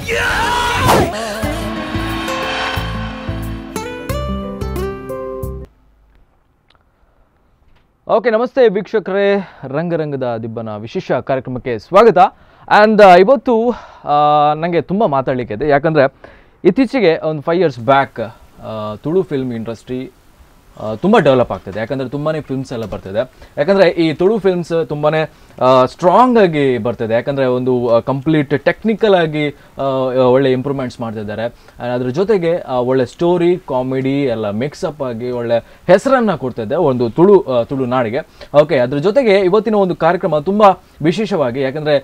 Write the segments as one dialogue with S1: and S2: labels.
S1: Okay, ನಮಸ್ತೆ ವೀಕ್ಷಕರೇ, ರಂಗರಂಗದ ದಿಬ್ಬನ ವಿಶೇಷ ಕಾರ್ಯಕ್ರಮಕ್ಕೆ ಸ್ವಾಗತ. ಆ್ಯಂಡ್ ಇವತ್ತು ನನಗೆ ತುಂಬ ಮಾತಾಡಲಿಕ್ಕೆ ಇದೆ. ಯಾಕಂದರೆ ಇತ್ತೀಚೆಗೆ ಒಂದು 5 years back Tulu film industry ತುಂಬ ಡೆವಲಪ್ ಆಗ್ತಿದೆ. ಯಾಕಂದರೆ ತುಂಬಾ ಫಿಲ್ಮ್ಸ್ ಎಲ್ಲ ಬರ್ತಿದೆ. ಯಾಕಂದರೆ ಈ ತುಳು ಫಿಲ್ಮ್ಸ್ ತುಂಬಾ ಸ್ಟ್ರಾಂಗ್ ಆಗಿ ಬರ್ತಿದೆ. ಯಾಕಂದರೆ ಒಂದು ಕಂಪ್ಲೀಟ್ ಟೆಕ್ನಿಕಲ್ ಆಗಿ ಒಳ್ಳೆ ಇಂಪ್ರೂವ್ಮೆಂಟ್ಸ್ ಮಾಡ್ತಿದ್ದಾರೆ. ಅದ್ರ ಜೊತೆಗೆ ಒಳ್ಳೆ ಸ್ಟೋರಿ, ಕಾಮಿಡಿ ಎಲ್ಲ ಮಿಕ್ಸಪ್ ಆಗಿ ಒಳ್ಳೆ ಹೆಸರನ್ನು ಕೊಡ್ತಿದೆ ಒಂದು ತುಳು ನಾಡಿಗೆ. ಓಕೆ, ಅದ್ರ ಜೊತೆಗೆ ಇವತ್ತಿನ ಒಂದು ಕಾರ್ಯಕ್ರಮ ತುಂಬ ವಿಶೇಷವಾಗಿ, ಯಾಕಂದರೆ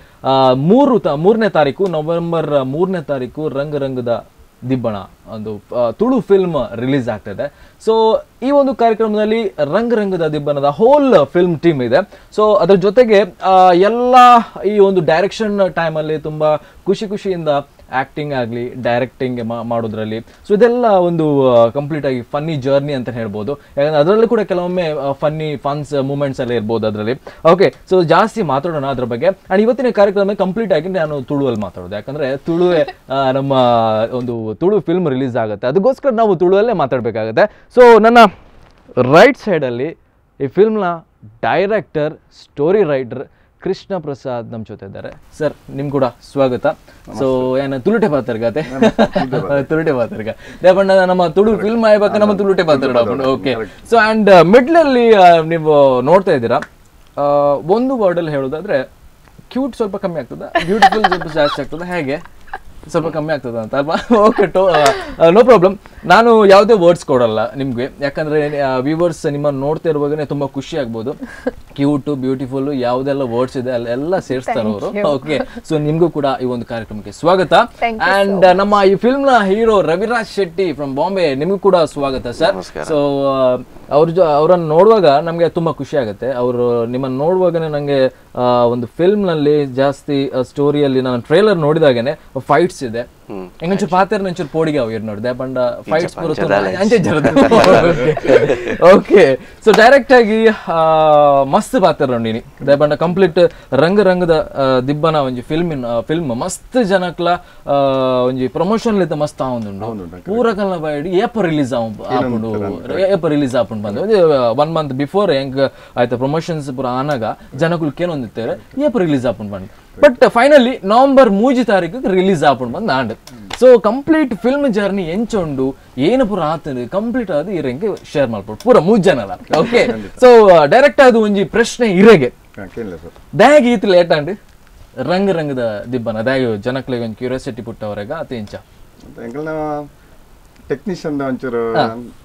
S1: 3ನೇ ತಾರೀಕು ನವೆಂಬರ್ 3ನೇ ತಾರೀಕು ರಂಗರಂಗದ ದಿಬ್ಬಣ ಒಂದು ತುಳು ಫಿಲ್ಮ್ ರಿಲೀಸ್ ಆಗ್ತಿದೆ. ಸೊ ಈ ಒಂದು ಕಾರ್ಯಕ್ರಮದಲ್ಲಿ ರಂಗರಂಗದ ದಿಬ್ಬಣದ ಹೋಲ್ ಫಿಲ್ಮ್ ಟೀಮ್ ಇದೆ. ಸೊ ಅದ್ರ ಜೊತೆಗೆ ಎಲ್ಲ ಈ ಒಂದು ಡೈರೆಕ್ಷನ್ ಟೈಮಲ್ಲಿ ತುಂಬ ಖುಷಿಯಿಂದ ಆ್ಯಕ್ಟಿಂಗ್ ಆಗಲಿ, ಡೈರೆಕ್ಟಿಂಗ್ ಮಾಡೋದ್ರಲ್ಲಿ, ಸೊ ಇದೆಲ್ಲ ಒಂದು ಕಂಪ್ಲೀಟ್ ಆಗಿ ಫನ್ನಿ ಜರ್ನಿ ಅಂತ ಹೇಳ್ಬೋದು. ಯಾಕಂದರೆ ಅದರಲ್ಲೂ ಕೂಡ ಕೆಲವೊಮ್ಮೆ ಫನ್ಸ್ ಮೂಮೆಂಟ್ಸ್ ಎಲ್ಲ ಇರ್ಬೋದು ಅದರಲ್ಲಿ. ಓಕೆ, ಸೊ ಜಾಸ್ತಿ ಮಾತಾಡೋಣ ಅದ್ರ ಬಗ್ಗೆ. ಆ್ಯಂಡ್ ಇವತ್ತಿನ ಕಾರ್ಯಕ್ರಮ ಕಂಪ್ಲೀಟ್ ಆಗಿ ನಾನು ತುಳುವಲ್ಲಿ ಮಾತಾಡೋದು. ಯಾಕಂದರೆ ತುಳುವೇ ನಮ್ಮ ಒಂದು ತುಳು ಫಿಲ್ಮ್ ರಿಲೀಸ್ ಆಗುತ್ತೆ, ಅದಕ್ಕೋಸ್ಕರ ನಾವು ತುಳುವಲ್ಲೇ ಮಾತಾಡಬೇಕಾಗುತ್ತೆ. ಸೊ ನನ್ನ ರೈಟ್ ಸೈಡಲ್ಲಿ ಈ ಫಿಲ್ಮ್ನ director, story writer Krishna Prasad ನಮ್ಮ ಜೊತೆ ಇದ್ದಾರೆ. ಸರ್, ನಿಮ್ ಕೂಡ ಸ್ವಾಗತ. ಸೊ ಏನ ತುಳುಟೆ ಪಾತ್ರಗತೆ ತುಳುಟೆ ಪಾತ್ರಗ ದೇಪಣ್ಣ ನಮ್ಮ ತುಳು ಫಿಲ್ಮ್ ಆಯ್ಬೇಕು, ನಮ್ಮ ತುಳುಟೆ ಪಾತ್ರ. ಓಕೆ, ಸೊ ಆ್ಯಂಡ್ ಮಿಡ್ಲಲ್ಲಿ ನೀವು ನೋಡ್ತಾ ಇದ್ದೀರಾ, ಒಂದು ವರ್ಡಲ್ಲಿ ಹೇಳೋದಾದ್ರೆ ಕ್ಯೂಟ್ ಸ್ವಲ್ಪ ಕಮ್ಮಿ ಆಗ್ತದ, ಬ್ಯೂಟಿಫುಲ್ ಸ್ವಲ್ಪ ಜಾಸ್ತಿ ಆಗ್ತದ, ಹೇಗೆ ಸ್ವಲ್ಪ ಕಮ್ಮಿ ಆಗ್ತದ ಅಂತ ಅಲ್ವಾ? Okay, no problem. ನಾನು ಯಾವುದೇ ವರ್ಡ್ಸ್ ಕೊಡಲ್ಲ ನಿಮ್ಗೆ, ಯಾಕಂದ್ರೆ ವ್ಯೂವರ್ಸ್ ನಿಮ್ಮನ್ನು ನೋಡ್ತಾ ಇರುವಾಗನೇ ತುಂಬಾ ಖುಷಿ ಆಗ್ಬೋದು. ಕ್ಯೂಟು, ಬ್ಯೂಟಿಫುಲ್ ಯಾವುದೆಲ್ಲ ವರ್ಡ್ಸ್ ಇದೆ ಅಲ್ಲೆಲ್ಲ ಸೇರಿಸ್ತಾರೆ ಅವರು. ಓಕೆ, ಸೊ ನಿಮ್ಗೂ ಕೂಡ ಈ ಒಂದು ಕಾರ್ಯಕ್ರಮಕ್ಕೆ ಸ್ವಾಗತ. ಅಂಡ್ ನಮ್ಮ ಈ ಫಿಲ್ಮ್ ನ ಹೀರೋ ರವಿರಾಜ್ ಶೆಟ್ಟಿ ಫ್ರಮ್ ಬಾಂಬೆ, ನಿಮ್ಗೂ ಕೂಡ ಸ್ವಾಗತ ಸರ್. ಸೊ ಅವರನ್ನು ನೋಡುವಾಗ ನಮ್ಗೆ ತುಂಬಾ ಖುಷಿ ಆಗುತ್ತೆ. ಅವರು ನಿಮ್ಮನ್ನು ನೋಡುವಾಗನೇ ನಂಗೆ ಒಂದು ಫಿಲ್ಮ್ ನಲ್ಲಿ ಜಾಸ್ತಿ ಸ್ಟೋರಿಯಲ್ಲಿ ನಾನು ಟ್ರೇಲರ್ ನೋಡಿದಾಗೇನೆ ಫೈಟ್ಸ್ ಇದೆ, ಎಂಗೊಂಚೂರು ಪಾತ್ರ ನಂಚೂರು ಪೋಡಿಗೆ ಅವು ನೋಡಿ ಪಂಡ ಫೈಟ್ಸ್ ಓಕೆ. ಸೊ ಡೈರೆಕ್ಟ್ ಆಗಿ ಮಸ್ತ್ ಪಾತ್ರ ನೋಡಿನಿ ದಯಪಂಡ ಕಂಪ್ಲೀಟ್ ರಂಗದ ದಿಬ್ಬನ ಒಂಜಿ ಫಿಲ್ಮ್ ಮಸ್ತ್ ಜನಕ್ಲ ಒಂಜಿ ಪ್ರಮೋಷನ್ ಲಿತ್ತ ಮಸ್ತ್ ಆವೊಂದುಂಡು ಪೂರಕಲ್ನ ಬೈಡಿ ಏಪ ರಿಲೀಸ್ ಆಪುಂಡು ಬಂದು 1 month ಬಿಫೋರ್ ಹೆಂಗ್ ಆಯ್ತು ಪ್ರಮೋಷನ್ಸ್ ಪೂರ ಆನಾಗ ಜನಗಳು ಕೇನೊಂದಿತ್ತೇವೆ ಏಪ ರಿಲೀಸ್ ಆಪುಂಡು ಬಂದು. ಬಟ್ ಫೈನಲಿ ನವೆಂಬರ್ 3 ತಾರೀಕು ರಿಲೀಸ್ ಆಪುಂಡು ಬಂದು NAND. So complete film journey ಎಂಚೊಂಡು ಏನು ಪೂರ ಆತನು ಕಂಪ್ಲೀಟ್ ಆದ ಇರಂಗೆ ಶೇರ್ ಮಾಡ್ಬೋದು ಪೂರ 3 ಜನಲ. ಓಕೆ, ಸೊ ಡೈರೆಕ್ಟ್ ಅದು ಒಂಜಿ ಪ್ರಶ್ನೆ ಇರೆಗೆ ದಾಗಿ ಈತ್ ಲೇಟ್ ಆಂಡ್ ರಂಗದ ದಿಬ್ಬನ ದಾಗಿ ಜನಕ್ಲಿಗೆ ಒಂದು ಕ್ಯೂರಿಯಾಸಿಟಿ ಪುಟ್ಟವರೆಗ ಅತ ಎಂಚ
S2: ಟೆಕ್ನಿಷಿಯನ್ ಒಂಚೂರು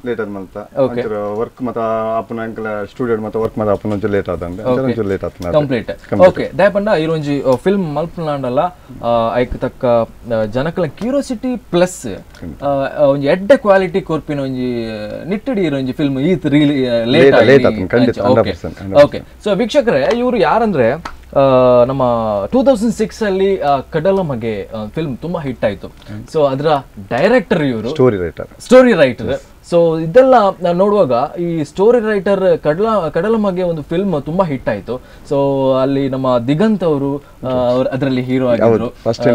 S2: ಲೇಟ್ ಆದ ಮಲ್ತ ಒಂಚೂರು ವರ್ಕ್ ಮತ್ತ ಅಪ್ಪನ ಅಂಕಲ ಸ್ಟುಡಿಯೋ ಮತ್ತ ವರ್ಕ್ ಮತ್ತ ಅಪ್ಪನ ಒಂಚೂರು ಲೇಟ್ ಆದಂಗೆ ಒಂಚೂರು ಲೇಟ್ ಆತನ
S1: ಕಂಪ್ಲೀಟ್. ಓಕೆ, ದಯಪಂಡ ಇರೊಂಜಿ ಫಿಲ್ಮ್ ಮಲ್ಪನಾಂಡಲ್ಲ ಐಕ್ ತಕ್ಕ ಜನಕಲ ಕ್ಯೂರಿಯಾಸಿಟಿ ಪ್ಲಸ್ ಒಂಜಿ ಎಡ್ಡೆ ಕ್ವಾಲಿಟಿ ಕೊರ್ಪಿನ ಒಂಜಿ ನಿಟ್ಟಡಿ ಇರೊಂಜಿ ಫಿಲ್ಮ್ ಈತ್ ರಿಲಿ ಲೇಟ್ ಆಗಿ. ಓಕೆ, ಸೊ ವೀಕ್ಷಕರೇ, ಇವರು ಯಾರಂದ್ರೆ ನಮ್ಮ 2006 ಅಲ್ಲಿ ಕಡಲಮಗೆ ಫಿಲ್ಮ್ ತುಂಬಾ ಹಿಟ್ ಆಯ್ತು. ಸೊ ಅದರ ಡೈರೆಕ್ಟರ್ ಇವರು, ಸ್ಟೋರಿ ರೈಟರ್. ಸೊ ಇದೆಲ್ಲ ನೋಡುವಾಗ ಈ ಸ್ಟೋರಿ ರೈಟರ್ ಕಡಲಮಗೆ ಒಂದು ಫಿಲ್ಮ್ ತುಂಬಾ ಹಿಟ್ ಆಯ್ತು. ಸೊ ಅಲ್ಲಿ ನಮ್ಮ ದಿಗಂತ್ ಅವರು ಅದರಲ್ಲಿ ಹೀರೋ ಆಗಿದ್ರು, ಫಸ್ಟ್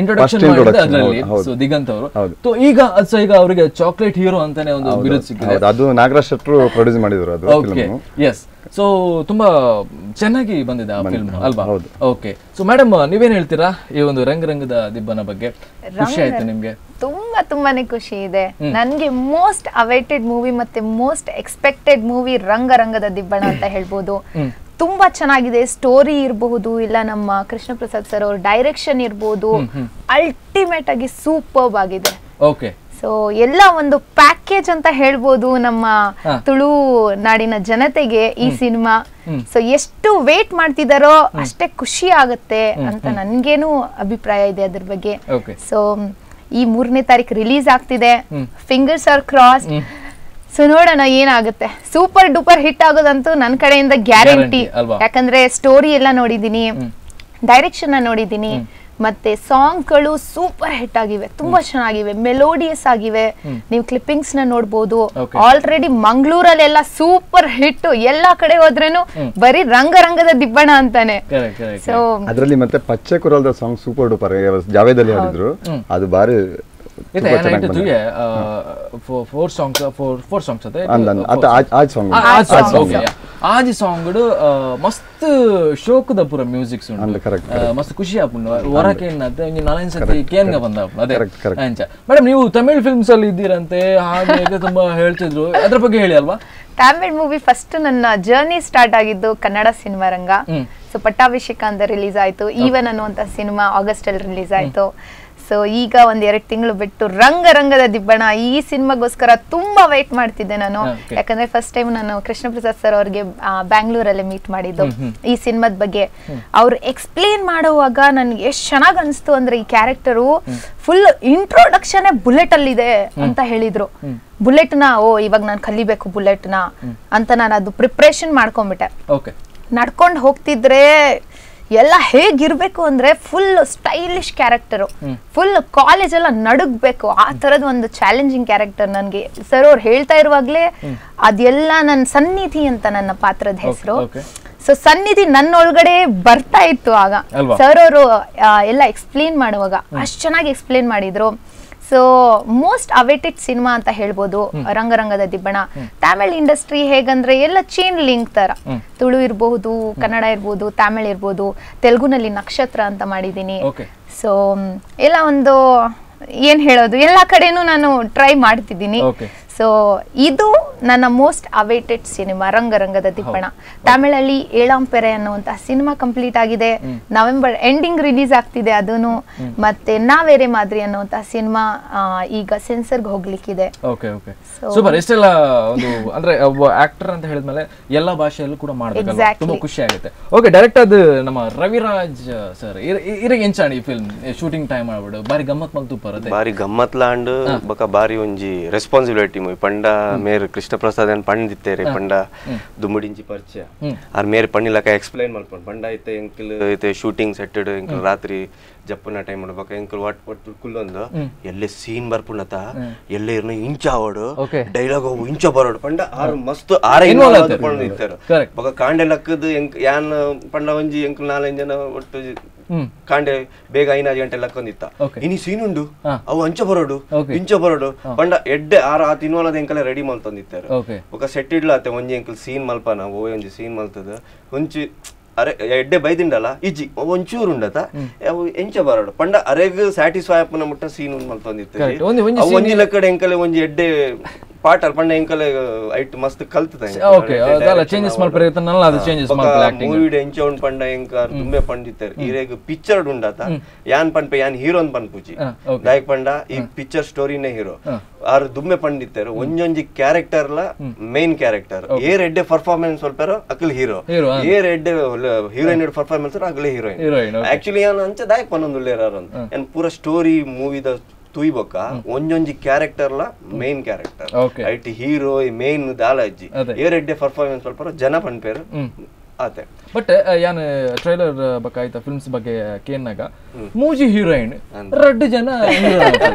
S1: ಇಂಟ್ರೊಡಕ್ಷನ್ ಅದರಲ್ಲಿ. ಸೊ ದಿಗಂತ್ ಅವರು ಈಗ ಅವರಿಗೆ ಚಾಕ್ಲೇಟ್ ಹೀರೋ ಅಂತಾನೆ ಒಂದು ಬಿರುದು ಸಿಕ್ಕಿದೆ.
S2: ಅದು ನಾಗರಾಜ್ ಶೆಟ್ರು ಪ್ರೊಡ್ಯೂಸ್ ಮಾಡಿದ್ರು ಅದು.
S1: Okay, S. ಸೊ ತುಂಬಾ ಚೆನ್ನಾಗಿ ಬಂದಿದೆ ಆ ಫಿಲ್ಮ್ ಅಲ್ವಾ? ಓಕೆ, ಸೊ ಮೇಡಮ್ ನೀವೇನ್ ಹೇಳ್ತೀರಾ ಈ ಒಂದು ರಂಗದ ದಿಬ್ಬನ ಬಗ್ಗೆ? ಖುಷಿ ಆಯ್ತು ನಿಮ್ಗೆ?
S3: ತುಂಬಾನೇ ಖುಷಿ ಇದೆ. ನನ್ಗೆ ಮೋಸ್ಟ್ ಅವೈಟೆಡ್ ಮೂವಿ ಮತ್ತೆ ಮೋಸ್ಟ್ ಎಕ್ಸ್ಪೆಕ್ಟೆಡ್ ಮೂವಿ ರಂಗದ ದಿಬ್ಬಣ ಅಂತ ಹೇಳ್ಬೋದು. ತುಂಬಾ ಚೆನ್ನಾಗಿದೆ. ಸ್ಟೋರಿ ಇರಬಹುದು, ಇಲ್ಲ ನಮ್ಮ ಕೃಷ್ಣ ಪ್ರಸಾದ್ ಸರ್ ಅವ್ರ ಡೈರೆಕ್ಷನ್ ಇರ್ಬೋದು, ಅಲ್ಟಿಮೇಟ್ ಆಗಿ ಸೂಪರ್ಬ್ ಆಗಿದೆ.
S1: ಓಕೆ,
S3: ಸೊ ಎಲ್ಲ ಒಂದು ಪ್ಯಾಕೇಜ್ ಅಂತ ಹೇಳ್ಬೋದು ನಮ್ಮ ತುಳು ನಾಡಿನ ಜನತೆಗೆ ಈ ಸಿನಿಮಾ. ಸೊ ಎಷ್ಟು ವೇಟ್ ಮಾಡ್ತಿದಾರೋ ಅಷ್ಟೇ ಖುಷಿ ಆಗುತ್ತೆ ಅಂತ ನನ್ಗೇನು ಅಭಿಪ್ರಾಯ ಇದೆ ಅದ್ರ ಬಗ್ಗೆ. ಸೊ ಈ 3ನೇ ತಾರೀಕು ರಿಲೀಸ್ ಆಗ್ತಿದೆ, ಫಿಂಗರ್ಸ್ ಆರ್ ಕ್ರಾಸ್. ಸೊ ನೋಡೋಣ ಏನಾಗುತ್ತೆ. ಸೂಪರ್ ಡೂಪರ್ ಹಿಟ್ ಆಗೋದಂತೂ ನನ್ನ ಕಡೆಯಿಂದ ಗ್ಯಾರಂಟಿ. ಯಾಕಂದ್ರೆ ಸ್ಟೋರಿ ಎಲ್ಲ ನೋಡಿದೀನಿ, ಡೈರೆಕ್ಷನ್ ನೋಡಿದೀನಿ, ಮತ್ತೆ ಸಾಂಗ್ಗಳು ಸೂಪರ್ ಹಿಟ್ ಆಗಿವೆ, ತುಂಬಾ ಚೆನ್ನಾಗಿವೆ, ಮೆಲೋಡಿಯಸ್ ಆಗಿವೆ. ನೀವು ಕ್ಲಿಪ್ಪಿಂಗ್ಸ್ ನ ನೋಡ್ಬೋದು. ಆಲ್ರೆಡಿ ಮಂಗಳೂರಲ್ಲೆಲ್ಲ ಸೂಪರ್ ಹಿಟ್, ಎಲ್ಲಾ ಕಡೆ ಹೋದ್ರೇನು ಬರೀ ರಂಗದ ದಿಬ್ಬಣ ಅಂತಾನೆ. ಸೊ
S2: ಅದರಲ್ಲಿ ಮತ್ತೆ ಪಚ್ಚೆ ಕುರಲ್ದ song super duper Javed Ali ಹಾಡಿದ್ರು, ಅದು ಬಾರಿ
S1: फोर सॉन्ग्स ಅದೇ
S2: आज सॉन्ग
S1: आज सॉन्ग मस्त ಶೋಕದ ಪೂರ ಮ್ಯೂಸಿಕ್ಸ್ ಉಂಟು, ಮಸ್ತ್ ಖುಷಿ ಆಪುಂಡು ಹೊರಕ್ಕೆ ನಾಲ್ಕು ಸತಿ ಕೇನ್ಗ ಬಂದ ಅದೇ ಅಂಚ. ಮೇಡಮ್ ನೀವು ತಮಿಳ್ ಫಿಲ್ಮ್ಸ್ ಅಲ್ಲಿ ಇದ್ದೀರಂತೆ ಹಾಗೆ ತುಂಬಾ ಹೇಳ್ತಿದ್ರು, ಅದ್ರ ಬಗ್ಗೆ ಹೇಳಿ ಅಲ್ವಾ.
S3: ತಮಿಳ್ ಮೂವಿ ಫಸ್ಟ್ ನನ್ನ ಜರ್ನಿ ಸ್ಟಾರ್ಟ್ ಆಗಿದ್ದು ಕನ್ನಡ ಸಿನಿಮಾ ರಂಗ. ಸೊ ಪಟ್ಟಾಭಿಷೇಕ ಅಂತ ರಿಲೀಸ್ ಆಯ್ತು, ಈವನ್ ಅನ್ನುವಂತ ಸಿನಿಮಾ ಆಗಸ್ಟ್ ಅಲ್ಲಿ ರಿಲೀಸ್ ಆಯ್ತು. ಸೊ ಈಗ ಒಂದ್ 2 ತಿಂಗಳು ಬಿಟ್ಟು ರಂಗದ ದಿಬ್ಬಣ ಈ ಸಿನಿಮಾಗೋಸ್ಕರ ತುಂಬಾ ವೇಟ್ ಮಾಡ್ತಿದ್ದೆ ನಾನು. ಯಾಕಂದ್ರೆ ಫಸ್ಟ್ ಟೈಮ್ ನಾನು ಕೃಷ್ಣ ಪ್ರಸಾದ್ ಸರ್ ಅವ್ರಿಗೆ ಬ್ಯಾಂಗ್ಳೂರಲ್ಲೇ ಮೀಟ್ ಮಾಡಿದ್ದು ಈ ಸಿನಿಮಾದ ಬಗ್ಗೆ. ಅವ್ರು ಎಕ್ಸ್ಪ್ಲೇನ್ ಮಾಡುವಾಗ ನನ್ಗೆ ಎಷ್ಟ್ ಚೆನ್ನಾಗ್ ಅನ್ಸ್ತು ಅಂದ್ರೆ, ಈ ಕ್ಯಾರೆಕ್ಟರು ಫುಲ್ ಇಂಟ್ರೊಡಕ್ಷನ್ ಬುಲೆಟ್ ಅಲ್ಲಿ ಇದೆ ಅಂತ ಹೇಳಿದ್ರು. ಬುಲೆಟ್ ನ ಇವಾಗ ನಾನು ಕಲಿಬೇಕು ಬುಲೆಟ್ ನ ಅಂತ ನಾನು ಅದು ಪ್ರಿಪ್ರೇಷನ್ ಮಾಡ್ಕೊಂಡ್ಬಿಟ್ಟೆ. ನಡ್ಕೊಂಡು ಹೋಗ್ತಿದ್ರೆ ಎಲ್ಲ ಹೇಗಿರ್ಬೇಕು ಅಂದ್ರೆ full stylish character, full college ಎಲ್ಲ ನಡುಗ್ಬೇಕು, ಆ ತರದ ಒಂದು ಚಾಲೆಂಜಿಂಗ್ ಕ್ಯಾರೆಕ್ಟರ್. ನನ್ಗೆ ಸರ್ ಅವ್ರು ಹೇಳ್ತಾ ಇರುವಾಗ್ಲೇ ಅದೆಲ್ಲ ನನ್ನ ಸನ್ನಿಧಿ ಅಂತ ನನ್ನ ಪಾತ್ರದ ಹೆಸರು. ಸೊ ಸನ್ನಿಧಿ ನನ್ನ ಒಳಗಡೆ ಬರ್ತಾ ಇತ್ತು ಆಗ ಸರ್ ಅವರು ಎಲ್ಲ ಎಕ್ಸ್ಪ್ಲೇನ್ ಮಾಡುವಾಗ, ಅಷ್ಟ್ ಚೆನ್ನಾಗಿ ಎಕ್ಸ್ಪ್ಲೇನ್ ಮಾಡಿದ್ರು. ಸೊ ಮೋಸ್ಟ್ ಅವೇಟೆಡ್ ಸಿನಿಮಾ ಅಂತ ಹೇಳ್ಬೋದು ರಂಗದ ದಿಬ್ಬಣ. ತಮಿಳ್ ಇಂಡಸ್ಟ್ರಿ ಹೇಗಂದ್ರೆ ಎಲ್ಲ ಚೈನ್ ಲಿಂಕ್ ತರ, ತುಳು ಇರ್ಬಹುದು, ಕನ್ನಡ ಇರ್ಬೋದು, ತಮಿಳ್ ಇರ್ಬೋದು, ತೆಲುಗುನಲ್ಲಿ ನಕ್ಷತ್ರ ಅಂತ ಮಾಡಿದೀನಿ. ಸೊ ಎಲ್ಲ ಒಂದು ಏನ್ ಹೇಳೋದು, ಎಲ್ಲಾ ಕಡೆನೂ ನಾನು ಟ್ರೈ ಮಾಡ್ತಿದ್ದೀನಿ. ಸೊ ಇದು ನನ್ನ ಮೋಸ್ಟ್ ಅವೇಟೆಡ್ ಸಿನಿಮಾ ರಂಗದ ದಿಬ್ಬಣ. ತಮಿಳಲ್ಲಿ ಏಳಾಂಪೆರೆ ಅನ್ನುವಂತ ಸಿನಿಮಾ ಕಂಪ್ಲೀಟ್ ಆಗಿದೆ, ನವೆಂಬರ್ ಎಂಡಿಂಗ್ ರಿಲೀಸ್ ಆಗ್ತಿದೆ ಅದೂನು. ಮತ್ತೆ ನಾವೇರೆ ಮಾದ್ರಿ ಅನ್ನುವಂತ ಸಿನಿಮಾ ಈಗ ಸೆನ್ಸರ್ಗೆ ಹೋಗ್ಲಿಕ್ಕಿದೆ.
S1: ಸೂಪರ್. ಎಷ್ಟೆಲ್ಲ ಒಂದು ಅಂದ್ರೆ ಆಕ್ಟರ್ ಅಂತ ಹೇಳಿದ್ಮೇಲೆ ಎಲ್ಲಾ ಭಾಷೆಯಲ್ಲೂ ಕೂಡ ಮಾಡ್ಬೇಕಲ್ಲ, ತುಂಬಾ ಖುಷಿ ಆಗುತ್ತೆ. ಓಕೆ, ಡೈರೆಕ್ಟ್ ಅದು ನಮ್ಮ ರವಿರಾಜ್ ಸರ್ ಇರಗೆ ಎಂಚಾಣಿ ಫಿಲ್ಮ್ ಶೂಟಿಂಗ್ ಟೈಮ್ ಮಾಡ್ಬಿಡು ಬಾರಿ ಗಮ್ಮತ್ ಮಲ್ತು ಬರುತ್ತೆ,
S4: ಬಾರಿ ಗಮ್ಮತ್ ಲಾಂಡ್ ಬಕ ಬಾರಿ ಒಂಜಿ ರೆಸ್ಪಾನ್ಸಿಬಿಲಿಟಿ ಪಂಡ ಮೇರ್ ಕೃಷ್ಣ ಪ್ರಸಾದ್ ಏನ್ ಪಂಡಿತ್ತೇರೆ ಪಂಡ ದುಮ್ಮಡಿಂಚಿ ಪರಿಚಯ ಆರ್ ಮೇರ್ ಪಂಡಿಲಕ ಎಕ್ಸ್ಪ್ಲೈನ್ ಮಾಡ್ಕೊಂಡು ಪಂಡ ಐತೆ ಎಂಕಲ್ ಐತೆ ಶೂಟಿಂಗ್ ಸೆಟ್ಟೆಡ್ ಎಂಕಲ್ ರಾತ್ರಿ ಜಪ್ಪನ ಟೈಮ್ ಮಾಡ್ಬೇಕ ಎಂಕಲ್ ವಾಟ್ ಒಟ್ಟು ಕುಲ್ಲೊಂದು ಎಲ್ಲೇ ಸೀನ್ ಬರ್ಪುಣತ ಎಲ್ಲೇ ಇರ್ನ ಇಂಚ ಆವಡು ಡೈಲಾಗ್ ಇಂಚ ಬರೋಡು ಪಂಡ ಆರ್ ಮಸ್ತ್ ಆರ ಪಂಡ ಇತ್ತಾರ ಬಕ ಕಾಂಡೆ ಲಕ್ಕದ ಯಾನ್ ಪಂಡ ಒಂಜಿ ಎಂಕಲ್ 4 ಜನ ಒಟ್ಟು ಕಾಂಡೆ ಬೇಗ 5 ಗಂಟೆ ಲಕ್ಕೊಂದಿತ್ತ ಇನಿ ಸೀನ್ ಉಂಡು ಅವು ಅಂಚ ಬರೋಡು ಇಂಚ ಬರೋಡು ಪಂಡ ಎಡ್ಡೆ ಆರ ಆ ತಿನ್ವಲದ ಎಂಕಲೆ ರೆಡಿ ಮಲ್ತೊಂದಿತ್ತಾರೆ ಬೊಕ ಸೆಟ್ ಇಡ್ಲಾತೆ ಒಂಜಿ ಎಂಕಲ್ ಸೀನ್ ಮಲ್ಪನ ಒಂಜಿ ಸೀನ್ ಮಲ್ತದ ಒಂಚಿ ಅರೆ ಎಡ್ಡೆ ಬೈದಿಂಡಲ್ಲ ಇಜ್ಜಿ ಒಂಚೂರು ಉಂಡತ ಅವು ಎಂಚ ಬರೋಡು ಪಂಡ ಅರೆಗ್ ಸ್ಯಾಟಿಸ್ಫೈ ಆಪನ ಮುಟ್ಟ ಸೀನ್ ಮಲ್ತೊಂದಿತ್ತಾರೆ ಒಂಜಿ ಲಕ್ಕಡೆ ಎಂಕಲೆ ಒಂಜಿ ಎಡ್ಡೆ ಪಾಟರ್ ಪಂಡ ಎಂಕಲೆ ಐಟ್ ಮಸ್ತ್ ಕಲ್ತದೆ
S1: ಚೇಂಜಸ್ ಮಾಡ್ಪರಿತನಲ್ಲ ಅದು ಚೇಂಜಸ್ ಮಾಡ್ಪಲ ಆಕ್ಟಿಂಗ್
S4: ಮೂವಿ ಎಂಚ ಉಂಡ್ ಪಂಡ ಎಂಕಾರ ತುಂಬೆ ಪಂಡಿತಾರೆ ಇರೆಗ್ ಪಿಕ್ಚರ್ ಉಂಡತ ಯಾನ್ ಪನ್ಪೆ ಯಾನ್ ಹೀರೋನ್ ಪನ್ಪುಜಿ ದಾಯಕ್ ಪಂಡ ಈ ಪಿಕ್ಚರ್ ಸ್ಟೋರಿನೇ ಹೀರೋ ಆರ್ ದುಮ್ಮೆ ಪಂಡಿತಾರೆ ಒಂಜೊಂಜಿ ಕ್ಯಾರೆಕ್ಟರ್ ಲ ಮೇನ್ ಕ್ಯಾರೆಕ್ಟರ್ ಏರ್ ಎಡ್ಡೆ ಪರ್ಫಾರ್ಮೆನ್ಸ್ ಸ್ವಲ್ಪ ಅಕಲ್ ಹೀರೋ ಏರ್ ಎಡ್ಡೆ heroine performance Akal heroine actually ಯಾನ್ ಅಂಚ ದಾಯಕ್ ಪನ್ನೊಂದುಲ್ಲೇರ ಅಂತ ಏನ್ ಪೂರ ಸ್ಟೋರಿ ಮೂವಿದ ತುಯ್ಬೊಕ್ಕ ಒಂಜೊಂಜಿ ಕ್ಯಾರೆಕ್ಟರ್ ಲ ಮೇನ್ ಕ್ಯಾರೆಕ್ಟರ್ ಐಟ್ ಹೀರೋ ಮೇನ್ ದಾಲಜ್ಜಿ ಏರ್ ಎಡ್ಡೆ ಪರ್ಫಾರ್ಮೆನ್ಸ್ ಸ್ವಲ್ಪ ಜನ ಪನ್ಪೇರು ಆತೆ.
S1: ಬಟ್ ಯಾನ್ ಟ್ರೈಲರ್ ಬಕ್ಕ ಆಯ್ತಾ ಫಿಲ್ಮ್ಸ್ ಬಗ್ಗೆ ಕೇನಾಗ ಮೂಜಿ ಹೀರೋಯಿನ್ 2 ಜನ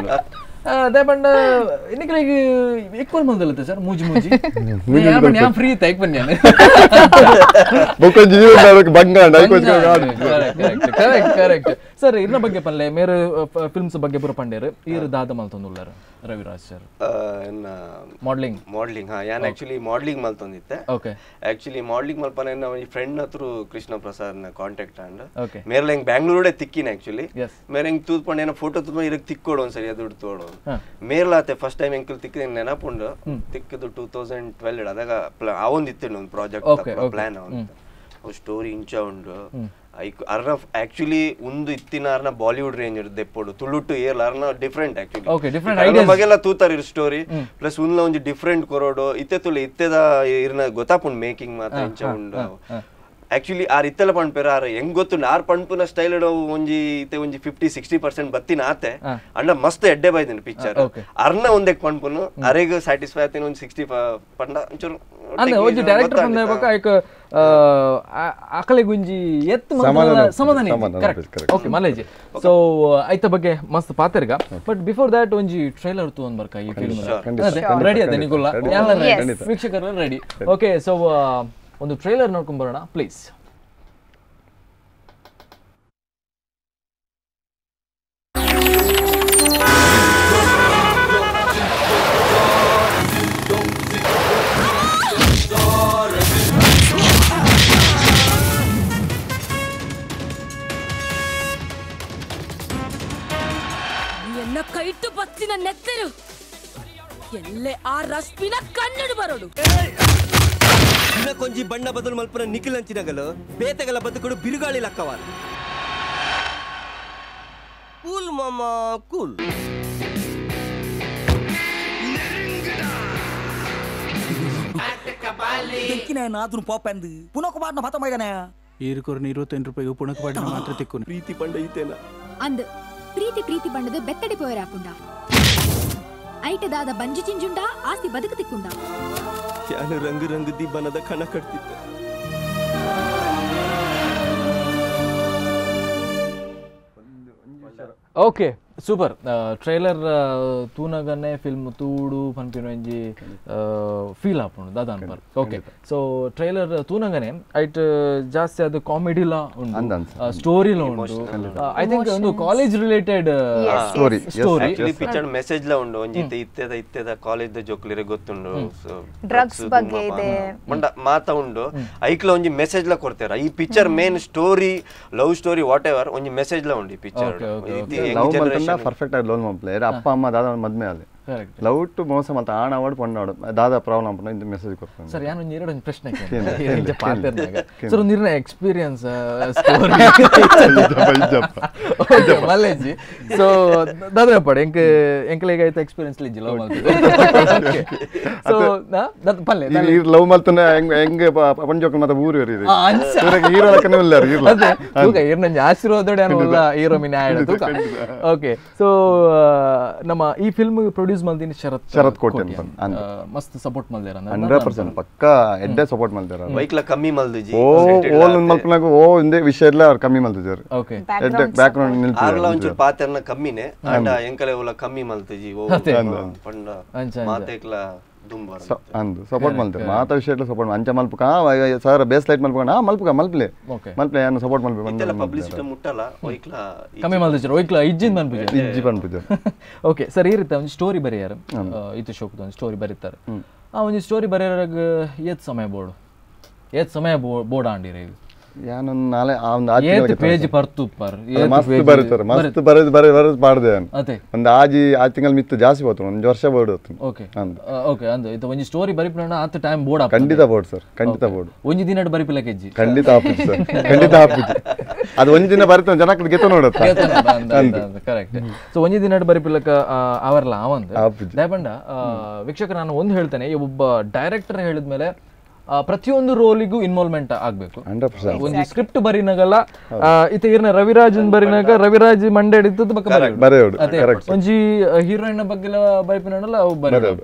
S1: ಅದೇ ಪಂಡ ಇನ್ನಿಗೆ ಈಕ್ವಲ್ ಮಂದಲತ್ತೆ ಸರ್ ಮೂಜಿ ಮೂಜಿ ಯಾ ಫ್ರೀ ತೈಕ್ ಬನ್ನಿ ನಾನು
S2: ಬೊಕೊಂಜಿ ಬಂಗಾಂಡ
S1: ಕರೆಕ್ಟ್ ಸರ್ ಇನ್ನ ಬಗ್ಗೆ ಪನ್ಲೆ ಮೇರೆ ಫಿಲ್ಮ್ಸ್ ಬಗ್ಗೆ ಪೂರ ಪಂಡೇರು ಈರ್ ದಾದ ಮಲ್ತೊಂದುಲ್ಲಾರ ರವಿರಾಜ್ ಸರ್
S4: ಮಾಡ್ಲಿಂಗ್ ಹಾ ಯಾನ್ ಆಕ್ಚುಲಿ ಮಾಡ್ಲಿಂಗ್ ಮಲ್ತೊಂದಿತ್ತೆ. ಆಕ್ಚುಲಿ ಮಾಡ್ಲಿಂಗ್ ಮಲ್ಪನ ನಮ್ಮ ಫ್ರೆಂಡ್ ಹತ್ರ ಕೃಷ್ಣ ಪ್ರಸಾದ್ ನ ಕಾಂಟ್ಯಾಕ್ಟ್ ಅಂಡ್ ಮೇರೆ ಹೆಂಗ್ ಬ್ಯಾಂಗ್ಳೂರೇ ತಿಕ್ಕಿನ ಆಕ್ಚುಲಿ ಮೇರೆ ಹೆಂಗ್ ತೂದ್ ಪಂಡ ಏನೋ ಫೋಟೋ ತುಂಬ ಇರಕ್ ತಿಕ್ಕೋಡು ಒಂದ್ಸರಿ ದುಡ್ಡು ತೋಡು ಮೇರ್ಲಾತೆ ಫಸ್ಟ್ ಟೈಮ್ ಎಂಕಲ್ ತಿಕ್ಕಿದ ನೆನಪುಂಡು ತಿಕ್ಕಿದ್ದು 2012 ಅದಾಗ ಅವೊಂದಿತ್ತು ಒಂದು ಪ್ರಾಜೆಕ್ಟ್ ಪ್ಲಾನ್ ಅವನು ಸ್ಟೋರಿ ಇಂಚ ಉಂಡು ಆಕ್ಚುಲಿ ಒಂದು ಇತ್ತಿನ ಅರ್ನ ಬಾಲಿವುಡ್ ರೇಂಜ್ ಇರುತ್ತೆ ಎಪ್ಪೋಡು ತುಳುಟು ಏರ್ ಅರ್ನ ಡಿಫ್ರೆಂಟ್ ಆಕ್ಚುಲಿ ಬಗೆಲ್ಲ ತೂತಾರ ಇರ್ ಸ್ಟೋರಿ ಪ್ಲಸ್ ಉನ್ಲ ಒಂಜಿ ಡಿಫ್ರೆಂಟ್ ಕೊರೋಡು ಇತ್ತೆ ತುಳು ಇತ್ತೆದ ಇರ್ನ ಗೊತ್ತಾಪುಂಡು ಮೇಕಿಂಗ್ ಮಾತ್ರ ಇಂಚ ಉಂಡು ಆಕ್ಚುಲಿ ಆರ್ ಇತ್ತಲ ಪಂಡ್ಪೇರ ಆರ್ ಹೆಂಗ್ ಗೊತ್ತುಂಡು ಆರ್ ಪಂಡ್ಪುನ ಸ್ಟೈಲ್ ಒಂಜಿ ಇತ್ತೆ ಒಂಜಿ 50-60% ಬತ್ತಿನ ಆತೆ ಅಂಡ ಮಸ್ತ್ ಎಡ್ಡೆ ಬೈದಿನ ಪಿಕ್ಚರ್ ಅರ್ನ ಒಂದೇ ಪಂಡ್ಪುನು ಅರೆಗ್ ಸ್ಯಾಟಿಸ್ಫೈ ಆತಿನ ಒಂಜಿ 60 ಪಂಡ ಒಂಚೂರು
S1: ಅಂದ್ರೆ ಒಂಜಿ ಡೈರೆಕ್ಟರ್ ಬಂದಾಗ ಐಕ ಆಕಲೆ ಗುಂಜಿ ಎತ್ತು ಸಮಾಧಾನ ಕರೆಕ್ಟ್ ಓಕೆ ಮಲೇಜಿ ಸೊ ಐತ ಬಗ್ಗೆ ಮಸ್ತ್ ಪಾತೆರ್ಗ ಬಟ್ ಬಿಫೋರ್ ದಟ್ ಒಂಜಿ ಟ್ರೈಲರ್ ತೂನ್ ಬರ್ಕ ಈ ಫಿಲ್ಮ್ ರೆಡಿ ಅದ ನಿಗುಲ್ಲ ವೀಕ್ಷಕರು ರೆಡಿ ಓಕೆ ಸೊ ಒಂದು ಟ್ರೈಲರ್ ನೋಡ್ಕೊಂಡ್ ಬರೋಣ ಪ್ಲೀಸ್.
S5: ಕೈಟು ಬತ್ತಿನ ನೆತ್ತರು ಎಲ್ಲೇ ಆ ರಶ್ಮಿನ ಕನ್ನಡ ಬರೋಡು
S6: ಕೊಂಜಿ ಬಣ್ಣ ಬದಲು ಮಲ್ಪನ ನಿಖಿಲ್ ಅಂಚಿನಗಲು ಬೇತೆಗಲ ಬದುಕುಡು ಬಿರುಗಾಳಿ ಲಕ್ಕವಾರ ಕೂಲ್ ಮಾಮಾ ಕೂಲ್
S7: నాదును పోపంది పునక పాటన పతమైదనే
S8: ఈరుకొరని 28 రూపాయలు పునక పాటన మాత్ర తిక్కును
S6: ಪ್ರೀತಿ ಪಂಡ ಐತೇನ
S5: ಅಂದ್ ಪ್ರೀತಿ ಪಂಡದ ಬೆತ್ತಡಿ ಪೋಯರಾಪುಂಡ ಐಟದಾದ ಬಂಜಿ ಚಿಂಜುಂಡ ಆಸ್ತಿ ಬದುಕು ತಿಕ್ಕುಂಡ
S6: ತ್ಯಾನ ರಂಗು ರಂಗು ದಿಬ್ಬನದ ಕಣ ಕಟ್ತಿದ್ದ
S1: ಓಕೆ ಸೂಪರ್ ಟ್ರೈಲರ್ ತೂನಗನೆ ಫಿಲ್ಮ್ ತೂಡು ಪನ್ಪಿನ ಒಂಜಿ ಫೀಲ್ ಆಪುಂಡು ದಾದಾನ್ ಪರ್ ಓಕೆ ಸೊ ಟ್ರೈಲರ್ ತೂನಗನೆ ಐಟ್ ಜಾಸ್ತಿ ಅದು ಕಾಮಿಡಿಲ ಉಂಡು ಸ್ಟೋರಿಲ ಉಂಡು ಐ ಥಿಂಕ್ ಒಂದು college related
S2: story
S4: actually picture message ಲ ಉಂಡು ಒಂಜಿ ಇತ್ತೆದ ಕಾಲೇಜ್ ದ ಜೋಕ್ಲಿರೆ ಗೊತ್ತುಂಡು
S3: ಡ್ರಗ್ಸ್ ಬಗ್ಗೆ ಇದೆ
S4: ಮಂಡ ಮಾತಾ ಉಂಡು ಐಕ್ಲ ಒಂಜಿ ಮೆಸೇಜ್ ಲ ಕೊಡ್ತಾರ ಈ picture main story love story what ever ಒಂಜಿ ಮೆಸೇಜ್ ಲ ಉಂಡು ಈ ಪಿಕ್ಚರ್
S2: ಪರ್ಫೆಕ್ಟ್ ಆಗಿ ಲೋನ್ ಮಾಡ್ತಾರೆ ಅಪ್ಪ ಅಮ್ಮ ದಾದ ಮದ್ಮೆ ಅಲ್ಲಿ ಲವ್ ಟು ಮೋಸ ಮತ್ತ ಆಣ ಅವಡ್ ಪಣ್ಣಾಡು ದಾದ ಪ್ರಾಬ್ಲಮ್ ಪಣ್ಣ ಇಂತ ಮೆಸೇಜ್ ಕೊಡ್ತಾನೆ
S1: ಸರ್ ಯಾನು ಎರಡು ಪ್ರಶ್ನೆ ಕೇಳಿದೆ ಪಾತೆರ್ನಾಗ ಸರ್ ಒಂದು ನಿರ್ಣಯ ಎಕ್ಸ್ಪೀರಿಯನ್ಸ್ ಸ್ಟೋರಿ ಮಲ್ಲೇಜಿ ಸೊ ದಾದ್ರ ಪಡೆ ಎಂಕಲೆಗೆ ಐತ ಎಕ್ಸ್ಪೀರಿಯನ್ಸ್ ಲಿಜ್ಜಿ ಲವ್ ಮಾಡ್ತೀವಿ ಸೊ ದತ್ ಪಲ್ಲೆ
S2: ಈ ಲವ್ ಮಲ್ತನ ಹೆಂಗೆ ಪಂಜೋಕ ಮತ್ತ ಊರು ಇರಿರಿ ಸೂರಗೆ ಹೀರೋ ಲಕನೆ ಇಲ್ಲರು ಇರ್ಲ
S1: ಅದೇ ತೂಕ ಇರ್ನ ಆಶೀರ್ವಾದೋಡೆ ಅಲ್ಲ ಹೀರೋ ಮಿನ ಆಯ್ಡ ತೂಕ ಓಕೆ ಸೊ ನಮ್ಮ ಈ ಫಿಲ್ಮ್ ಪ್ರೊಡ್ಯೂಸ್ ಮಲ್ದಿನಿ ಶರತ್ ಕೋಟೆ ಮಸ್ತ್ ಸಪೋರ್ಟ್ ಮಲ್ದೇರ
S2: 100% ಪಕ್ಕಾ ಎಡ್ಡೆ ಸಪೋರ್ಟ್ ಮಲ್ದೇರ
S4: ಬೈಕ್ಲ ಕಮ್ಮಿ ಮಲ್ದಿಜಿ
S2: ಓಲ್ ಮಲ್ಪನಾಗ ಇಂದೇ ವಿಷಯ ಎಲ್ಲ ಅವ್ರು ಕಮ್ಮಿ ಮಲ್ದಿದ್ದಾರೆ
S1: ಓಕೆ
S2: ಎಡ್ಡೆ ಬ್ಯಾಕ್ ಗ್ರೌಂಡ್ ನಿಲ್ತಿ
S4: ಆರ್ಲ ಒಂಚೂರು ಪಾತೆರ್ನ ಕಮ್ಮಿನೇ ಅಂಡ ಎಂಕಲೆ ಉಲ ಕಮ್ಮಿ ಮಲ್ತಿಜಿ ಓ ಪಂಡ ಮಾತೆಕ್ಲ
S2: ಅಂದು ಸಪೋರ್ಟ್ ಮಲ್ತಾರೆ ಮಾತಾ ವಿಷಯ ಸಪೋರ್ಟ್ ಅಂಚ ಮಲ್ಪಕ ಸರ್ ಬೇಸ್ ಲೈಟ್ ಮಲ್ಪಕ ಮಲ್ಪಲೆ ಏನು ಸಪೋರ್ಟ್ ಮಲ್ಪೆ
S4: ಪಬ್ಲಿಸಿಟಿ ಮುಟ್ಟಲ್ಲ ಒಯ್ಕ್ಲ
S1: ಕಮ್ಮಿ ಮಲ್ದಿದ್ರು ಒಯ್ಕ್ಲ ಇಜ್ಜಿನ್ ಬಂದ್ಬಿಜೆ
S2: ಇಜ್ಜಿ ಬಂದ್ಬಿಜೆ
S1: ಓಕೆ ಸರ್ ಈ ರೀತಿ ಒಂದು ಸ್ಟೋರಿ ಬರೆಯಾರ ಇತ್ತು ಶೋಕದ ಒಂದು ಸ್ಟೋರಿ ಬರೀತಾರೆ ಆ ಒಂದು ಸ್ಟೋರಿ ಬರೆಯೋರಾಗ ಏತ್ ಸಮಯ ಬೋರ್ಡ್ ಆಂಡಿರ ಈಗ
S2: ಯಾನೊಂದು ನಾಳೆ ಆ ಒಂದು
S1: ಪೇಜ್ ಪರ್ತು ಪರ್
S2: ಮಸ್ತ್ ಬರೀತಾರೆ ಮಸ್ತ್ ಬರೆದು ಮಾಡಿದೆ
S1: ಅದೇ
S2: ಒಂದು ಆ ತಿಂಗಳು ಮಿತ್ತು ಜಾಸ್ತಿ ಹೋತು ಒಂದು ವರ್ಷ ಬೋರ್ಡ್ ಹೋತು
S1: ಓಕೆ ಓಕೆ ಅಂದ ಇದು ಒಂಜಿ ಸ್ಟೋರಿ ಬರಿಪಿನ ಆತ ಟೈಮ್ ಬೋರ್ಡ್
S2: ಖಂಡಿತ ಬೋರ್ಡ್ ಸರ್ ಖಂಡಿತ ಬೋರ್ಡ್
S1: ಒಂಜಿ ದಿನ ಬರಿಪಿಲ್ಲ ಕೆಜ್ಜಿ
S2: ಖಂಡಿತ ಆಪುಜಿ ಸರ್ ಖಂಡಿತ ಆಪುಜಿ ಅದು ಒಂದ್ ದಿನ ಬರ್ತೇನೆ ಜನಕ್ಕೆ ಗೆತ್ತ ನೋಡುತ್ತೆ
S1: ಕರೆಕ್ಟ್ ಸೊ ಒಂಜಿ ದಿನ ಬರಿಪಿಲ್ಲಕ ಅವರ್ಲ ಅವಂದು ದಯಪಂಡ ವೀಕ್ಷಕ ನಾನು ಒಂದು ಹೇಳ್ತೇನೆ ಒಬ್ಬ ಡೈರೆಕ್ಟರ್ ಹೇಳಿದ್ಮೇಲೆ ಪ್ರತಿಯೊಂದು ರೋಲಿಗೂ ಇನ್ವಾಲ್ವ್ಮೆಂಟ್ ಆಗ್ಬೇಕು. ಒಂದು ಸ್ಕ್ರಿಪ್ಟ್ ಬರಿನಾಗಲ್ಲ ಇತ ಇರ್ನ ರವಿರಾಜನ್ ಬರಿನಾಗ ರವಿರಾಜ್ ಮಂಡೆ ಹಿಡಿತದ ಬಕ್ಕ ಬರೆಯೋಡು ಅದೇ ಒಂಜಿ ಹೀರೋಯಿನ್ ಬಗ್ಗೆ ಬರಿಪಿನಲ್ಲ ಅವು ಬರೆಯೋಡು.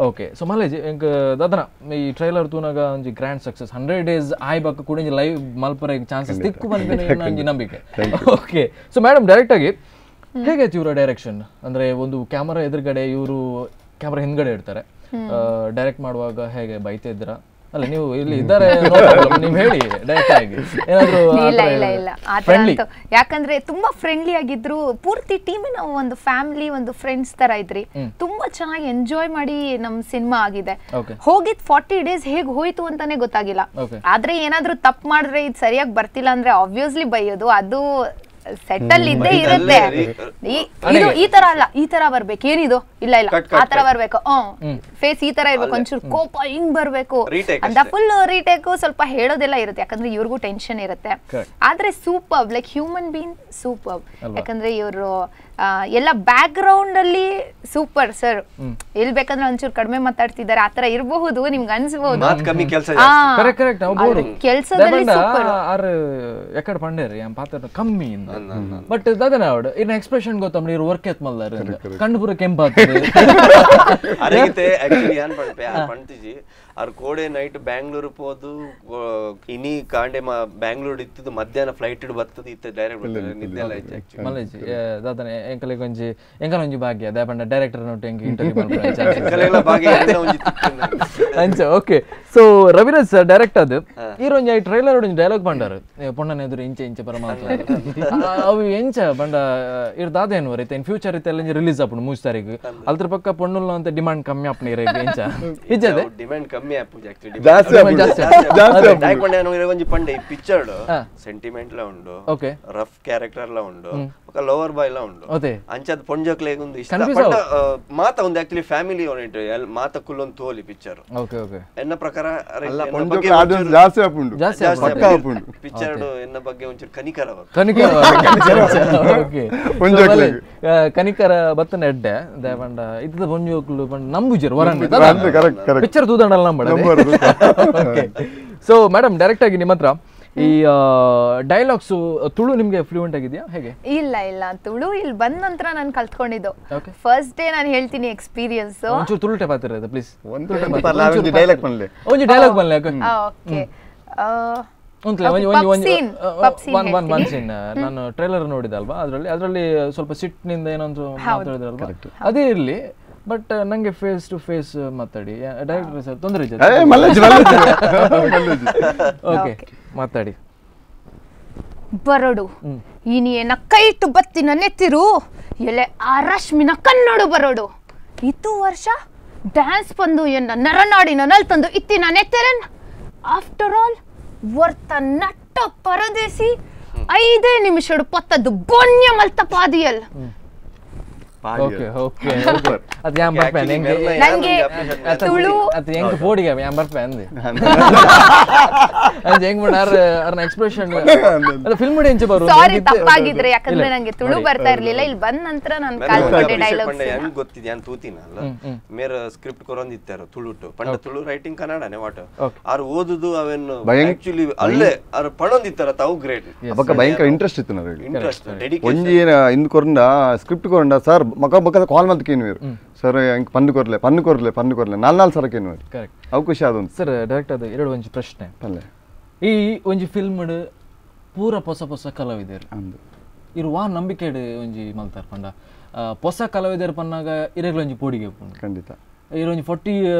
S1: ಓಕೆ ಸೊ ಮಲೇಜ್ ಎಂಕ ದಾದನ ಈ ಟ್ರೈಲರ್ ತೂನಾಗ ಒಂಜಿ ಗ್ರ್ಯಾಂಡ್ ಸಕ್ಸಸ್ 100 days ಆಯ್ ಬಕ್ಕ ಕೂಡ ಲೈವ್ ಮಲ್ಪರ ಚಾನ್ಸಸ್ ತಿಕ್ಕು ಬಂದಿನ ನಂಗೆ ನಂಬಿಕೆ. ಓಕೆ ಸೊ ಮೇಡಮ್ ಡೈರೆಕ್ಟ್ ಆಗಿ ಹೇಗಾಯ್ತು ಇವರ ಡೈರೆಕ್ಷನ್? ಅಂದ್ರೆ ಒಂದು ಕ್ಯಾಮರಾ ಎದುರುಗಡೆ ಇವರು ಕ್ಯಾಮರಾ ಹಿಂದ್ಗಡೆ ಇರ್ತಾರೆ, ಡೈರೆಕ್ಟ್ ಮಾಡುವಾಗ ಹೇಗೆ ಬೈತಾ ಇದ್ದೀರಾ? ಅಲ್ಲ ನೀವು ಇಲ್ಲಿ ಇದ್ದಾರೆ ನೀವು ಹೇಳಿ ಡೈರೆಕ್ಟ್ ಆಗಿ ಏನಾದ್ರು.
S3: ಇಲ್ಲ ಇಲ್ಲ ಇಲ್ಲ ಆತರ ಅಂತ ಯಾಕಂದ್ರೆ ತುಂಬಾ ಫ್ರೆಂಡ್ಲಿ ಆಗಿದ್ರು, ಪೂರ್ತಿ ಟೀಮಿನ ಒಂದು ಫ್ಯಾಮಿಲಿ ಒಂದು ಫ್ರೆಂಡ್ಸ್ ತರ ಇದ್ರಿ, ತುಂಬಾ ಚೆನ್ನಾಗಿ ಎಂಜಾಯ್ ಮಾಡಿ ನಮ್ ಸಿನಿಮಾ ಆಗಿದೆ. ಹೋಗಿದ್ 40 days ಹೇಗ್ ಹೋಯ್ತು ಅಂತಾನೆ ಗೊತ್ತಾಗಿಲ್ಲ. ಆದ್ರೆ ಏನಾದ್ರು ತಪ್ಪು ಮಾಡಿದ್ರೆ ಇದು ಸರಿಯಾಗಿ ಬರ್ತಿಲ್ಲ ಅಂದ್ರೆ ಆಬ್ವಿಯಸ್ಲಿ ಬೈಯೋದು ಅದು ಸೆಟಲ್ ಇದ್ದೇ ಇರುತ್ತೆ. ಈ ತರ ಅಲ್ಲ, ಈ ತರ ಬರ್ಬೇಕು, ಏನಿದು ಇಲ್ಲ ಇಲ್ಲ ಆ ತರ ಬರ್ಬೇಕು, ಫೇಸ್ ಈ ತರ ಇರ್ಬೇಕು, ಒಂಚೂರು ಕೋಪ ಹಿಂಗ್ ಬರ್ಬೇಕು ಅಂತ ಫುಲ್ ರೀಟೇಕ್ ಸ್ವಲ್ಪ ಹೇಳೋದೆಲ್ಲ ಇರುತ್ತೆ. ಯಾಕಂದ್ರೆ ಇವ್ರಿಗೂ ಟೆನ್ಷನ್ ಇರುತ್ತೆ. ಆದ್ರೆ super like human being super. ಯಾಕಂದ್ರೆ ಇವರು ಎಲ್ಲ ಬ್ಯಾಕ್ ಗ್ರೌಂಡ್ ಅಲ್ಲಿ ಸೂಪರ್ ಸರ್. ಎಲ್ಲಿ ಬೇಕಂದ್ರೆ ಒಂಚೂರು ಕಡಿಮೆ ಮಾತಾಡ್ತಿದ್ದಾರೆ ಆತರ ಇರಬಹುದು, ನಿಮ್ಗೆ ಅನ್ಸಬಹುದು. ಕೆಲಸದಲ್ಲಿ
S1: ఎక్కడ పండారు ఏం పాత కమ్మి బట్ దాదనాడు ఈయన ఎక్స్ప్రెషన్ గోతమ్ ನೀರು ವರ್ಕ್ ಎತ್ ಮಲ್ಲಾರ ಕಣ್ಣು ಪೂರ ಕೆಂಪಾಗ್ತದೆ
S4: ಅರಗಿತೆ ಆಕ್ಚುಲಿ ಏನ್ ಪಂತಿಜಿ ಅವ್ರ ಕೋಡೆ ನೈಟ್ ಬ್ಯಾಂಗ್ಳೂರು ಹೋದು ಇನಿ ಕಾಂಡೆ ಬ್ಯಾಂಗ್ಳೂರ್ ಇತ್ತಿದ್ದು ಮಧ್ಯಾಹ್ನ ಫ್ಲೈಟ್ ಇಡ್ ಬರ್ತದೆ ಇತ್ತ ಡೈರೆಕ್ಟ್ ನಿದ್ದೆ ಎಲ್ಲ ಐತೆ ಆಕ್ಚುಲಿ
S1: ಮಲೇಜಿ ದಾದನೆ ಎಂಕಲೆ ಒಂಜಿ ಭಾಗ್ಯ ದಾಪಂಡ ಡೈರೆಕ್ಟರ್ ನೋಟ್ ಎಂಗೆ ಇಂಟರ್ವ್ಯೂ ಮಾಡ್ತಾರೆ
S4: ಎಂಕಲೆಲ್ಲ ಭಾಗ್ಯ ಒಂಜಿ
S1: ಅಂಚ okay. So Raviraj sir direct ಅದು ಈರೊಂಜಿ ಐ ಟ್ರೈಲರ್ ಒಂಜಿ ಡೈಲಾಗ್ ಪಂಡಾರು ಪೊಣ್ಣನ ಎದುರು ಇಂಚೆ ಇಂಚೆ ಪರಮಾತ್ಮ ಅವು ಎಂಚ ಬಂಡ ಇರ್ ದಾದೇನು ರೈತ ಇನ್ ಫ್ಯೂಚರ್ ಇತ್ತ ಎಲ್ಲ ರಿಲೀಸ್ ಆಪುಂಡು 3 ತಾರೀಕು ಅಲ್ದ್ರ ಪಕ್ಕ ಪೊಣ್ಣುಲ್ಲ ಅಂತ ಡಿಮಾಂಡ್ ಕಮ್ಮಿ ಆಪುಂಡು ಇರ ಎಂಚ ಇಜ್ಜದೆ
S4: ಡಿಮಾಂಡ್ ಕಮ್ಮಿ ಆಪುಂಡು ಆಕ್ಚುಲಿ
S1: ಜಾಸ್ತಿ
S4: ದಾಯಕೊಂಡೆ ಒಂಜಿ ಪಂಡೆ ಈ ಪಿಕ್ಚರ್ ಸೆಂಟಿಮೆಂಟ್ ಲ ಉಂಡು
S1: ಓಕೆ
S4: ರಫ್ ಕ್ಯಾರೆಕ್ಟರ್ ಲ ಉಂಡು ఒక లోవర్ బాయ్ లా ఉండు అంచది పొంజోక్లేగు ఉంది ఇష్ట మాత ఉంది యాక్చువల్లీ ఫ్యామిలీ ఓరియంటెడ్ మాత కుల్లొన్ తోలి పిక్చర్
S1: ఓకే ఓకే
S4: ఎన్న ప్రಕಾರ
S2: ಅಲ್ಲ ಪೊಂಜೋಕ್ಲೆ ಆಡಿಯನ್ಸ್ ಜಾಸ್ತಿ ಆಪುಂಡು ಪಕ್ಕ ಆಪುಂಡು
S4: పిక్చర్ ఎన్న ಬಗ್ಗೆ ಒಂಚೂರು ಕನಿಕರ
S1: ಓಕೆ ಪೊಂಜೋಕ್ಲೆ ಕನಿಕರ ಬತ್ತನ ಎಡ್ಡೆ ದೇವಂಡ ಇದ್ದ ಪೊಂಜೋಕ್ಲು ಬಂಡ ನಂಬುಜರ್ ವರಂಡ
S2: ಕರೆಕ್ಟ್ ಕರೆಕ್ಟ್
S1: ಪಿಕ್ಚರ್ ತೂದಂಡಲ್ಲ ನಂಬಡ ಓಕೆ. ಸೊ ಮೇಡಮ್ ಡೈರೆಕ್ಟ್ ಆಗಿ ನಿಮ್ಮ ಹತ್ರ ಈ ಡೈಲಾಗ್ಸ್ ತುಳು ನಿಮ್ಗೆ ಫ್ಲೂಯೆಂಟ್ ಆಗಿದೆಯಾ ಹೇಗೆ?
S3: ಇಲ್ಲ ತುಳು ಇಲ್ಲಿ ಬಂದ ನಂತರ ನಾನು ಕಲ್ತ್ಕೊಂಡಿದ್ದು. ಫಸ್ಟ್ ಡೇ ನಾನು ಹೇಳ್ತೀನಿ ಎಕ್ಸ್ಪೀರಿಯನ್ಸ್.
S1: ಒಂಚೂರು ತುಳು ಟೈಪ್ ಆಗ್ತಿರೋದು ಪ್ಲೀಸ್.
S2: ಒಂದು ಡೈಲಾಗ್ ಬನ್ಲೆ
S1: ಒಂಜಿ ಡೈಲಾಗ್ ಬನ್ಲೆ
S3: ಓಕೆ.
S1: ಒನ್ ಸೀನ್ ನಾನು ಟ್ರೈಲರ್ ನೋಡಿದೆ ಅಲ್ವಾ, ಅದರಲ್ಲಿ ಸ್ವಲ್ಪ ಸಿಟ್ಟಿನಿಂದ ಏನೊಂದು ಮಾತಾಡಿದ್ರಲ್ವಾ, ಅದೇ ಇರ್ಲಿ. ಬಟ್ ನಂಗೆ ಫೇಸ್ ಟು ಫೇಸ್ ಮಾತಾಡಿ ಡೈರೆಕ್ಟರ್ ಸರ್ ತೊಂದರೆ ಇದೆ. ಓಕೆ ಮಾತಾಡಿ.
S3: ಬರೋಡು ಇನಿಯೇನ ಕೈಟು ಬತ್ತಿನ ನೆತ್ತಿರು ಎಲೆ ಆ ರಶ್ಮಿನ ಕನ್ನಡು ಬರೋಡು ಇತ್ತು ವರ್ಷ ಡ್ಯಾನ್ಸ್ ಬಂದು ಎನ್ನ ನರನಾಡಿನ ನಲ್ತಂದು ಇತ್ತಿನ ನೆತ್ತೆರನ್ ಆಫ್ಟರ್ ಆಲ್ ವರ್ತ ನಟ್ಟ ಪರದೇಸಿ 5 ನಿಮಿಷಡು ಪತ್ತದ್ದು ಬೊನ್ಯ ಮಲ್ತ ಪಾದಿಯಲ್.
S1: ಓಕೆ ಓಕೆ ಅದು ಯಾಂ ಬರ್ಪೇನೆ
S3: ನಂಗೆ ತುಳು
S1: ಅದು ಹೆಂಗ್ ಪೋಡಿಗೆ ಯಾಂ ಬರ್ಪೇನೆ ಅದು ಹೆಂಗ್ ಮಾಡಾರ ಅರ್ನ ಎಕ್ಸ್ಪ್ರೆಷನ್ ಅದು ಫಿಲ್ಮ್ ಡಿ ಎಂಚ ಬರು.
S3: ಸಾರಿ ತಪ್ಪಾಗಿದ್ರೆ, ಯಾಕಂದ್ರೆ ನಂಗೆ ತುಳು ಬರ್ತಾ ಇರ್ಲಿಲ್ಲ. ಇಲ್ಲಿ ಬಂದ ನಂತರ ನಾನು ಕಲ್ತ್ಕೊಂಡೆ ಡೈಲಾಗ್ಸ್.
S4: ಹೆಂಗ್ ಗೊತ್ತಿದೆ ಅಂತ ತೂತಿನಲ್ಲ ಮೇರ ಸ್ಕ್ರಿಪ್ಟ್ ಕೊರೊಂದಿತ್ತಾರ ತುಳುಟು ಪಂಡ ತುಳು ರೈಟಿಂಗ್ ಕನ್ನಡನೇ ವಾಟ ಆರು ಓದುದು ಅವೇನು ಆಕ್ಚುಲಿ ಅಲ್ಲೇ ಆರು ಪಣೊಂದಿತ್ತಾರ ತಾವು ಗ್ರೇಟ್
S2: ಅಬಕ ಭಯಂಕರ ಇಂಟ್ರೆಸ್ಟ್ ಇತ್ತು ನನಗೆ.
S4: ಇಂಟ್ರೆಸ್ಟ್ ಡೆಡಿಕೇಷನ್
S2: ಒಂಜಿ ಇಂದು ಕೊರಂಡ ಸ್ಕ್ರಿಪ್ಟ್ ಕೊರಂಡ ಸರ್ ಮಕ ಬಕದ ಕಾಲ್ ಮಾಡ್ತ ಕೇನುವೇರು ಸರ್ ಹೆಂಗ್ ಪನ್ನು ಕೊರ್ಲೆ ನಾಲ್ ಸರ ಕೇನುವೇರು ಅವಕಾಶ ಅದೊಂದು.
S1: ಸರ್ ಡೈರೆಕ್ಟ್ ಅದು ಎರಡು ಒಂಜಿ ಪ್ರಶ್ನೆ
S2: ಪಲ್ಲೆ
S1: ಈ ಒಂಜಿ ಫಿಲ್ಮ್ ಪೂರ ಹೊಸ ಕಲಾವಿದರು ಇರುವ ನಂಬಿಕೆ ಒಂಜಿ ಮಲ್ತಾರ ಪಂಡ ಹೊಸ ಕಲಾವಿದರು ಪನ್ನಾಗ ಇರೆಗ್ಲ ಒಂಜಿ ಪೋಡಿಗೆ
S2: ಖಂಡಿತ
S1: ಇರೊಂಜಿ 40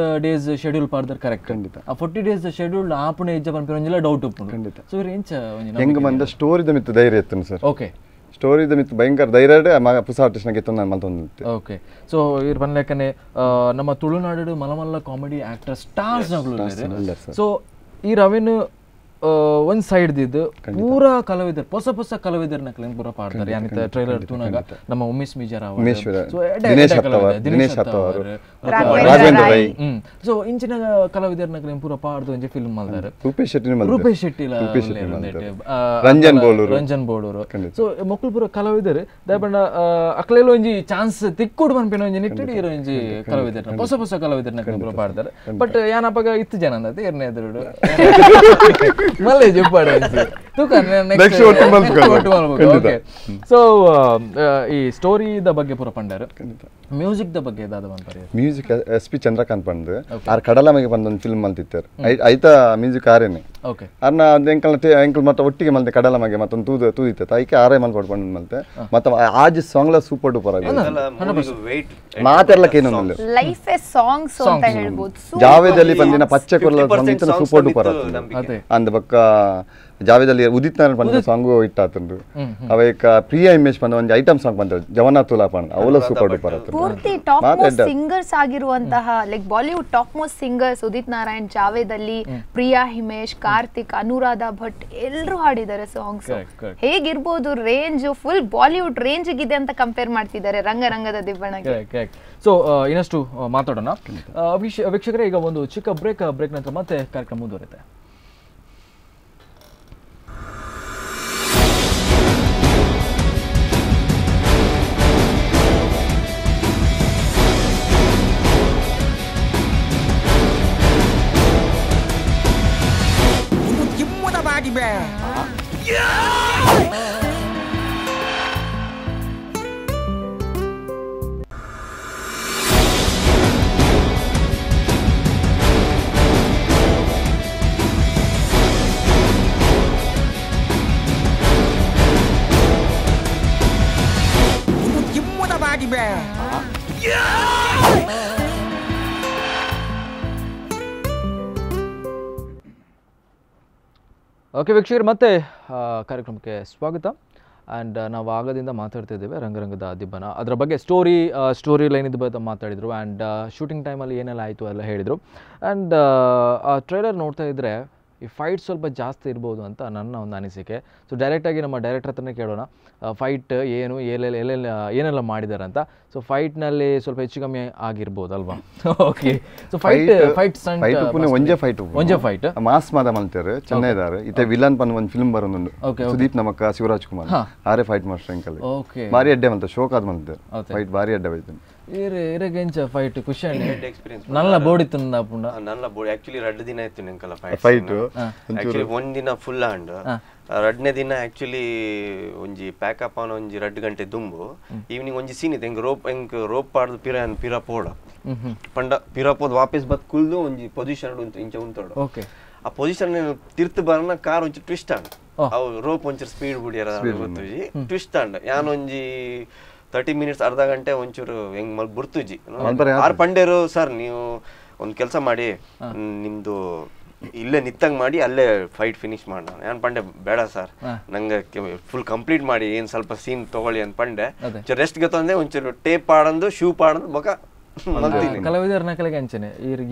S1: days ಶೆಡ್ಯೂಲ್ ಪಾಡ್ದರ್ ಕರೆಕ್ಟ್
S2: ಖಂಡಿತ
S1: ಆ 40 days ಶೆಡ್ಯೂಲ್ ಆಪುಣೆ ಇಜ್ಜ ಪನ್ಪೆ ಒಂಜಿಲ ಡೌಟ್ ಉಪ್ಪುಂಡು ಖಂಡಿತ. ಸೊ ಇರ ಎಂಚ ಒಂಜಿ
S2: ಹೆಂಗ್ ಮಂದ ಸ್ಟೋರಿದ ಮಿತ್ತು ಧೈರ್ಯ ಇತ್ತು ಸರ್.
S1: ಓಕೆ
S2: ಸ್ಟೋರಿದ ಮಿತ್ತು ಭಯಂಕರ ಧೈರ್ಯ ಪುಸ ಆರ್ಟಿಸ್ಟ್ನಾಗೆ ಇತ್ತು ನಾನು ಮಲ್ತೊಂದಿತ್ತು.
S1: ಓಕೆ. ಸೊ ಇರ್ ಪನ್ಲೆಕ್ಕನೆ ನಮ್ಮ ತುಳುನಾಡು ಮಲಮಲ್ಲ ಕಾಮಿಡಿ ಆಕ್ಟರ್ ಸ್ಟಾರ್ಸ್ ನಗಲು. ಸೊ ಈ ರವಿನು ಒಂದ್ ಸೈಡ್ ದಿದ್ದು ಪೂರ ಕಲಾವಿದರು ಹೊಸ ಕಲಾವಿದರ್ ನಕ್ಲೇನ್ ಪೂರ ಪಾಡ್ತಾರೆ. ಯಾನಿತ ಟ್ರೈಲರ್ ತೂನಾಗ ನಮ್ಮ ಉಮೇಶ್ ಮಿಜಾರ ದಿನೇಶ್ ಹತ್ತವರು ರಾಘವೇಂದ್ರ ರೈ ಸೊ ಇಂಚಿನ ಕಲಾವಿದರ್ ನಕ್ಲೇನ್ ಪೂರ ಪಾಡ್ದು ಒಂಜಿ ಫಿಲ್ಮ್ ಮಲ್ದಾರೆ. ರೂಪೇಶ್ ಶೆಟ್ಟಿ ರಂಜನ್ ಬೋಳೂರು. ಸೊ ಮಕ್ಕಳು ಪೂರ ಕಲಾವಿದರು ದಯಪಂಡ ಅಕ್ಲೆಲ್ಲ ಒಂಜಿ ಚಾನ್ಸ್ ತಿಕ್ಕೊಡು ಪನ್ಪೇನ ಒಂಜಿ ನಿಟ್ಟಿಡಿ ಇರೋ ಒಂಜಿ ಕಲಾವಿದರ್ನ ಹೊಸ ಕಲಾವಿದರ್ ನಕ್ಲೇನ್ ಪೂರ ಪಾಡ್ತಾರೆ. ಬಟ್ ಯಾನಪ್ಪಾಗ ಇತ್ತು ಜನ ಅಂದತ್ತೆ ಎರಡನೇ ಎದುರು ಮಲ್ಲೆ ಜುಪ್ಪಾಡ ಸೊ ಈ ಸ್ಟೋರಿದ ಬಗ್ಗೆ ಪೂರ ಪಂಡಾರು. ಮ್ಯೂಸಿಕ್ ದ ಬಗ್ಗೆ
S2: ಮ್ಯೂಸಿಕ್ SP ಚಂದ್ರಕಾಂತ್ ಪಂಡ್ ಆರ್ ಕಡಲಮಗೆ ಬಂದ ಒಂದು ಫಿಲ್ಮ್ ಮಲ್ತಿತ್ತಾರೆ ಐತ ಮ್ಯೂಸಿಕ್ ಆರೇನೆ ಅರ್ನ ಎಂಕಲ್ ಮತ್ತೆ ಒಟ್ಟಿಗೆ ಮಲ್ತೆ ಕಡಲಮಗೆ ಮತ್ತೊಂದು ತೂದಿತ್ತ ಐಕೆ ಆರೇ ಮಲ್ ಪಡ್ಕೊಂಡು ಮಲ್ತೆ ಮತ್ತೆ ಆಜ್ ಸಾಂಗ್ ಲ ಸೂಪರ್ ಡೂಪರ್ ಆಗಿದೆ ಮಾತೆರ್ಲಕ್ಕೆ ಏನೊಂದು
S3: ಲೈಫ್ ಎ ಸಾಂಗ್ಸ್ ಅಂತ ಹೇಳ್ಬೋದು.
S2: ಜಾವೇದಲ್ಲಿ ಬಂದಿನ ಪಚ್ಚೆ ಕೊಲ್ಲ ಸಾಂಗ್ ಸೂಪರ್ ಡೂಪರ್ ಆಗಿದೆ ಅಂದ ಬಕ್ಕ ಜಾವೇದಲ್ಲಿ ಉದಿತ್ ನಾರಾಯಣ್ ಬಂದ ಸಾಂಗು ಇಟ್ಟಾತಂದು ಅವೈಕ ಪ್ರಿಯಾ ಇಮೇಜ್ ಬಂದ ಒಂದು ಐಟಮ್ ಸಾಂಗ್ ಬಂದ ಜವನ ತುಲಾ ಪಂಡ ಅವಲ ಸೂಪರ್ ಡೂಪರ್ ಆತಂದು.
S3: ಪೂರ್ತಿ ಟಾಪ್ ಮೋಸ್ಟ್ ಸಿಂಗರ್ಸ್ ಆಗಿರುವಂತಹ like Bollywood top most singers Udit Narayan, Javed Ali, Priya Himesh, Karthik, Anuradha Bhat ಎಲ್ಲರೂ ಹಾಡಿದ್ದಾರೆ ಸಾಂಗ್ಸ್. ಹೇಗಿರ್ಬೋದು ರೇಂಜ್ ಫುಲ್ ಬಾಲಿವುಡ್ ರೇಂಜ್ ಗಿದೆ ಅಂತ ಕಂಪೇರ್ ಮಾಡ್ತಿದ್ದಾರೆ ರಂಗದ ದಿಬ್ಬಣಗೆ.
S1: ಸೊ ಇನ್ನಷ್ಟು ಮಾತಾಡೋಣ ವೀಕ್ಷಕರೇ. ಈಗ ಒಂದು ಚಿಕ್ಕ ಬ್ರೇಕ್ ನಂತರ ಮತ್ತೆ ಕಾರ್ಯಕ್ರಮ ಮುಂದುವರಿಯುತ್ತೆ. ಓಕೆ ವೀಕ್ಷಕರು, ಮತ್ತೆ ಕಾರ್ಯಕ್ರಮಕ್ಕೆ ಸ್ವಾಗತ. ಆ್ಯಂಡ್ ನಾವು ಆಗದಿಂದ ಮಾತಾಡ್ತಿದ್ದೇವೆ ರಂಗರಂಗದ ದಿಬ್ಬನ, ಅದರ ಬಗ್ಗೆ ಸ್ಟೋರಿ ಲೈನ್ ಇದ್ದ ಬಗ್ಗೆ ಮಾತಾಡಿದರು. ಆ್ಯಂಡ್ ಶೂಟಿಂಗ್ ಟೈಮಲ್ಲಿ ಏನೆಲ್ಲ ಆಯಿತು ಎಲ್ಲ ಹೇಳಿದರು. ಆ್ಯಂಡ್ ಆ ಟ್ರೈಲರ್ ನೋಡ್ತಾ ಇದ್ದರೆ ಈ ಫೈಟ್ ಸ್ವಲ್ಪ ಜಾಸ್ತಿ ಇರ್ಬೋದು ಅಂತ ನನ್ನ ಒಂದು ಅನಿಸಿಕೆ. ಸೊ ಡೈರೆಕ್ಟಾಗಿ ನಮ್ಮ ಡೈರೆಕ್ಟರ್ ಹತ್ರನೇ ಕೇಳೋಣ, ಫೈಟ್ ಏನು ಏನೆಲ್ಲ ಮಾಡಿದ್ದಾರೆ ಅಂತ. ಸೊ ಫೈಟ್ನಲ್ಲಿ ಸ್ವಲ್ಪ ಹೆಚ್ಚು ಕಮ್ಮಿ ಆಗಿರ್ಬೋದು ಅಲ್ವಾ? ಓಕೆ. ಸೊ ಫೈಟ್ ಒಂಜೆ ಫೈಟ್
S2: ಮಾಸ್ ಮಾದ ಮಲ್ತೇರು ಚೆನ್ನೈ ಇದಾರೆ ಇತ್ತೆ ವಿಲನ್ ಪನ್ ಒಂದು ಫಿಲ್ಮ್ ಬರೋದು ಸುದೀಪ್ ನಮಕ್ಕ ಶಿವರಾಜ್ ಕುಮಾರ್ ಆರೆ ಫೈಟ್ ಮಾಸ್ಟರ್ ಅಂಕಲ್ ಬಾರಿ ಅಡ್ಡೆ ಮಲ್ತ ಶೋಕ್ ಆದ್ ಮಲ್ತೇರು ಫೈಟ್ ಬಾರಿ ಅಡ್ಡೆ ಬೈತು
S1: ಇರಗೆಂಚ ಫೈಟ್ ಖುಷಿ ಎಕ್ಸ್ಪೀರಿಯನ್ಸ್ ನಲ್ಲ ಬೋಡಿತ್ತು ಅಪ್ಪುಂಡ
S4: ನಲ್ಲ ಬೋಡಿ ಆಕ್ಚುಲಿ 2 ದಿನ ಇತ್ತು ನಿಂಕಲ್ಲ ಫೈಟ್ ಆಕ್ಚುಲಿ 1 ದಿನ ಫುಲ್ ಆಂಡ್ 2ನೇ ದಿನ ಆಕ್ಚುಲಿ ಒಂಜಿ ಪ್ಯಾಕಪ್ ಆನ್ ಒಂಜಿ 2 ಗಂಟೆ ದುಂಬು ಈವ್ನಿಂಗ್ ಒಂಜಿ ಸೀನ್ ಇದೆ ಹೆಂಗ್ ರೋಪ್ ಪಾಡ್ದು ಪಿರ ಪೋಡ ಪಂಡ ಪಿರ ಪೋದ್ ವಾಪಸ್ ಬತ್ ಕುಲ್ದು ಒಂಜಿ ಪೊಸಿಷನ್ ಇಂಚ ಉಂತೋಡು
S1: ಓಕೆ ಆ
S4: ಪೊಸಿಷನ್ ತಿರ್ತು ಬರನ ಕಾರ್ ಒಂಚೂರು ಟ್ವಿಸ್ಟ್ ಆಂಡ್ ಅವು ರೋಪ್ ಒಂಚೂರು ಸ್ಪೀಡ್ ಬಿಡಿಯಾರ ಗೊತ್ತುಜಿ ಟ್ವಿಸ್ಟ್ ಆಂಡ್ ಯಾನೊಂಜಿ 30 ಮಿನಿಟ್ಸ್ ಅರ್ಧ ಗಂಟೆ ಒಂಚೂರು ಹೆಂಗ್ ಮಲ್ ಬುರ್ತುಜಿ ಆರ್ ಪಂಡೇರು ಸರ್ ನೀವು ಒಂದ್ ಕೆಲಸ ಮಾಡಿ ನಿಮ್ದು ಇಲ್ಲೇ ನಿತ್ತಂಗ್ ಮಾಡಿ ಅಲ್ಲೇ ಫೈಟ್ ಫಿನಿಶ್ ಮಾಡೋಣ ಏನ್ ಪಂಡೆ ಬೇಡ ಸರ್ ನಂಗೆ ಫುಲ್ ಕಂಪ್ಲೀಟ್ ಮಾಡಿ ಏನ್ ಸ್ವಲ್ಪ ಸೀನ್ ತಗೊಳ್ಳಿ ಅಂತ ಪಂಡೆ ರೆಸ್ಟ್ ಗತ್ತಂದ್ರೆ ಒಂಚೂರು ಟೇಪ್ ಆಡಂದು ಶೂ ಪಾಡಂದು ಬೊಕ
S1: ಕಲಾವಿದರ ನಕಲಿಗೆ ಅಂಚನೆ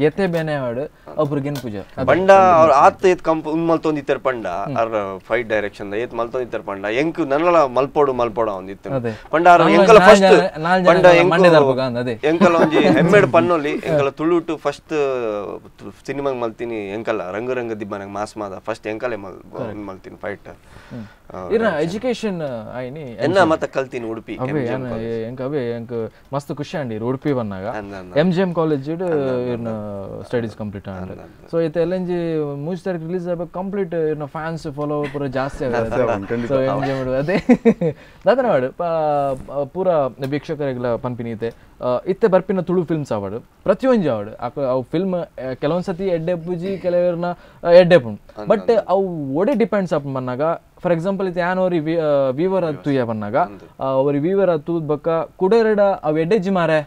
S1: ಎತ್ತೆ ಬೇನೆ ಹಾಡು ಒಬ್ರಿಗೇನ್ ಪೂಜೆ
S4: ಪಂಡ ಅವ್ರ ಆತ ಏತ್ ಮಲ್ತೊಂದಿತ್ತಾರ ಪಂಡ ಅವ್ರ ಫೈಟ್ ಡೈರೆಕ್ಷನ್ ಏತ್ ಮಲ್ತೊಂದಿತ್ತಾರ ಪಂಡ ಎಂಕ್ ನನ್ನಲ ಮಲ್ಪೋಡು ಒಂದಿತ್ತು ಪಂಡ ಅವ್ರ ಎಂಕಲ ಫಸ್ಟ್ ಪಂಡ ಎಂಕಲ ಒಂಜಿ ಹೆಮ್ಮೆಡ್ ಪನ್ನೊಲಿ ಎಂಕಲ ತುಳುಟು ಫಸ್ಟ್ ಸಿನಿಮಾಗ್ ಮಲ್ತೀನಿ ಎಂಕಲ ರಂಗ ದಿಬ್ಬನಾಗ ಮಾಸ್ ಮಾದ ಫಸ್ಟ್ ಎಂಕಲೆ ಮಲ್ತೀನಿ ಫೈಟ್
S1: ಎಜುಕೇಶನ್ ಆಯ್ನಿ
S4: ಎನ್ನ ಮತ್ತ ಕಲ್ತೀನಿ ಉಡುಪಿ
S1: ಎಂಕ ಮಸ್ತ್ ಖುಷಿ ಅಂಡಿ ಉಡುಪಿ ಬನ್ನಾಗ MGM ಕಾಲೇಜ್ ಸ್ಟಡೀಸ್ ಕಂಪ್ಲೀಟ್ ಆಂಡ್ ಸೊ ಇತ್ತೆ ಎಲ್ಲಂಜಿ 3 ತಾರೀಕು ರಿಲೀಸ್ ಆಗಬೇಕು ಕಂಪ್ಲೀಟ್ ಫ್ಯಾನ್ಸ್ ಫಾಲೋವರ್ ಪೂರ ಜಾಸ್ತಿ ಆಗುತ್ತೆ ಸೊ MGM ಅದೇ ದಾದನ ಮಾಡು ಪೂರ ವೀಕ್ಷಕರಿಗೆಲ್ಲ ಪನ್ಪಿನೀತೆ ಇತ್ತೆ ಬರ್ಪಿನ ತುಳು ಫಿಲ್ಮ್ಸ್ ಅವಾರ್ಡ್ ಪ್ರತಿಯೊಂದು ಅವಾರ್ಡ್ ಅವು ಫಿಲ್ಮ್ ಕೆಲವೊಂದ್ಸತಿ ಎಡ್ಡೆ ಪೂಜಿ ಕೆಲವರನ್ನ ಎಡ್ಡೆ ಪುಣ್ ಬಟ್ ಅವು ಒಡೆ ಡಿಪೆಂಡ್ಸ್ ಅಪ್ ಬನ್ನಾಗ ಫಾರ್ ಎಕ್ಸಾಂಪಲ್ ಇದು ಯಾನವ್ರಿ ವೀವರ್ ತುಯ್ಯ ಬನ್ನಾಗ ಅವ್ರಿ ವೀವರ್ ತೂದ್ ಬಕ್ಕ ಕುಡೇರಡ ಅವ್ ಎಡ್ಡೆಜ್ಜಿ ಮಾರೆ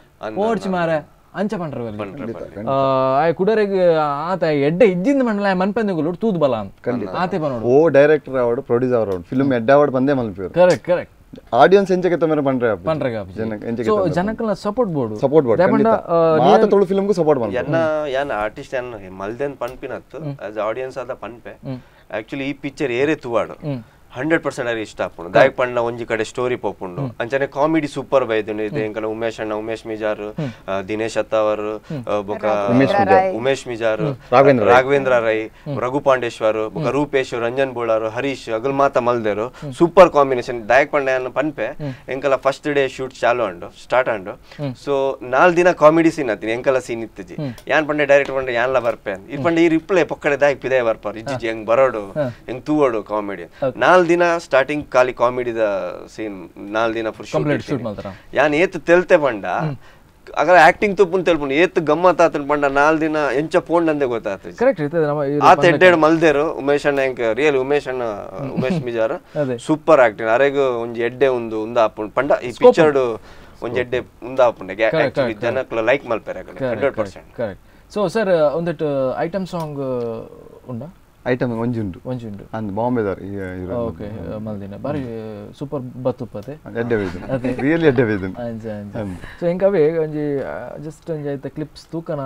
S1: ಓಡ್ಚಿ ಮಾರೆ ಅಂಚ ಪಂಡ್ರ ಆಯ್ ಕುಡರೆಗೆ ಆತ ಎಡ್ಡೆ ಇಜ್ಜಿಂದ ಮಂಡಲ ಮನ್ಪಂದಿಗಳು ತೂದ್ ಬಲ ಆತೆ ಬನ್ನೋಡು
S2: ಓ director award producer award film ಎಡ್ಡೆ ಅವಾರ್ಡ್ ಬಂದೇ ಮಲ್ಪಿರು
S1: ಕರೆಕ್ಟ್
S2: ಆಡಿಯನ್ಸ್ ಎಂಚಕ್ಕೆ ತಮರೆ ಪಂಡ್ರೆ
S1: ಜನಕ್ಕಲ್ಲ ಸಪೋರ್ಟ್ ಬೋರ್ಡ್
S2: ಮಾತ ತುಳು ಫಿಲ್ಮ್ಗೂ ಸಪೋರ್ಟ್ ಮಾಡ್ತಾರೆ
S4: ಯಾನ್ ಆರ್ಟಿಸ್ಟ್ ಯಾನ್ ಮಲ್ದೆನ್ ಪನ್ಪಿನತ್ತು ಆಸ್ ಆಡಿಯನ್ಸ್ ಆದ ಪನ್ಪೆ ಆಕ್ಚುಲಿ ಈ ಪಿಕ್ಚರ್ ಏರೆ ತುವಾಡು 100% ಅವ್ರಿಗೆ ಇಷ್ಟ ಆಪುಂಡು ದಾಯಕ್ ಪಂಡ ಒಂಜಿ ಕಡೆ ಸ್ಟೋರಿ ಪೋಪುಂಡು ಅಂಚನೆ ಕಾಮಿಡಿ ಸೂಪರ್ ಬೈದುಂಡು ಇದೆ ಎಂಕಲ ಉಮೇಶ್ ಮಿಜಾರ್ ದಿನೇಶ್ ಅತ್ತಾವರ್ ಬೊಕ ಉಮೇಶ್ ಮಿಜಾರ್ ರಾಘವೇಂದ್ರ ರೈ ರಘು ಪಾಂಡೇಶ್ವರ್ ಬೊಕ ರೂಪೇಶ್ ರಂಜನ್ ಬೋಳಾರು ಹರೀಶ್ ಅಗಲ್ ಮಾತ ಮಲ್ದೇರು ಸೂಪರ್ ಕಾಂಬಿನೇಷನ್ ದಾಯಕ್ ಪಂಡ ಯಾನ್ ಪನ್ಪೆ ಎಂಕಲ ಫಸ್ಟ್ ಡೇ ಶೂಟ್ ಚಾಲು ಅಂಡು ಸ್ಟಾರ್ಟ್ ಅಂಡು ಸೊ 4 ದಿನ ಕಾಮಿಡಿ ಸೀನ್ ಆತೀನಿ ಎಂಕಲ ಸೀನ್ ಇತ್ತಿಜಿ ಯಾನ್ ಪಂಡೆ ಡೈರೆಕ್ಟ್ ಪಂಡೆ ಯಾನ್ಲ ಬರ್ಪೆ ಇದು ಪಂಡೆ ಈ ರಿಪ್ಲೈ ಪಕ್ಕಡೆ ದಾಯಕ್ ಪಿದೆ ಬರ್ಪಾರ ಇಜ್ಜಿ ಹೆಂಗ್ ಬರೋಡು ಹೆಂಗ್ ತೂವಡು ಕಾಮಿಡಿ 4 ದಿನ ಸ್ಟಾರ್ಟಿಂಗ್ ಖಾಲಿ ಕಾಮಿಡಿದ ಸೀನ್ 4 ದಿನ ಫುಲ್ ಶೂಟ್ ಯಾನ್ ಏತ್ ತೆಲ್ತೆ ಪಂಡ ಅಗರ ಆಕ್ಟಿಂಗ್ ತುಪ್ಪನ್ ತೆಲ್ಪುಂಡು ಏತ್ ಗಮ್ಮತ್ ಆತನ್ ಪಂಡ 4 ದಿನ ಎಂಚ ಪೋಂಡ್ ಅಂದೆ ಗೊತ್ತಾಗ್ತದೆ ಆತ ಎಡ್ಡೆಡ್ ಮಲ್ದೇರು ಉಮೇಶ್ ಅಣ್ಣ ಎಂಕ್ real Umesh Mijar super acting ಅರೆಗ ಒಂಜಿ ಎಡ್ಡೆ ಉಂದ ಆಪುಂಡು ಪಂಡ ಈ ಪಿಕ್ಚರ್ ಒಂಜಿ ಎಡ್ಡೆ ಉಂದ ಆಪುಂಡು ಆಕ್ಚುಲಿ ಜನಕ್ಲ ಲೈಕ್ ಮಲ್ಪೆರೆ 100%.
S1: ಕರೆಕ್ಟ್. ಸೊ ಸರ್ ಒಂದೆಟ್ ಐಟಮ್ ಸಾಂಗ್ ಉಂಡ
S2: ಐಟಮ್ ಒಂಜುಂಡು ಅಂದ್ ಬಾಂಬೆದಾರ್
S1: ಓಕೆ ಮಲ್ದಿನ ಬಾರಿ ಸೂಪರ್ ಬತ್ತುಪ್ಪತೆ
S2: ಎಡ್ಡೆ ವೇದನ್ ರಿಯಲಿ ಎಡ್ಡೆ ವೇದನ್
S1: ಸೊ ಎಂಕವೇ ಒಂಜಿ ಜಸ್ಟ್ ಒಂಜಿ ಐತ ಕ್ಲಿಪ್ಸ್ ತೂಕನ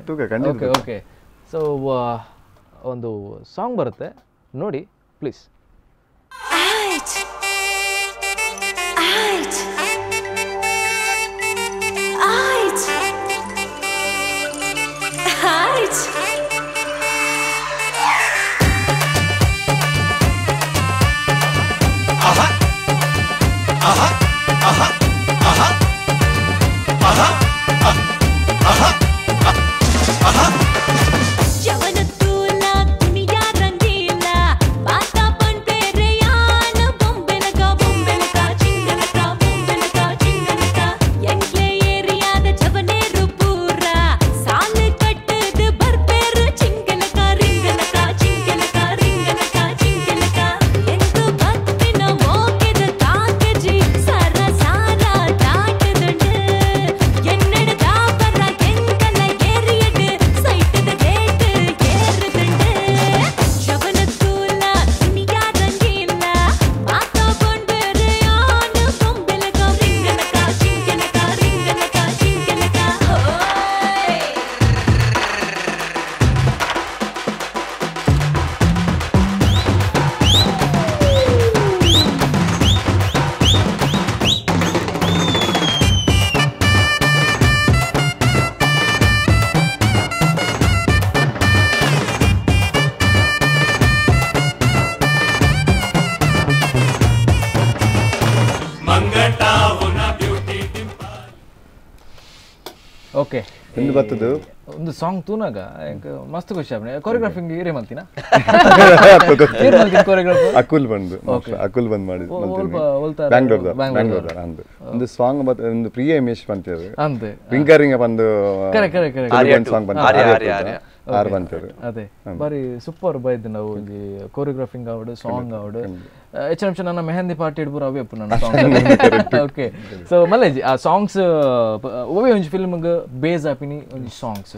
S2: ತೂಕ ಖಂಡಿತ
S1: ಓಕೆ ಸೊ ಒಂದು ಸಾಂಗ್ ಬರುತ್ತೆ ನೋಡಿ ಪ್ಲೀಸ್.
S9: ಜವನ ತೂಲ ದುನಿಯಾ ರಂಗೀಲ ಬಾತಾ
S1: ಓಕೆ
S2: ಒಂದು ಬರ್ತದು
S1: ಒಂದು ಸಾಂಗ್ ತೂನಾಗ ಮಸ್ತ್ ಖುಷಿ ಆಗ ಕೊರಿಯೋಗ್ರಾಫಿಂಗ್ ಇರೇ ಮಲ್ತಿನ ಕೊರಿಯೋಗ್ರಾಫರ್
S2: ಅಕುಲ್ ಬಂದು ಅಕುಲ್ ಬಂದು ಮಾಡಿದ್ದು ಬ್ಯಾಂಗ್ಳೂರ್ದ ಅಂದು ಒಂದು ಸಾಂಗ್ ಒಂದು ಪ್ರಿಯ ಇಮೇಶ್ ಬಂತೇವೆ
S1: ಅಂತೆ
S2: ರಿಂಗರಿಂಗ ಬಂದು ಸಾಂಗ್ ಬಂತು ಆರು ಬಂತೇವೆ
S1: ಅದೇ ಬಾರಿ ಸೂಪರ್ ಬೈದ್ ನಾವು ಒಂಜಿ ಕೊರಿಯೋಗ್ರಾಫಿಂಗ್ ಆವಡು ಸಾಂಗ್ ಆವಡು ಹೆಚ್ಚಿನ ಅಂಶ ನನ್ನ ಮೆಹಂದಿ ಪಾರ್ಟಿ ಇಡ್ಬುರ ಅವೇ ಅಪ್ಪು ನನ್ನ ಸಾಂಗ್ ಓಕೆ ಸೊ ಮಲ್ಲೇಜಿ ಆ ಸಾಂಗ್ಸ್ ಒವೇ ಒಂಜಿ ಫಿಲ್ಮ್ಗೆ ಬೇಸ್ ಆಪಿನಿ ಒಂಜಿ ಸಾಂಗ್ಸ್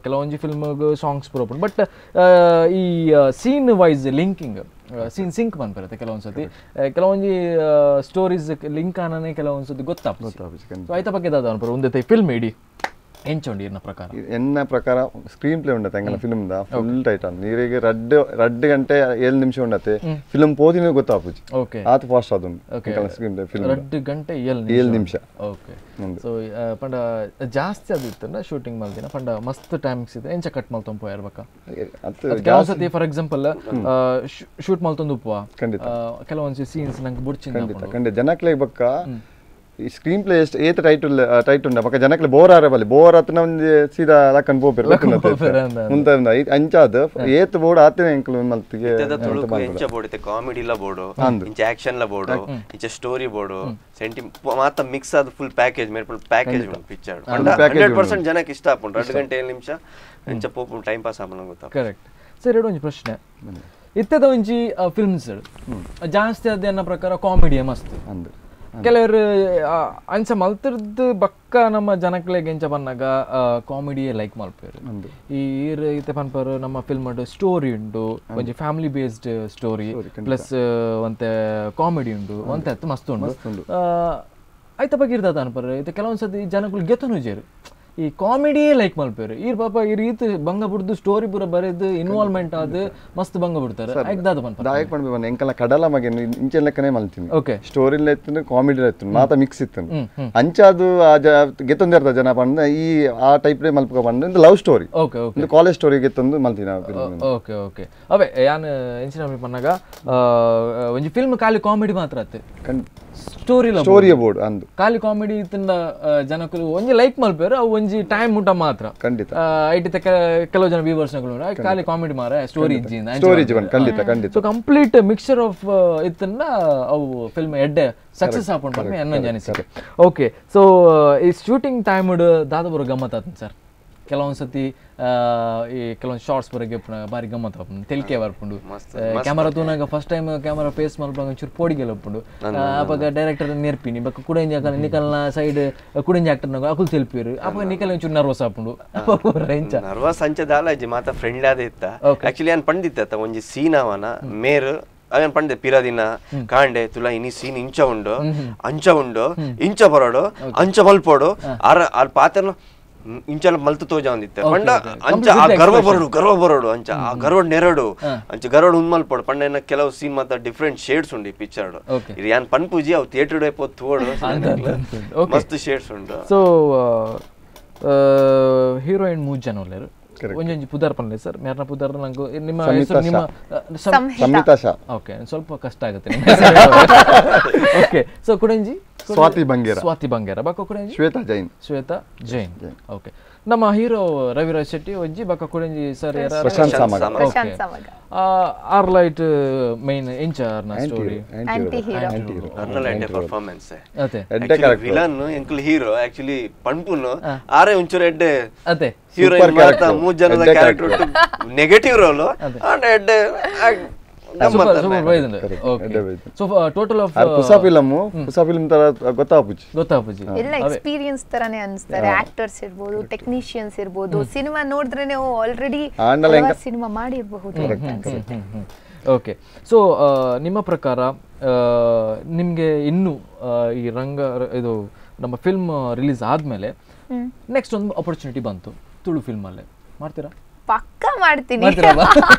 S1: ಕೆಲವೊಂಜಿ ಫಿಲ್ಮ್ಗೆ ಸಾಂಗ್ಸ್ ಪೂರ ಬಟ್ ಈ scene wise linking scene sync ಬಂದ್ಬರುತ್ತೆ ಕೆಲವೊಂದ್ಸತಿ ಕೆಲವೊಂಜಿ ಸ್ಟೋರೀಸ್ ಲಿಂಕ್ ಆನೇ ಕೆಲವೊಂದ್ಸತಿ ಗೊತ್ತಾಗ್ತದೆ ಸೊ ಆಯ್ತ ಬಗ್ಗೆ ದಾದ ಅನ್ಪರು ಒಂದೇ ಫಿಲ್ಮ್ ಇಡಿ ಎಂಚುಂಡಿ ಎನ್ನ
S2: ಪ್ರಕಾರ ಸ್ಕ್ರೀನ್ ಪ್ಲೇ ಉಂಡತ್ತೆ ಎಂಗಲ ಫಿಲ್ಮ್ ಫುಲ್ ಟೈಟ್ ಅಂತ ನೀರಿಗೆ 2 ಗಂಟೆ 7 ನಿಮಿಷ ಉಂಡತ್ತೆ ಫಿಲ್ಮ್ ಪೋದಿನ ಗೊತ್ತಾಪುಜಿ ಆತ ಫಾಸ್ಟ್ ಅದೊಂದು ಸ್ಕ್ರೀನ್ ಪ್ಲೇ ಫಿಲ್ಮ್
S1: 2 ಗಂಟೆ 7 ನಿಮಿಷ ಓಕೆ ಸೊ ಪಂಡ ಜಾಸ್ತಿ ಅದಿತ್ತಂಡ ಶೂಟಿಂಗ್ ಮಲ್ದಿನ ಪಂಡ ಮಸ್ತ್ ಟೈಮಿಂಗ್ಸ್ ಇದೆ ಎಂಚ ಕಟ್ ಮಲ್ತೊಂದು ಪೋಯಿರ್ಬೇಕಾ ಕೆಲವೊಂದ್ಸತಿ ಫಾರ್ ಎಕ್ಸಾಂಪಲ್ ಶೂಟ್ ಮಲ್ತೊಂದು ಉಪ್ಪುವ ಕೆಲವೊಂದು ಸೀನ್ಸ್ ನಂಗೆ ಬುಡ್ಚಿಂದ
S2: ಖಂಡಿತ ಜನಕ್ಲೆ ಬಕ್ಕ ಈ ಸ್ಕ್ರೀನ್ ಪ್ಲೇ ಎಷ್ಟು ಏತ ಟೈಟ್ ಉಂಡ ಬಕ್ಕ ಜನಕ್ಲೆ ಬೋರ್ ಆರಬಲ್ಲಿ ಬೋರ್ ಆತನ ಒಂದು ಸೀದಾ ಲಕ್ಕನ್ ಪೋಪೆರ್ ಮುಂತ ಅಂಚಾದ ಏತ್ ಬೋರ್ಡ್ ಆತನ ಎಂಕಲ್ ಮಲ್ತಿಗೆ
S4: ಎಂಚ ಬೋರ್ಡ್ ಇತ್ತೆ ಕಾಮಿಡಿ ಲ ಬೋರ್ಡ್ ಇಂಚ ಆಕ್ಷನ್ ಲ ಬೋರ್ಡ್ ಇಂಚ ಸ್ಟೋರಿ ಬೋರ್ಡ್ ಸೆಂಟಿ ಮಾತ ಮಿಕ್ಸ್ ಆದ ಫುಲ್ ಪ್ಯಾಕೇಜ್ ಮೇರೆ ಫುಲ್ ಪ್ಯಾಕೇಜ್ ಉಂಟು ಪಿಕ್ಚರ್ 100% ಜನಕ್ಕೆ ಇಷ್ಟ ಆಪುಂಡು 2 ಗಂಟೆ 7 ನಿಮಿಷ ಎಂಚ ಪೋಪು ಟೈಮ್ ಪಾಸ್ ಆಪುಂಡು ಗೊತ್ತಾ
S1: ಕರೆಕ್ಟ್ ಸರ್ ಎರಡು ಒಂಜಿ ಪ್ರಶ್ನೆ ಇತ್ತದ ಒಂಜಿ ಫಿಲ್ಮ್ಸ್ ಜಾಸ್ತಿ ಅದ ನನ್ನ ಪ್ರಕಾರ ಕಾಮಿಡಿ ಮಸ್ತ್ ಕೆಲವರು ಅಂಚ ಮಲ್ತಿರ್ದು ಬಕ್ಕ ನಮ್ಮ ಜನಕ್ಲೆಗೆ ಎಂಚ ಬಂದಾಗ ಕಾಮಿಡಿಯೇ ಲೈಕ್ ಮಲ್ಪೇರು ಈ ಈತೆ ಪನ್ಪರು ನಮ್ಮ ಫಿಲ್ಮ್ ಸ್ಟೋರಿ ಉಂಟು ಒಂಜಿ ಫ್ಯಾಮಿಲಿ ಬೇಸ್ಡ್ ಸ್ಟೋರಿ ಪ್ಲಸ್ ಒಂತೆ ಕಾಮಿಡಿ ಉಂಟು ಒಂತೆ ಮಸ್ತ್ ಉಂಟು ಐತ ಬಗ್ಗೆ ಇರ್ತದ ಅನ್ಪರು ಇದು ಕೆಲವೊಂದ್ಸತಿ ಜನಗಳು ಗೆತನುಜೇರು ಈ ಕಾಮಿಡಿಯೇ ಲೈಕ್ ಮಲ್ಪೇರು ಈ ಪಾಪ ಈ ರೀತಿ ಭಂಗ ಬಿಡ್ದು ಸ್ಟೋರಿ ಪೂರ ಬರೆದು ಇನ್ವಾಲ್ವ್ಮೆಂಟ್ ಆದ ಮಸ್ತ್ ಭಂಗ ಬಿಡ್ತಾರೆ
S2: ದಾಯಕ್ ಮಾಡ್ಬೇಕು ಎಂಕಲ ಕಡಲ ಮಗೆ ಇಂಚೆ ಲೆಕ್ಕನೆ ಮಲ್ತೀನಿ ಓಕೆ ಸ್ಟೋರಿ ಎತ್ತು ಕಾಮಿಡಿ ಎತ್ತು ಮಾತ ಮಿಕ್ಸ್ ಇತ್ತು ಅಂಚಾದು ಗೆತ್ತೊಂದು ಇರ್ತದೆ ಜನ ಬಂದ ಈ ಆ ಟೈಪ್ ಮಲ್ಪಕ ಬಂದು ಲವ್ ಸ್ಟೋರಿ ಒಂದು ಕಾಲೇಜ್ ಸ್ಟೋರಿ ಗೆತ್ತೊಂದು ಮಲ್ತೀನಿ
S1: ಓಕೆ ಓಕೆ ಅವೇ ಯಾನ್ ಎಂಚಿನ ಪನ್ನಾಗ ಒಂಜಿ ಫಿಲ್ಮ್ ಖಾಲಿ ಕಾಮಿಡಿ ಮಾತ್ರ ಆಯ್ತು ಸ್ಟೋರಿ ಬೋರ್ಡ್ ಅಂದು ಖಾಲಿ ಕಾಮಿಡಿ ಇತ್ತಿಂದ ಜನಕಲು ಒಂಜಿ ಲೈಕ್ ಮಲ್ಪೇರು ಅವು ಒಂಜಿ ಟೈಮ್ ಮುಟ್ಟ ಮಾತ್ರ
S2: ಖಂಡಿತ
S1: ಐಟಿ ಕೆಲವು ಜನ ವ್ಯೂವರ್ಸ್ ನಗಳು ಖಾಲಿ ಕಾಮಿಡಿ ಮಾರ ಸ್ಟೋರಿ
S2: ಖಂಡಿತ ಖಂಡಿತ
S1: ಸೊ ಕಂಪ್ಲೀಟ್ ಮಿಕ್ಸ್ಚರ್ ಆಫ್ ಇತ್ತಿಂದ ಅವು ಫಿಲ್ಮ್ ಎಡ್ಡೆ ಸಕ್ಸಸ್ ಆಪುಂಡು ಬರ್ಮೆ ಅನ್ನೊಂದು ಅನಿಸಿಕೆ ಓಕೆ ಸೊ ಈ ಶೂಟಿಂಗ್ ಟೈಮ್ ದಾದ ಬರೋ ಗಮ್ಮತ್ ಆತನ ಸರ್ ಕೆಲವೊಂದ್ಸತಿ ಈ ಕೆಲವೊಂದು ಶಾರ್ಟ್ಸ್ ಬರೋಕೆ ಬಾರಿ ಗಮ್ಮತ್ ಆಪುಂಡು ತೆಲಿಕೆ ಬರ್ಪುಂಡು ಕ್ಯಾಮರಾ ತೂನಾಗ ಫಸ್ಟ್ ಟೈಮ್ ಕ್ಯಾಮರಾ ಫೇಸ್ ಮಲ್ಪಂಗ ಒಂಚೂರು ಪೋಡಿಗೆಲ್ಲ ಒಪ್ಪುಂಡು ಅವಾಗ ಡೈರೆಕ್ಟರ್ ನೆರ್ಪಿನಿ ಬಕ್ಕ ಕುಡಂಜಿ ಹಾಕಲ್ಲ ನಿಕಲ್ನ ಸೈಡ್ ಕುಡಂಜಿ ಆಕ್ಟರ್ನಾಗ ಅಕುಲ್ ತೆಲ್ಪಿರು ಅವಾಗ ನಿಕಲ್ ಒಂಚೂರು ನರ್ವಸ್ ಆಪುಂಡು
S4: ನರ್ವಸ್ ಅಂಚದಾಲ ಮಾತ ಫ್ರೆಂಡ್ ಆದ ಇತ್ತ ಆಕ್ಚುಲಿ ಏನ್ ಪಂಡಿತ್ತ ಒಂಜಿ ಸೀನ್ ಅವನ ಮೇರು ಅವೇನ್ ಪಂಡೆ ಪಿರಾದಿನ ಕಾಂಡೆ ತುಲ ಇನಿ ಸೀನ್ ಇಂಚ ಉಂಡು ಅಂಚ ಉಂಡು ಇಂಚ ಬರೋಡು ಅಂಚ ಮಲ್ಪೋಡು ಆರ ಪಾತ್ರ ಇಂಚಲ ಮಲ್ತು ತೋಜ ಒಂದಿತ್ತೆ ಪಂಡ ಅಂಚ ಆ ಗರ್ವ ಬರೋಡು ಅಂಚ ಆ ಗರ್ವ ನೆರಡು ಅಂಚ ಗರ್ವಡ್ ಉನ್ಮಲ್ಪೋಡು ಪಂಡ ಕೆಲವು ಸೀನ್ ಮಾತ ಡಿಫ್ರೆಂಟ್ ಶೇಡ್ಸ್ ಉಂಡು ಈ ಪಿಕ್ಚರ್ ಇದು ಯಾನ್ ಪನ್ಪೂಜಿ ಅವು ಥಿಯೇಟರ್ ಡೇ ಪೋತ್ ತೋಡು ಮಸ್ತ್ ಶೇಡ್ಸ್ ಉಂಡು
S1: ಸೊ ಹೀರೋಯಿನ್ 3 ಜನ ಉಳ್ಳೇರು ಒಂಜೊಂಜಿ ಪುದಾರ್ ಪನ್ಲೆ ಸರ್ ಮೇರ್ನ ಪುದಾರ್ ನಂಗೆ ನಿಮ್ಮ ಹೆಸರು ನಿಮ್ಮ
S2: ಸಂಹಿತಾ ಶಾ
S1: ಓಕೆ ಸ್ವಲ್ಪ ಕಷ್ಟ ಆಗುತ್ತೆ ಓಕೆ ಸೊ ಕುಡಂಜಿ
S2: ಸ್ವಾತಿ
S1: ಬಂಗೇರ ಬಕ್ಕ ಕುಡಂಜಿ
S2: ಶ್ವೇತಾ ಜೈನ್
S1: ಓಕೆ ನಮ್ಮ ಹೀರೋ ರವಿರಾಜ್ ಶೆಟ್ಟಿ ಒಂಜಿ ಬಕ್ಕ ಕುಡಂಜಿ ಸರ್
S2: ಪ್ರಶಾಂತ್ ಸಾಮಗ
S1: ಆರ್ಲೈಟ್ ಮೈನ್ ಎಂಚಾರ್ನ ಸ್ಟೋರಿ
S3: ಆಂಟಿ ಹೀರೋ
S4: ಅರ್ನಲೈಟ್ ಪರ್ಫಾರ್ಮೆನ್ಸ್
S1: ಅತೆ
S4: ವಿಲನ್ ಎಂಕಲ್ ಹೀರೋ ಆಕ್ಚುಲಿ ಪನ್ಪುನು ಆರೆ ಒಂಚೂರು ಎಡ್ಡೆ
S1: ಅತೆ
S4: ಹೀರೋಯಿನ್ ಮಾತ 3 ಜನದ ಕ್ಯಾರೆಕ್ಟರ್ ನೆಗೆಟಿವ್ ರೋಲ್ ಅಂಡ್ ಎಡ್ಡೆ
S1: ಟೋಟಲ್ ಆಫ್
S2: ಹೊಸ ಫಿಲ್ಮ್ ತರ ಗೊತ್ತಾಪುಜಿ
S3: ಎಲ್ಲ ಎಕ್ಸ್ಪೀರಿಯನ್ಸ್ ತರಾನೇ ಅನಿಸ್ತಾರೆ ಆಕ್ಟರ್ಸ್ ಇರ್ಬೋದು ಟೆಕ್ನಿಷಿಯನ್ಸ್ ಇರ್ಬೋದು ಸಿನಿಮಾ ನೋಡಿದ್ರೆ ನೀವು ಆಲ್ರೆಡಿ ಸಿನಿಮಾ ಮಾಡಿರಬಹುದು
S1: ಓಕೆ ಸೊ ನಿಮ್ಮ ಪ್ರಕಾರ ನಿಮಗೆ ಇನ್ನು ಈ ಇದು ನಮ್ಮ ಫಿಲ್ಮ್ ರಿಲೀಸ್ ಆದ್ಮೇಲೆ ನೆಕ್ಸ್ಟ್ ಒಂದು ಆಪರ್ಚುನಿಟಿ ಬಂತು ತುಳು ಫಿಲ್ಮ್ ಅಲ್ಲೇ ಮಾಡ್ತೀರಾ
S3: ಪಕ್ಕ ಮಾಡ್ತೀನಿ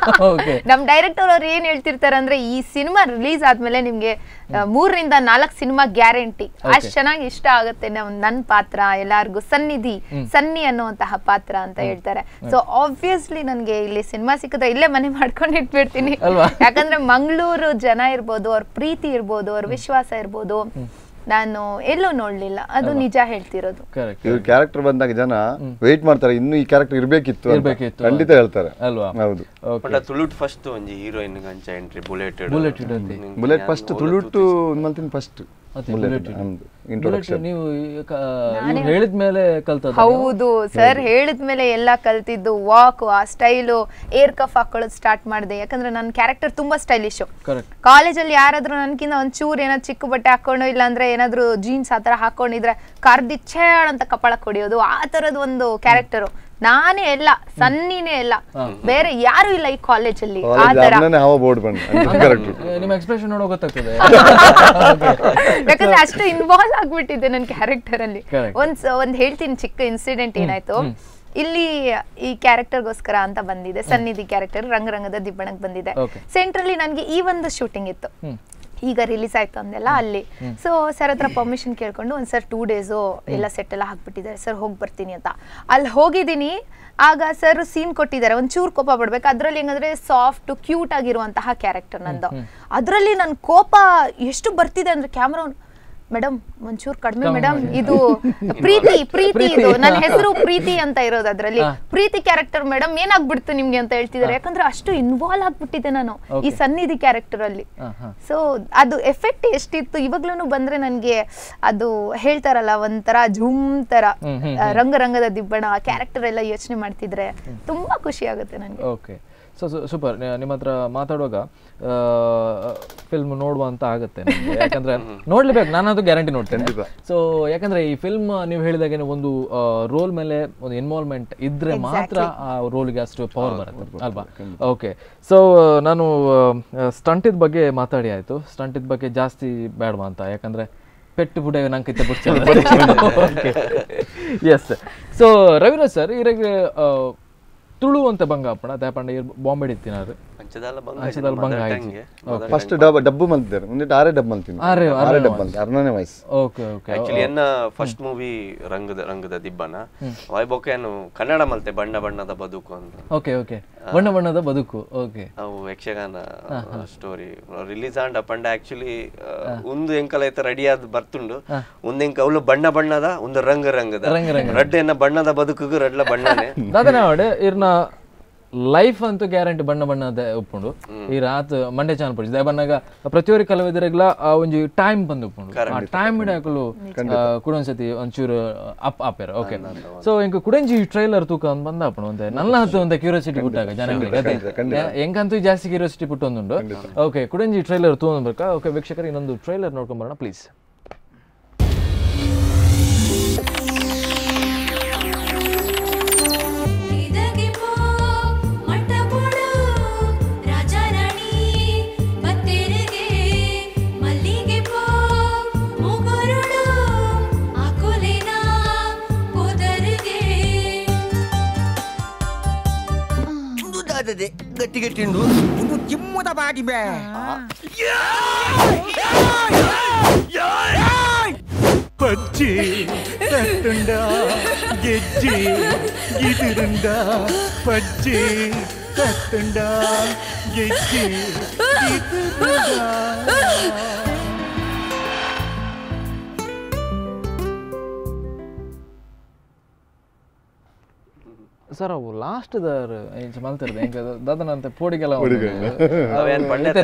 S3: ನಮ್ ಡೈರೆಕ್ಟರ್ ಅವ್ರು ಏನ್ ಹೇಳ್ತಿರ್ತಾರೆ ಅಂದ್ರೆ ಈ ಸಿನಿಮಾ ರಿಲೀಸ್ ಆದ್ಮೇಲೆ ನಿಮ್ಗೆ 3 ರಿಂದ 4 ಸಿನಿಮಾ ಗ್ಯಾರಂಟಿ ಅಷ್ಟ್ ಚೆನ್ನಾಗಿ ಇಷ್ಟ ಆಗುತ್ತೆ ನನ್ ಪಾತ್ರ ಎಲ್ಲಾರ್ಗು ಸನ್ನಿ ಅನ್ನುವಂತಹ ಪಾತ್ರ ಅಂತ ಹೇಳ್ತಾರೆ ಸೊ ಆಬ್ವಿಯಸ್ಲಿ ನನ್ಗೆ ಇಲ್ಲಿ ಸಿನಿಮಾ ಸಿಕ್ಕಿದ್ರೆ ಇಲ್ಲೇ ಮನೆ ಮಾಡ್ಕೊಂಡು ಇಟ್ಬಿಡ್ತೀನಿ ಯಾಕಂದ್ರೆ ಮಂಗಳೂರು ಜನ ಇರ್ಬೋದು ಅವ್ರ ಪ್ರೀತಿ ಇರ್ಬೋದು ಅವ್ರ ವಿಶ್ವಾಸ ಇರ್ಬೋದು ನಾನು ಎಲ್ಲೂ ನೋಡ್ಲಿಲ್ಲ, ಅದು ನಿಜ ಹೇಳ್ತಿರೋದು.
S2: ಇವ್ರ ಕ್ಯಾರೆಕ್ಟರ್ ಬಂದಾಗ ಜನ ವೇಟ್ ಮಾಡ್ತಾರೆ, ಇನ್ನು ಈ ಕ್ಯಾರೆಕ್ಟರ್ ಇರ್ಬೇಕಿತ್ತು ಖಂಡಿತ ಹೇಳ್ತಾರೆ
S1: ಅಲ್ವಾ.
S2: ಹೌದು.
S4: ತುಳುಟ್ ಫಸ್ಟ್ ಒಂಜಿ ಹೀರೋಯಿನ್ ಅಂಚ ಎಂಟ್ರಿ
S2: ಬುಲೆಟ್ ಫಸ್ಟ್ ತುಳುಟು ಮಲ್ತಿನ ಫಸ್ಟ್
S1: ನೀವು ಹೇಳಿದ್ಮೇಲೆ ಕಲ್ತದ್ದು?
S3: ಹೌದು ಸರ್, ಹೇಳಿದ್ಮೇಲೆ ಎಲ್ಲ ಕಲ್ತಿದ್ದು. ವಾಕ್, ಆ ಸ್ಟೈಲು, ಏರ್ ಕಫ್ ಹಾಕೊಳ್ಳೋದು ಸ್ಟಾರ್ಟ್ ಮಾಡಿದೆ. ಯಾಕಂದ್ರೆ ನನ್ನ ಕ್ಯಾರೆಕ್ಟರ್ ತುಂಬಾ ಸ್ಟೈಲಿಶು. ಕಾಲೇಜಲ್ಲಿ ಯಾರಾದ್ರೂ ನನ್ಕಿಂತ ಒಂಚೂರು ಏನಾದ್ರು ಚಿಕ್ಕ ಬಟ್ಟೆ ಹಾಕೊಂಡು ಇಲ್ಲ ಅಂದ್ರೆ ಏನಾದ್ರು ಜೀನ್ಸ್ ಆ ತರ ಹಾಕೊಂಡಿದ್ರೆ ಕಾರ್ದಿಚ್ಛೇಳ್ ಅಂತ ಕಪಾಳ ಕೊಡಿಯೋದು, ಆ ತರದ್ ಒಂದು ಕ್ಯಾರೆಕ್ಟರು. ನಾನೇ ಎಲ್ಲ, ಸನ್ನಿನೇ ಎಲ್ಲ, ಬೇರೆ ಯಾರು ಇಲ್ಲ ಈ ಕಾಲೇಜಲ್ಲಿ. ಯಾಕಂದ್ರೆ ಅಷ್ಟು ಇನ್ವಾಲ್ವ್ ಆಗ್ಬಿಟ್ಟಿದ್ದೆ ನನ್ನ ಕ್ಯಾರೆಕ್ಟರ್ ಅಲ್ಲಿ. ಒಂದ್ ಹೇಳ್ತೀನಿ ಚಿಕ್ಕ ಇನ್ಸಿಡೆಂಟ್ ಏನಾಯ್ತು. ಇಲ್ಲಿ ಈ ಕ್ಯಾರೆಕ್ಟರ್ಗೋಸ್ಕರ ಅಂತ ಬಂದಿದೆ, ಸನ್ನಿಧಿ ಕ್ಯಾರೆಕ್ಟರ್ ರಂಗರಂಗದ ದಿಬ್ಬಣಕ್ ಬಂದಿದೆ. ಸೆಂಟ್ರಲ್ಲಿ ನನ್ಗೆ ಈ ಒಂದು ಶೂಟಿಂಗ್ ಇತ್ತು, ಈಗ ರಿಲೀಸ್ ಆಯ್ತು ಅಂದೆಲ್ಲ ಅಲ್ಲಿ. ಸೊ ಸರ್ ಹತ್ರ ಪರ್ಮಿಷನ್ ಕೇಳ್ಕೊಂಡು ಒಂದ್ ಸರ್ 2 days ಎಲ್ಲ ಸೆಟ್ ಎಲ್ಲ ಹಾಕ್ಬಿಟ್ಟಿದ್ದಾರೆ, ಸರ್ ಹೋಗಿ ಬರ್ತೀನಿ ಅಂತ. ಅಲ್ಲಿ ಹೋಗಿದ್ದೀನಿ, ಆಗ ಸರ್ ಸೀನ್ ಕೊಟ್ಟಿದ್ದಾರೆ, ಒಂಚೂರು ಕೋಪ ಪಡ್ಬೇಕು. ಅದ್ರಲ್ಲಿ ಹೆಂಗಂದ್ರೆ ಸಾಫ್ಟ್ ಕ್ಯೂಟ್ ಆಗಿರುವಂತಹ ಕ್ಯಾರೆಕ್ಟರ್ ನಂದು. ಅದ್ರಲ್ಲಿ ನನ್ ಕೋಪ ಎಷ್ಟು ಬರ್ತಿದೆ ಅಂದ್ರೆ ಕ್ಯಾಮ್ರಾ, ಮೇಡಮ್ ಒಂಚೂರು ಕಡಿಮೆ ಮೇಡಮ್, ಇದು ಪ್ರೀತಿ ಇದು ನನ್ನ ಹೆಸರು ಪ್ರೀತಿ ಅಂತ ಇರೋದು, ಅದ್ರಲ್ಲಿ ಪ್ರೀತಿ ಕ್ಯಾರೆಕ್ಟರ್ ಮೇಡಮ್ ಏನಾಗ್ಬಿಡ್ತು ನಿಮ್ಗೆ ಅಂತ ಹೇಳ್ತಿದ್ದಾರೆ. ಯಾಕಂದ್ರೆ ಅಷ್ಟು ಇನ್ವಾಲ್ವ್ ಆಗ್ಬಿಟ್ಟಿದೆ ನಾನು ಈ ಸನ್ನಿಧಿ ಕ್ಯಾರೆಕ್ಟರ್ ಅಲ್ಲಿ. ಸೊ ಅದು ಎಫೆಕ್ಟ್ ಎಷ್ಟಿತ್ತು ಇವಾಗ್ಲೂ ಬಂದ್ರೆ ನನ್ಗೆ ಅದು ಹೇಳ್ತಾರಲ್ಲ ಒಂಥರ ಝೂಮ್ ತರ ರಂಗರಂಗದ ದಿಬ್ಬಣ ಕ್ಯಾರೆಕ್ಟರ್ ಎಲ್ಲ ಯೋಚನೆ ಮಾಡ್ತಿದ್ರೆ ತುಂಬಾ ಖುಷಿ ಆಗುತ್ತೆ ನನಗೆ.
S1: Okay, so super. ನಿಮ್ಮ ಹತ್ರ ಮಾತಾಡುವಾಗ ಫಿಲ್ಮ್ ನೋಡುವ ಅಂತ ಆಗುತ್ತೆ, ಯಾಕಂದ್ರೆ ನೋಡ್ಲೇಬೇಕು, ನಾನದು ಗ್ಯಾರಂಟಿ ನೋಡ್ತೇನೆ. ಸೊ ಯಾಕಂದ್ರೆ ಈ ಫಿಲ್ಮ್ ನೀವು ಹೇಳಿದಾಗೆ ಒಂದು ರೋಲ್ ಮೇಲೆ ಒಂದು ಇನ್ವಾಲ್ವ್ಮೆಂಟ್ ಇದ್ರೆ ಮಾತ್ರ ಆ ರೋಲ್ಗೆ ಅಷ್ಟು ಪವರ್ ಬರುತ್ತೆ ಅಲ್ವಾ. ಓಕೆ, ಸೊ ನಾನು ಸ್ಟಂಟಿದ ಬಗ್ಗೆ ಮಾತಾಡಿ ಆಯ್ತು, ಸ್ಟಂಟಿದ ಬಗ್ಗೆ ಜಾಸ್ತಿ ಬೇಡವಾ ಅಂತ, ಯಾಕಂದ್ರೆ ಪೆಟ್ಟು ಬುಡ ನಂಗೆ ಎಸ್. ಸೊ ರವಿರಾಜ್ ಸರ್, ಇರಾಗ ತುಳು ಅಂತ ಬಂಗ ಅಪ್ಪಣ ದಾಪಂಡ ಬಾಂಬೆ ಇತ್ತಿನಾರು
S2: ಫಸ್ಟ್ ಡಬ್ಬು ಮಲ್ತಿದ್ದಾರೆ, ಮುಂದೆ ಆರೇ ಡಬ್ ಮಲ್ತೀನಿ, ಆರೇ ಡಬ್ ಮಲ್ತಿ 6ನೇ ವಯಸ್ಸು.
S1: Okay okay.
S4: ಆಕ್ಚುಲಿ ಎನ್ನ ಫಸ್ಟ್ ಮೂವಿ ರಂಗದ ದಿಬ್ಬನ ವೈಭೋಕೇನು ಕನ್ನಡ ಮಲ್ತೆ ಬಣ್ಣ ಬಣ್ಣದ ಬದುಕು ಅಂತ.
S1: ಓಕೆ ಓಕೆ, ಬಣ್ಣ ಬಣ್ಣದ ಬದುಕು. ಓಕೆ,
S4: ಅವು ಯಕ್ಷಗಾನ ಸ್ಟೋರಿ ರಿಲೀಸ್ ಆಂಡ್ ಅಪ್ಪಂಡ. ಆಕ್ಚುಲಿ ಒಂದು ಎಂಕಲ್ ಐತೆ ರೆಡಿ ಆದ್ ಬರ್ತುಂಡು, ಒಂದ್ ಎಂಕ ಅವಳು ಬಣ್ಣ ಬಣ್ಣದ ಒಂದು ರಂಗದ ರಡ್ಡ ಎನ್ನ ಬಣ್ಣದ ಬದುಕಿಗೂ ರಡ್ಲ ಬಣ್ಣನೇ
S1: ದಾದನಾವಡೆ ಇರ್ನ ಲೈಫ್ ಅಂತೂ ಗ್ಯಾರಂಟಿ ಬಣ್ಣ ಬಣ್ಣದ ಉಪ್ಪುಂಡು. ಈ ರಾತ್ ಮಂಡ್ಯ ಚಾನಲ್ ಪಡಿಸಿದೆ ಬಣ್ಣಗ ಪ್ರತಿಯೊಂದು ಕಲಾವಿದರಿಗೆಲ್ಲ ಒಂಜಿ ಟೈಮ್ ಬಂದು ಉಪ್ಪುಂಡು, ಆ ಟೈಮ್ ಹಿಡಿಯಕಲು ಕುಡೊಂದ್ಸತಿ ಒಂಚೂರು ಆಪೇರ. ಓಕೆ, ಸೊ ಇಂಕ ಕುಡಂಜಿ ಟ್ರೈಲರ್ ತೂಕ ಅಂತ ಬಂದ ಅಪ್ಪಣ ಒಂದೇ ನನ್ನ ಹತ್ತು ಒಂದ ಕ್ಯೂರಿಯಾಸಿಟಿ ಬಿಟ್ಟಾಗ ಜನಗಳಿಗೆ ಹೆಂಗಂತೂ ಜಾಸ್ತಿ ಕ್ಯೂರಿಯಾಸಿಟಿ ಬಿಟ್ಟೊಂದುಂಡು. ಓಕೆ, ಕುಡಂಜಿ ಟ್ರೈಲರ್ ತಗೊಂಡ್ಬೇಕಾ? ಓಕೆ ವೀಕ್ಷಕರು, ಇನ್ನೊಂದು ಟ್ರೈಲರ್ ನೋಡ್ಕೊಂಬರೋಣ ಪ್ಲೀಸ್.
S7: ಗಟ್ಟಿ ಗಟ್ಟಿಂಡು ಒಂದು ಜಿಮ್ಮದ ಬಾಡಿ ಬೇ
S8: పచ్చి తట్టుండా గెజ్జి గిదురుండా పచ్చి తట్టుండా గెజ్జి గిదురుండా.
S1: ಸರ್ ಅವು ಲಾಸ್ಟ್ ಮಲ್ತಿರ್ದೆ ಹೆಂಗ ದಾದನಂತೆ ಪೋಡಿಗೆಲ್ಲ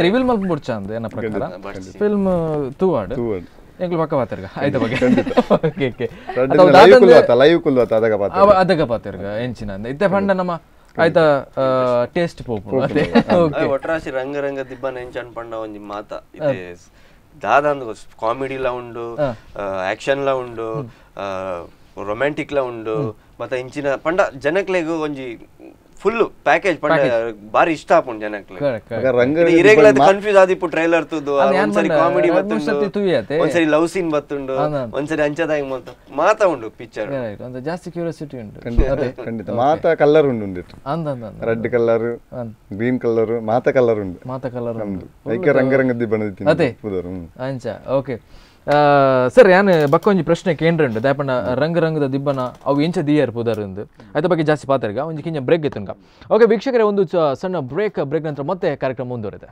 S1: ರಿವೀಲ್ ಮಲ್ಪುಡ್ಚ ಅಂದ ಏನ ಪ್ರಕಾರ ಫಿಲ್ಮ್ ತೂವಾಡ್ ಎಂಕ್ಲು ಪಕ್ಕ ಪಾತಿರ್ಗ ಆಯ್ತ ಬಗ್ಗೆ ಅದಗ ಪಾತಿರ್ಗ ಎಂಚಿನ ಅಂದ ಇತ್ತೆ ಪಂಡ ನಮ್ಮ ಆಯ್ತಾ ಟೇಸ್ಟ್ ಪೋಪು ಅದೇ
S4: ಒಟ್ರಾಸಿ ರಂಗ ದಿಬ್ಬನ ಎಂಚನ್ ಪಂಡ ಒಂಜಿ ಮಾತ ಇದೆ ದಾದಂದು ಕಾಮಿಡಿಲ ಉಂಡು ಆಕ್ಷನ್ ಲ ಉಂಡು ರೊಮ್ಯಾಂಟಿಕ್ ಲ ಉಂಡು ಮತ್ತೆ ಇಂಚಿನ ಪಂಡ ಜನಕ್ಲೆಗು ಒಂಜಿ ಫುಲ್ ಪ್ಯಾಕೇಜ್ ಪಂಡ ಬಾರಿ ಇಷ್ಟ ಆಪುಂಡು ಜನಕ್ಲೆ ಇರೆಗ್ಯುಲರ್ ಕನ್ಫ್ಯೂಸ್ ಆದಿಪ್ಪು ಟ್ರೈಲರ್ ತುದು ಒಂದ್ಸರಿ ಕಾಮಿಡಿ ಬತ್ತುಂಡು ಒಂದ್ಸರಿ ಲವ್ ಸೀನ್ ಬತ್ತುಂಡು ಒಂದ್ಸರಿ ಅಂಚದಾಗಿ ಮಾತ ಉಂಡು ಪಿಕ್ಚರ್
S1: ಜಾಸ್ತಿ ಕ್ಯೂರಿಯಾಸಿಟಿ ಉಂಟು
S2: ಖಂಡಿತ ಮಾತ ಕಲರ್ ಉಂಡು ರೆಡ್ ಕಲರ್ ಗ್ರೀನ್ ಕಲರ್ ಮಾತ ಕಲರ್ ಉಂಡು
S1: ಮಾತ ಕಲರ್
S2: ಐಕೆ ರಂಗರಂಗದಿ ಬಣ್ಣದಿ
S1: ಅದೇ ಅಂಚ. ಓಕೆ ಸರ್, ಯಾನ್ ಬಕ್ಕೊಂಜಿ ಪ್ರಶ್ನೆ ಕೇಂದ್ರ ದಾಪಣ್ಣ ರಂಗರಂಗದ ದಿಬ್ಬನ ಅವು ಎಂಚ ದಿಯರ್ ಪುದರ್ ಅದ್ರ ಬಗ್ಗೆ ಜಾಸ್ತಿ ಪಾತ್ರಗ ಒಂಜಿ ಕಿಂಜ ಬ್ರೇಕ್ ಎತ್ತುಂಗ. ಓಕೆ ವೀಕ್ಷಕರೇ, ಒಂದು ಸಣ್ಣ ಬ್ರೇಕ್ ನಂತರ ಮತ್ತೆ ಕಾರ್ಯಕ್ರಮ ಮುಂದುವರಿದೆ.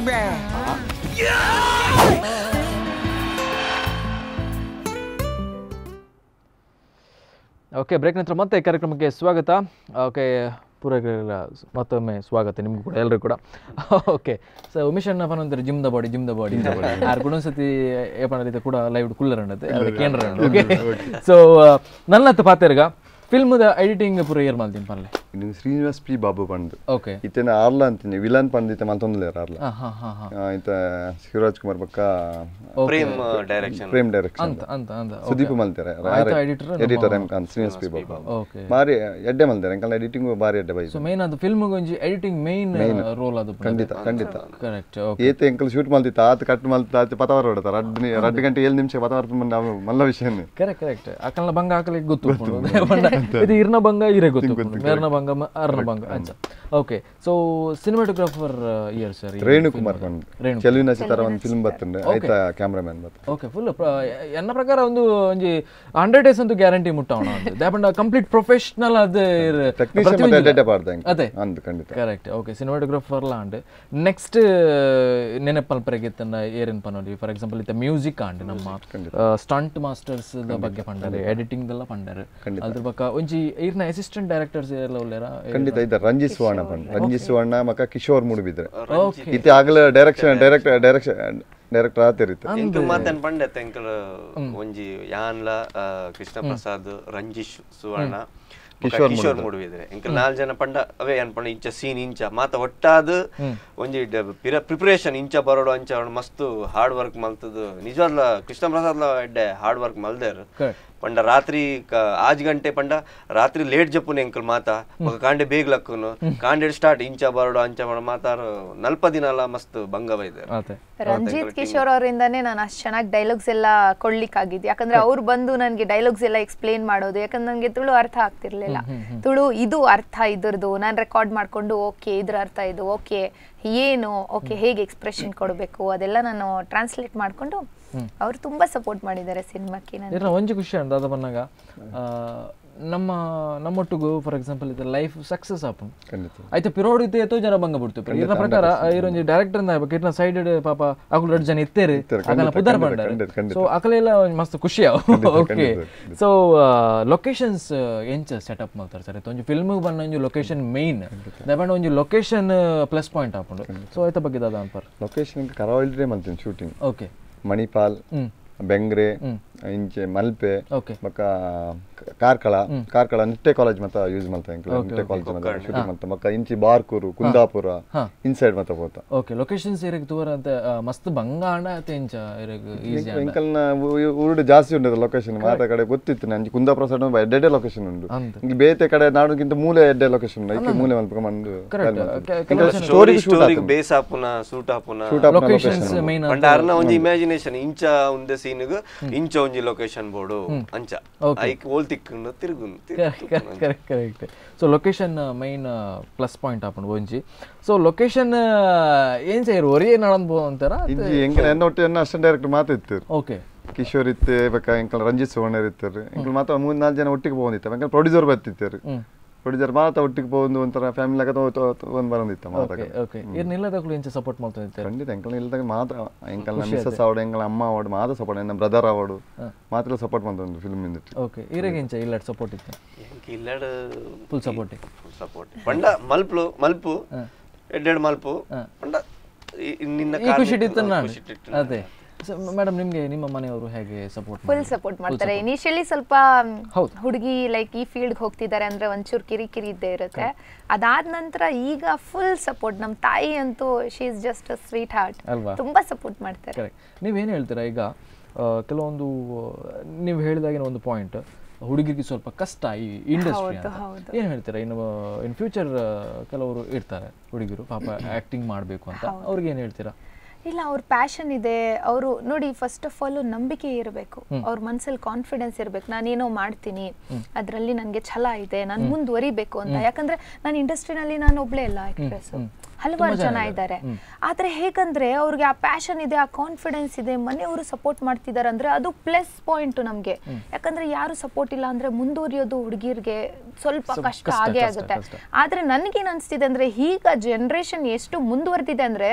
S7: ಬೇ
S1: ಓಕೆ, ಬ್ರೇಕ್ ನಂತರ ಮತ್ತೆ ಕಾರ್ಯಕ್ರಮಕ್ಕೆ ಸ್ವಾಗತ. ಓಕೆ, ಪೂರೈಕೆಗಳ ಮತ್ತೊಮ್ಮೆ ಸ್ವಾಗತ ನಿಮ್ಗೂ ಕೂಡ, ಎಲ್ಲರೂ ಕೂಡ. ಓಕೆ, ಸೊ ಉಮೇಶ್ ಅಣ್ಣ ಪನಂತಾರೆ ಜಿಮ್ ದ ಬಾಡಿ ಆರು ಕೂಡ ಒಂದ್ಸತಿ ಏಪನೈತೆ ಕೂಡ ಲೈವ್ ಕುಲ್ಲರ್ ಅನ್ನತ್ತೆ ಅದಕ್ಕೆ ಕೇಂದ್ರ. ಓಕೆ, ಸೊ ನನ್ನ ಪಾತೆರ್ಗ ಫಿಲ್ಮ್ದ ಎಡಿಟಿಂಗ್ ಪೂರ ಏರ್ ಮಾಡ್ತೀನಿ ಪರ್ಲೆ
S2: ನೀವು ಶ್ರೀನಿವಾಸ್ ಪಿ ಬಾಬು ಪಂಡ್.
S1: ಓಕೆ,
S2: ಇತ್ತೇನ ಆರ್ಲ ಅಂತೀನಿ ವಿಲನ್ ಪಂಡ್ ಇತ್ತ ಮಲ್ತೊಂದ್ಲೇರ ಆರ್ಲ ಇತ್ತ ಶಿವರಾಜ್ ಕುಮಾರ್ ಬಕ್ಕ
S4: ಪ್ರೇಮ್ ಡೈರೆಕ್ಷನ್
S1: ಅಂತ ಅಂತ ಅಂತ
S2: ಸುದೀಪ್ ಮಲ್ತಾರೆ editor Srinivas P Babu
S1: okay,
S2: ಬಾರಿ ಎಡ್ಡೆ ಮಲ್ತಾರೆ ಎಂಕಲ್ ಎಡಿಟಿಂಗ್ ಬಾರಿ ಎಡ್ಡೆ ಬೈ.
S1: ಸೊ ಮೇನ್ ಅದು ಫಿಲ್ಮ್ ಗೊಂಜಿ ಎಡಿಟಿಂಗ್ ಮೇನ್ ರೋಲ್ ಅದು.
S2: ಖಂಡಿತ
S1: ಕರೆಕ್ಟ್.
S2: ಏತೆ ಎಂಕಲ್ ಶೂಟ್ ಮಲ್ತಿತ್ತ ಆತ ಕಟ್ ಮಲ್ತ ಆತ ಪತವಾರ ಹೊಡತಾರ 2 ಗಂಟೆ 7 ನಿಮಿಷ ಪತವಾರ ಮಲ್ಲ ವಿಷಯನೇ.
S1: ಕರೆಕ್ಟ್ ಅಕಲ್ನ ಬಂಗ ಹಾಕಲಿಕ್ಕೆ ಗೊತ್ತು ಇದು ಇರ್ನ ಬಂಗ ಇರೇ ಗೊತ್ತು ಮೇರ್ನ ಬಂಗ ಅರ್ನ ಬಂಗ ಅಂಚ. ಓಕೆ, ಸೊ ಸಿನಿಮಾಟೋಗ್ರಾಫರ್ ಇಯರ್ ಸರ್
S2: ರೇಣು ಕುಮಾರ್ ಪಂಡ್ ಚೆಲುವಿನ ಚಿತ್ರ ಒಂದು ಫಿಲ್ಮ್ ಬರ್ತಂಡೆ ಆಯ್ತಾ ಕ್ಯಾಮ್ರಾಮನ್ ಬತ್ತ.
S1: ಓಕೆ, ಫುಲ್ ಎನ್ನ ಪ್ರಕಾರ ಒಂದು 100 ಡೇಸ್ ಅಂತೂ ಗ್ಯಾರಂಟಿ ಮುಟ್ಟವಣ ಅಂತ ದಾಪಂಡ ಕಂಪ್ಲೀಟ್ ಪ್ರೊಫೆಷನಲ್ ಅದು
S2: ಟೆಕ್ನಿಷಿಯನ್ ಅಡ್ಡೆ ಪಾಡ್ದೆ
S1: ಅದೇ
S2: ಅಂದ್ ಖಂಡಿತ.
S1: ಕರೆಕ್ಟ್. ಓಕೆ, ಸಿನಿಮಾಟೋಗ್ರಾಫರ್ ಲಾಂಡ್ ನೆಕ್ಸ್ಟ್ ನೆನಪಲ್ಪರೆಗೆ ತನ್ನ ಏರಿನ ಪನೋಡಿ ಫಾರ್ ಎಕ್ಸಾಂಪಲ್ ಇತ್ತ ಮ್ಯೂಸಿಕ್ ಆಂಡ್ ನಮ್ಮ ಸ್ಟಂಟ್ ಮಾಸ್ಟರ್ಸ್ ಬಗ್ಗೆ ಪಂಡರೆ ಎಡಿಟಿಂಗ್ ಎಲ್ಲ ಪಂಡರೆ ಅದ್ರ ಬಕ್ಕ ಒಂಜಿ ಈರ್ನ ಅಸಿಸ್ಟೆಂಟ್ ಡೈರೆಕ್ಟರ್ಸ್ ಎಲ್ಲ ಉಳ್ಳೇರ
S2: ಖಂಡಿತ ಇದ್ದಾರೆ. ರಂಜಿತ್ ಸುವರ್ಣ ಪಂಡ್ ರಂಜಿತ್ ಸುವರ್ಣ ಮಕ್ಕ ಕಿಶೋರ್ ಮೂಡುಬಿದ್ರೆ ಇತ್ತೆ ಆಗಲ ಡೈರೆಕ್ಟರ್ ಆತಿರಿತ್ತು
S4: ಎಂಕಲ್ ಮಾತನ್ ಪಂಡತೆ ಎಂಕಲ್ ಒಂಜಿ ಯಾನ್ಲ ಕೃಷ್ಣ ಪ್ರಸಾದ್ ರಂಜಿತ್ ಸುವರ್ಣ ಕಿಶೋರ್ ಮೂಡುವಿದ್ರೆ ಎಂಕಲ್ 4 ಜನ ಪಂಡ ಅವೇ ಅನ್ಪಂಡ ಇಂಚ ಸೀನ್ ಇಂಚ ಮಾತ ಒಟ್ಟಾದ ಒಂಜಿ ಪ್ರಿಪರೇಷನ್ ಇಂಚ ಬರೋಡು ಅಂಚ ಮಸ್ತ್ ಹಾರ್ಡ್ ವರ್ಕ್ ಮಲ್ತದು. ನಿಜವಾಗ್ಲ ಕೃಷ್ಣ ಪ್ರಸಾದ್ ಎಡ್ಡೆ ಹಾರ್ಡ್ ವರ್ಕ್ ಮಲ್ದೇರ್ ಪಂಡ ರಾತ್ರಿ 8 ಗಂಟೆ ಪಂಡ ರಾತ್ರಿ ಲೇಟ್ ಜಪ್ಪುನೆ ಎಂಕಲ್ ಮಾತ ಕಾಂಡೆ ಬೇಗ ಲಕ್ಕುನು ಕಾಂಡೆ ಸ್ಟಾರ್ಟ್ ಇಂಚ ಬರೋಡು ಅಂಚ ಮಾತಾರ 40 ದಿನ ಅಲ್ಲ ಮಸ್ತ್ ಬಂಗವ ಇದೆ.
S3: ರಂಜಿತ್ ಕಿಶೋರ್ ಅವರಿಂದಾನೇ ನಾನು ಅಷ್ಟು ಚೆನ್ನಾಗಿ ಡೈಲಾಗ್ಸ್ ಎಲ್ಲ ಕೊಡ್ಲಿಕ್ಕಾಗಿದ್ದು. ಯಾಕಂದ್ರೆ ಅವ್ರು ಬಂದು ನನಗೆ ಡೈಲಾಗ್ಸ್ ಎಲ್ಲ ಎಕ್ಸ್ಪ್ಲೇನ್ ಮಾಡೋದು. ಯಾಕಂದ್ರೆ ನನಗೆ ತುಳು ಅರ್ಥ ಆಗ್ತಿರ್ಲಿಲ್ಲ. ತುಳು ಇದು ಅರ್ಥ ಇದ್ರದ್ದು ನಾನು ರೆಕಾರ್ಡ್ ಮಾಡ್ಕೊಂಡು ಓಕೆ ಇದ್ರ ಅರ್ಥ ಇದು ಓಕೆ ಏನು ಓಕೆ ಹೇಗೆ ಎಕ್ಸ್ಪ್ರೆಷನ್ ಕೊಡಬೇಕು ಅದೆಲ್ಲ ನಾನು ಟ್ರಾನ್ಸ್ಲೇಟ್ ಮಾಡ್ಕೊಂಡು ಅವ್ರು ತುಂಬಾ ಸಪೋರ್ಟ್ ಮಾಡಿದ್ದಾರೆ ಸಿನಿಮಾಕ್ಕೆ.
S1: ಒಂಜಿ ಖುಷಿ ಅಂತ ಅದ ಬಂದಾಗ ನಮ್ಮೊಟ್ಟಿಗೂ ಫಾರ್ ಎಕ್ಸಾಂಪಲ್ ಇದು ಲೈಫ್ ಸಕ್ಸಸ್ ಆಪುಂಡು ಆಯ್ತು ಪಿರೋಡ್ ಇತ್ತೆ ಎತ್ತೋ ಜನ ಬಂಗ ಬಿಡ್ತು ಇರ್ನ ಪ್ರಕಾರ ಇರೊಂಜಿ ಡೈರೆಕ್ಟರ್ ಅಂದ ಇರ್ನ ಸೈಡೆಡ್ ಪಾಪ ಅಕುಲು 2 ಜನ ಇತ್ತೇರಿ ಅಕಲ ಪುದರ್ ಬಂಡಾರೆ ಸೊ ಅಕಲೆಲ್ಲ ಮಸ್ತ್ ಖುಷಿ ಓಕೆ. ಸೊ ಲೊಕೇಶನ್ಸ್ ಎಂಚ ಸೆಟಪ್ ಮಾಡ್ತಾರೆ ಸರ್ ಒಂಜಿ ಫಿಲ್ಮ್ ಬಂದ ಒಂಜಿ ಲೊಕೇಶನ್ ಮೇನ್ ದಪಂಡ ಒಂಜಿ ಲೊಕೇಶನ್ ಪ್ಲಸ್ ಪಾಯಿಂಟ್ ಆಪುಂಡು. ಸೊ ಐತ ಬಗ್ಗೆ ದಾದ ಅನ್ಪರ್
S2: ಲೊಕೇಶನ್ ಕರಾವಳಿ ಮಾಡ್ತೀನಿ ಶೂಟಿಂಗ್.
S1: ಓಕೆ,
S2: ಮಣಿಪಾಲ್ ಬೆಂಗ್ರೆ ಇಂಚೆ ಮಲ್ಪೆ ಬಕ್ಕ ಕಾರ್ಕಳ ನಿಟ್ಟೆ ಕಾಲೇಜ್ ಮತ್ತ ಯೂಸ್ ಮಾಡ್ತಾ ನಿಟ್ಟೆ ಕಾಲೇಜ್ ಮತ್ತ ಶೂಟಿಂಗ್ ಮಾಡ್ತಾ ಬಕ್ಕ ಇಂಚಿ ಬಾರ್ಕೂರು ಕುಂದಾಪುರ ಇನ್ಸೈಡ್ ಮತ್ತ ಹೋತ.
S1: ಓಕೆ, ಲೊಕೇಶನ್ಸ್ ಇರಕ್ ತೂರ ಅಂತ ಮಸ್ತ್ ಬಂಗಾಣ ಅಂತ ಇಂಚ ಇರಕ್ ಈಜಿ
S2: ಎಂಕಲ್ನ ಊರುಡು ಜಾಸ್ತಿ ಉಂಟು ಲೊಕೇಶನ್ ಮಾತ ಕಡೆ ಗೊತ್ತಿತ್ತು ನಂಜಿ ಕುಂದಾಪುರ ಸೈಡ್ ಎಡ್ಡೆ ಲೊಕೇಶನ್ ಉಂಟು ಇಂಗಿ ಬೇತೆ ಕಡೆ ನಾಡುಗಿಂತ ಮೂಲೆ ಎಡ್ಡೆ ಲೊಕೇಶನ್ ಐಕೆ ಮೂಲೆ ಮಲ್ಪ ಮಂಡು
S4: ಸ್ಟೋರಿ ಬೇಸ್ ಆಪುನ ಶೂಟ್ ಆಪುನ
S1: ಲೊಕೇಶನ್ಸ್ ಮೇನ್
S4: ಅಂಡಾರ್ನ ಒಂಜಿ ಇಮ್ಯಾಜಿನೇಷನ್ ಇಂಚ ಉಂದೆ ಸೀನ್ ಇಂಚ ಒಂಜಿ ಲೊಕೇಶನ್ ಬೋರ್ಡು ಅಂಚ ಐಕ್ ಓಲ್ ತಿಕ್ಕುಂಡು ತಿರುಗುಂಡು.
S1: Correct. So location main plus point ಆಪುಂಡು ಒಂಜಿ. ಸೊ ಲೊಕೇಶನ್ ಏನ್ ಸೇರು ಒರಿಯೇ ನಡಂದು ಅಂತಾರ
S2: ಇಂಜಿ ಎಂಕಲ್ ಎನ್ನೊಟ್ಟು ಎನ್ನ ಅಸಿಸ್ಟೆಂಟ್ ಡೈರೆಕ್ಟರ್ ಮಾತಿತ್ತು.
S1: ಓಕೆ,
S2: ಕಿಶೋರ್ ಇತ್ತೆ ಬಕ್ಕ ಎಂಕಲ್ ರಂಜಿತ್ ಸುವರ್ಣ ಇರ್ತಾರೆ ಎಂಕಲ್ ಮಾತ 3-4 ಜನ ಒಟ್ಟಿಗೆ ಹೋಗಿತ್ತು ಎಂಕಲ್ ಪ್ರೊಡ್ಯೂಸರ್ ಬರ್ತಿತ್ತು ಪ್ರೊಡ್ಯೂಸರ್ ಮಾತ ಒಟ್ಟಿಗೆ ಹೋಗಿ ಒಂಥರ ಫ್ಯಾಮಿಲಿ ಆಗ ಒಂದು ಬರಂದಿತ್ತು ಮಾತ.
S1: ಓಕೆ, ಇರ್ನಿಲ್ಲದಕ್ಕೂ ಎಂಚ ಸಪೋರ್ಟ್ ಮಾಡ್ತಾ ಇರ್ತಾರೆ
S2: ಖಂಡಿತ ಎಂಕಲ್ ಇಲ್ಲದಾಗ ಮಾತ್ರ ಎಂಕಲ್ನ ಮಿಸ್ಸಸ್ ಅವಡು ಎಂಕಲ್ ಅಮ್ಮ ಅವಡು ಮಾತ್ರ ಸಪೋರ್ಟ್ ನನ್ನ ಬ್ರದರ್ ಅವಡು ಮಾತ್ರ ಸಪೋರ್ಟ್ ಮಾಡ್ತಾರೆ ಫಿಲ್ಮ್ ಇಂದ.
S1: ಓಕೆ, ಇರಾಗ ಎಂಚ ಇಲ್ಲಡ್ ಸಪೋರ್ಟ್ ಇತ್ತು
S4: ಇಲ್ಲಡ್
S1: ಫುಲ್ ಸಪೋರ್ಟ್
S4: ಪಂಡ ಮಲ್ಪು ಎಡ್ಡೆಡ್ ಮಲ್ಪು ಪಂಡ ನಿನ್ನ
S1: ಖುಷಿ ಇತ್ತು ನಾನು ಅದೇ. ಮೇಡಮ್ ನಿಮ್ಗೆ ನಿಮ್ಮ ಮನೆಯವರು ಹೇಗೆ ಸಪೋರ್ಟ್
S3: ಫುಲ್ ಸಪೋರ್ಟ್ ಮಾಡ್ತಾರೆ. ಇನಿಷಿಯಲಿ ಸ್ವಲ್ಪ ಹುಡುಗಿ ಲೈಕ್ ಈ ಫೀಲ್ಡ್ ಹೋಗ್ತಿದ್ದಾರೆ ಅಂದ್ರೆ ಒಂಚೂರು ಕಿರಿಕಿರಿ ಇದ್ದೇ ಇರುತ್ತೆ. ಅದಾದ ನಂತರ ಈಗ ಫುಲ್ ಸಪೋರ್ಟ್. ನಮ್ಮ ತಾಯಿ ಅಂತೂ she is just a sweet heart, ತುಂಬಾ ಸಪೋರ್ಟ್ ಮಾಡ್ತಾರೆ.
S1: ನೀವೇನು ಹೇಳ್ತೀರಾ ಈಗ ಕೆಲವೊಂದು ನೀವು ಹೇಳಿದಾಗಿನ ಒಂದು ಪಾಯಿಂಟ್ ಹುಡುಗಿಗೆ ಸ್ವಲ್ಪ ಕಷ್ಟ ಈ ಇಂಡಸ್ಟ್ರಿ ಅಂತ ಏನು ಹೇಳ್ತೀರಾ? ಇನ್ ಫ್ಯೂಚರ್ ಕೆಲವರು ಇರ್ತಾರೆ ಹುಡುಗಿರು ಪಾಪ ಆಕ್ಟಿಂಗ್ ಮಾಡಬೇಕು ಅಂತ, ಅವ್ರಿಗೆ ಏನು ಹೇಳ್ತೀರಾ?
S3: ಇಲ್ಲ, ಅವ್ರ ಪ್ಯಾಷನ್ ಇದೆ. ಅವರು ನೋಡಿ ಫಸ್ಟ್ ಆಫ್ ಆಲ್ ನಂಬಿಕೆ ಇರಬೇಕು, ಅವ್ರ ಮನಸ್ಸಲ್ಲಿ ಕಾನ್ಫಿಡೆನ್ಸ್ ಇರಬೇಕು. ನಾನೇನೋ ಮಾಡ್ತೀನಿ, ಅದರಲ್ಲಿ ನನಗೆ ಛಲ ಇದೆ, ನಾನು ಮುಂದುವರಿಬೇಕು ಅಂತ. ಯಾಕಂದ್ರೆ ನಾನು ಇಂಡಸ್ಟ್ರಿನಲ್ಲಿ ನಾನು ಒಬ್ಳೇ ಇಲ್ಲ ಆಕ್ಟ್ರೆಸ್, ಹಲವಾರು ಜನ ಇದ್ದಾರೆ. ಆದ್ರೆ ಹೇಗಂದ್ರೆ ಅವ್ರಿಗೆ ಆ ಪ್ಯಾಷನ್ ಇದೆ, ಆ ಕಾನ್ಫಿಡೆನ್ಸ್ ಇದೆ, ಮನೆಯವರು ಸಪೋರ್ಟ್ ಮಾಡ್ತಿದ್ದಾರೆ ಅಂದ್ರೆ ಅದು ಪ್ಲಸ್ ಪಾಯಿಂಟ್ ನಮ್ಗೆ. ಯಾಕಂದ್ರೆ ಯಾರು ಸಪೋರ್ಟ್ ಇಲ್ಲ ಅಂದ್ರೆ ಮುಂದುವರಿಯೋದು ಹುಡುಗಿರ್ಗೆ ಸ್ವಲ್ಪ ಕಷ್ಟ ಆಗೇ ಆಗುತ್ತೆ. ಆದ್ರೆ ನನ್ಗೇನ್ ಅನ್ಸ್ತಿದೆ ಅಂದ್ರೆ ಈಗ ಜನರೇಷನ್ ಎಷ್ಟು ಮುಂದುವರೆದಿದೆ ಅಂದ್ರೆ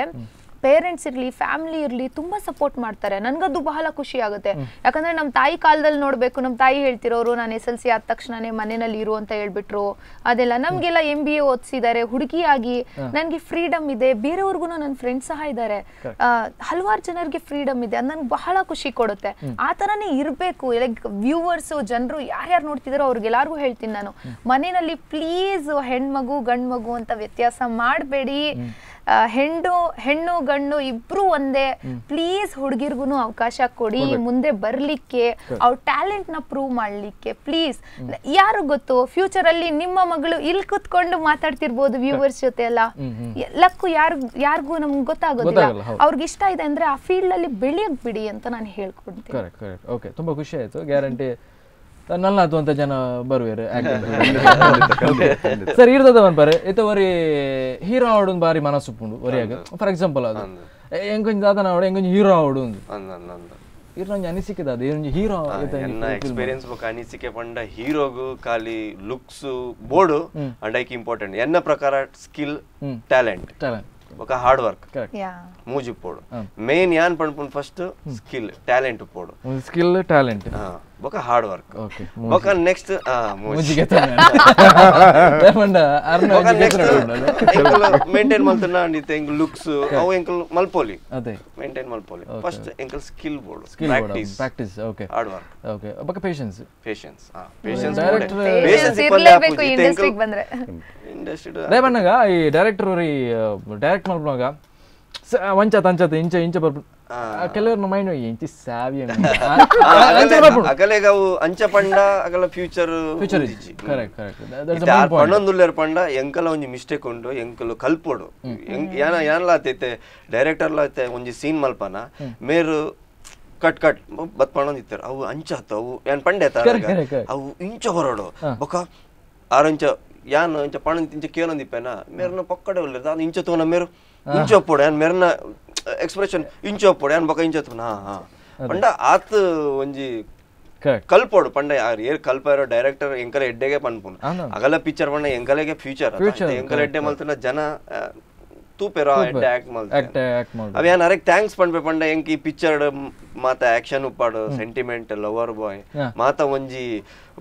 S3: ಪೇರೆಂಟ್ಸ್ ಇರಲಿ, ಫ್ಯಾಮಿಲಿ ಇರಲಿ ತುಂಬಾ ಸಪೋರ್ಟ್ ಮಾಡ್ತಾರೆ. ನನ್ಗದು ಬಹಳ ಖುಷಿ ಆಗುತ್ತೆ. ಯಾಕಂದ್ರೆ ನಮ್ಮ ತಾಯಿ ಕಾಲದಲ್ಲಿ ನೋಡ್ಬೇಕು, ನಮ್ಮ ತಾಯಿ ಹೇಳ್ತಿರೋರು ನಾನು SLC ಆದ ತಕ್ಷಣನೇ ಮನೆಯಲ್ಲಿ ಇರು ಅಂತ ಹೇಳ್ಬಿಟ್ರು. ಅದೆಲ್ಲ ನಮ್ಗೆಲ್ಲ MBA ಓದಿಸಿದ್ದಾರೆ, ಹುಡುಗಿಯಾಗಿ ನನ್ಗೆ ಫ್ರೀಡಮ್ ಇದೆ, ಬೇರೆಯವ್ರಿಗೂ ನನ್ನ ಫ್ರೆಂಡ್ಸ್ ಸಹ ಇದ್ದಾರೆ, ಹಲವಾರು ಜನರಿಗೆ ಫ್ರೀಡಮ್ ಇದೆ. ಅದು ನನ್ಗೆ ಬಹಳ ಖುಷಿ ಕೊಡುತ್ತೆ. ಆ ತರನೇ ಇರ್ಬೇಕು. ಲೈಕ್ ವ್ಯೂವರ್ಸ್, ಜನರು ಯಾರ್ಯಾರು ನೋಡ್ತಿದಾರೋ ಅವ್ರಿಗೆಲ್ಲರಿಗೂ ಹೇಳ್ತೀನಿ ನಾನು, ಮನೆಯಲ್ಲಿ ಪ್ಲೀಸ್ ಹೆಣ್ಮಗು ಗಂಡ್ ಮಗು ಅಂತ ವ್ಯತ್ಯಾಸ ಮಾಡಬೇಡಿ. ಹೆಣ್ಣು ಗಂಡು ಇಬ್ರು ಒಂದೇ. ಪ್ಲೀಸ್ ಹುಡುಗಿರ್ಗು ಅವಕಾಶ ಕೊಡಿ ಮುಂದೆ ಬರ್ಲಿಕ್ಕೆ, ಅವ್ರ ಟ್ಯಾಲೆಂಟ್ ನ ಪ್ರೂವ್ ಮಾಡ್ಲಿಕ್ಕೆ. ಪ್ಲೀಸ್, ಯಾರು ಗೊತ್ತು ಫ್ಯೂಚರ್ ಅಲ್ಲಿ ನಿಮ್ಮ ಮಗಳು ಇಲ್ಲಿ ಕುತ್ಕೊಂಡು ಮಾತಾಡ್ತಿರ್ಬೋದು ವ್ಯೂವರ್ಸ್ ಜೊತೆ ಎಲ್ಲ. ಎಲ್ಲಕ್ಕೂ ಯಾರಿಗೂ ನಮ್ಗೆ ಗೊತ್ತಾಗೋದಿಲ್ಲ. ಅವ್ರಿಗೆ ಇಷ್ಟ ಇದೆ ಅಂದ್ರೆ ಆ ಫೀಲ್ಡ್ ಅಲ್ಲಿ ಬೆಳೆಯಕ್ ಬಿಡಿ ಅಂತ ನಾನು ಹೇಳ್ಕೊಡ್ತೀನಿ.
S1: ಓಕೆ, ತುಂಬಾ ಖುಷಿ ಆಯ್ತು. ಗ್ಯಾರಂಟಿ ನಲ್ಲ ಅಂತ ಜನ ಬರುವೇರು ಸರ್. ಇರ್ತದ ಬರ್ರೆ ಇತ್ತ ವರಿ ಹೀರೋ ಆವಡು ಬಾರಿ ಮನಸ್ಸು ಉಪ್ಪುಂಡು ವರಿಯಾಗ. ಫಾರ್ ಎಕ್ಸಾಂಪಲ್ ಅದು ಎಂಕೊಂಚ ದಾದನ ಆವಡು ಎಂಕೊಂಚ ಹೀರೋ ಆವಡು ಇರ್ನೊಂಜಿ ಅನಿಸಿಕೆ ಅದು ಏನೊಂಜಿ ಹೀರೋ
S4: ಎಕ್ಸ್ಪೀರಿಯನ್ಸ್ ಬೊಕ ಅನಿಸಿಕೆ ಪಂಡ ಹೀರೋಗು ಖಾಲಿ ಲುಕ್ಸ್ ಬೋರ್ಡು ಅಂಡ್ ಐಕ್ ಇಂಪಾರ್ಟೆಂಟ್ ಎನ್ನ ಪ್ರಕಾರ ಸ್ಕಿಲ್ ಟ್ಯಾಲೆಂಟ್ ఒక హార్డ్ వర్క్ మూజి పోడు మెయిన్ యాన్ పణపున్ ఫస్ట్ స్కిల్ టాలెంట్ పోడు
S1: స్కిల్ టాలెంట్
S4: ఒక హార్డ్ వర్క్ ఒక నెక్స్ట్ మూజి ఒక నెక్స్ట్ ಮೇಂಟೈನ್ ಮಾಡ್ತನ ಅಂದಿತೆ ಎಂಕ್ ಲುಕ್ಸ್ ಅವು ಎಂಕಲ್ ಮಲ್ಪೋಲಿ ಅದೇ ಮೇಂಟೈನ್ ಮಲ್ಪೋಲಿ ಫಸ್ಟ್ ಎಂಕಲ್ ಸ್ಕಿಲ್ ಬೋಡು
S1: practice okay
S4: hard work
S1: okay ಬಕ ಪೇಷನ್ಸ್
S4: ಪೇಷನ್ಸ್
S3: ಇರ್ಲೇಬೇಕು ಈ ಇಂಡಸ್ಟ್ರಿಗೆ ಬಂದ್ರೆ.
S1: ರೇವಣ್ಣಗ ಈ ಡೈರೆಕ್ಟರ್ ಡೈರೆಕ್ಟ್ ಮಾಡ್ಬಿಡುವಾಗ ವಂಚ ತಂಚತ ಇಂಚ ಬರ್ಬಿಟ್ಟು ಕೆಲವ್ರ ಮೈಂಡ್ ಇಂಚಿ ಸಾವಿ
S4: ಅಗಲೆಗ ಅವು ಅಂಚ ಪಂಡ ಅಗಲ ಫ್ಯೂಚರ್ ಪಣ್ಣೊಂದುಲ್ಲೇರ್ ಪಂಡ ಎಂಕಲ ಒಂಜಿ ಮಿಸ್ಟೇಕ್ ಉಂಡು ಎಂಕಲು ಕಲ್ಪೋಡು ಯಾನಲ್ಲ ಆತೈತೆ ಡೈರೆಕ್ಟರ್ಲ ಆಯ್ತೆ ಒಂಜಿ ಸೀನ್ ಮಲ್ಪನ ಮೇರು ಕಟ್ ಬತ್ ಪಣ್ಣೊಂದಿತ್ತಾರೆ ಅವು ಅಂಚಾತ ಅವು ಏನ್ ಪಂಡೆ ಅವು ಇಂಚ ಹೊರಡು ಬೊಕ ಆರಂಚ ಯಾನ್ ಇಂಚ ಪಣ ಇಂಚ ಕೇಳೊಂದಿಪ್ಪೇನ ಮೇರ್ನ ಪಕ್ಕಡೆ ಉಳ್ಳೇದ ಅದು ಇಂಚ ತೋನ ಮೇರು ಇಂಚ ಒಪ್ಪೋಡು ಯಾನ್ ಮೇರ್ನ ಎಕ್ಸ್ಪ್ರೆಷನ್ ಇಂಚ ಒಪ್ಪೋಡು ಯಾನ್ ಬೊಕ ಇಂಚ ತೋನ ಪಂಡ ಆತ್ ಒಂಜಿ ಕಲ್ಪೋಡು ಪಂಡ ಏರ್ ಕಲ್ಪ ಇರೋ ಡೈರೆಕ್ಟರ್ ಎಂಕಲ ಎಡ್ಡೆಗೆ ಪನ್ಪುನು ಅಗಲ ಪಿಕ್ಚರ್ ಪಂಡ ಎಂಕಲೆಗೆ ಫ್ಯೂಚರ್ ಎಂಕಲ ಎಡ್ಡೆ ಮಲ್ತನ ಜನ ತೂಪೆರೋ ಎಡ್ಡೆ ಆಕ್ಟ್ ಮಲ್ತ ಅವ ಯಾನ್ ಅರೆಕ್ ಥ್ಯಾಂಕ್ಸ್ ಪಂಡ್ಬೆ ಪಂಡ ಎಂಕ್ ಈ ಪಿಕ್ಚರ್ ಮಾತ ಆಕ್ಷನ್ ಉಪ್ಪಾಡು ಸೆಂಟಿಮೆಂಟ್ ಲವರ್ ಬಾಯ್ ಮಾತ ಒಂಜಿ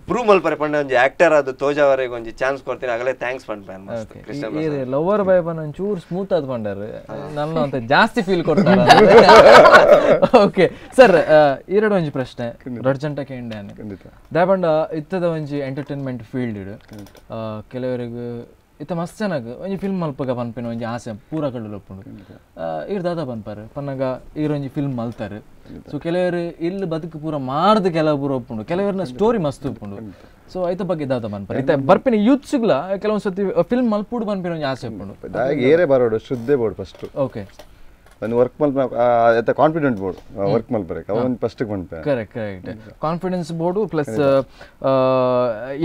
S4: ಪ್ರೂವ್ ಮಲ್ಪರೆ ಪಂಡ ಒಂಜಿ ಆಕ್ಟರ್ ಅದು ತೋಜಾವರೆಗೆ ಒಂಜಿ ಚಾನ್ಸ್ ಕೊಡ್ತೀನಿ ಆಗಲೇ ಥ್ಯಾಂಕ್ಸ್ ಪಂಡ್ಬೆ
S1: ಲವರ್ ಬಾಯ್ ಪನ್ ಒಂಚೂರು ಸ್ಮೂತ್ ಆದ್ ಪಂಡಾರು ನನ್ನ ಅಂತ ಜಾಸ್ತಿ ಫೀಲ್ ಕೊಡ್ತಾರ. ಓಕೆ ಸರ್, ಎರಡು ಒಂಜಿ ಪ್ರಶ್ನೆ ರಡ್ಜಂಟ ಕೇಂಡಾನೆ ದಾಯಪಂಡ ಇತ್ತದ ಒಂಜಿ ಎಂಟರ್ಟೈನ್ಮೆಂಟ್ ಫೀಲ್ಡ್ ಇಡು ಕೆಲವರಿಗೆ ಇತ್ತ ಮಸ್ತ್ ಚೆನ್ನಾಗಿ ಒಂಜಿ ಫಿಲ್ಮ್ ಮಲ್ಪಗ ಪನ್ಪಿನ ಒಂಜಿ ಆಸೆ ಪೂರ ಕಡಲು ಒಪ್ಪುಂಡು ಇರ್ ದಾದ ಪನ್ಪಾರು ಪನ್ನಗ ಈರೊಂಜಿ ಫಿಲ್ಮ್ ಮಲ್ತಾರೆ. ಸೊ ಕೆಲವರು ಇಲ್ಲಿ ಬದುಕು ಪೂರ ಮಾಡ್ದು ಕೆಲವು ಪೂರ ಒಪ್ಪುಂಡು, ಕೆಲವರನ್ನ ಸ್ಟೋರಿ ಮಸ್ತ್ ಒಪ್ಪುಂಡು. ಸೊ ಐತ ಬಗ್ಗೆ ದಾದ ಪನ್ಪಾರು ಇತ್ತ ಬರ್ಪಿನ ಯೂತ್ಸ್ಗಳ ಕೆಲವೊಂದು ಸತಿ ಫಿಲ್ಮ್ ಮಲ್ಪುಡು ಪನ್ಪಿನ ಒಂಜಿ ಆಸೆ ಒಪ್ಪುಂಡು.
S2: ಏರೇ ಬರೋಡು ಶುದ್ಧೆ ಬೋರ್ಡ್ ಫಸ್ಟ್
S1: ಓಕೆ
S2: ಒಂದು ವರ್ಕ್ ಮಲ್ಪ ಕಾನ್ಫಿಡೆಂಟ್ ಬೋರ್ಡ್ ವರ್ಕ್ ಮಲ್ಪರಕ್ಕೆ ಅವನು ಫಸ್ಟ್ ಕೊಂಡ್ಪೆ
S1: ಕರೆಕ್ಟ್ ಕಾನ್ಫಿಡೆನ್ಸ್ ಬೋರ್ಡು ಪ್ಲಸ್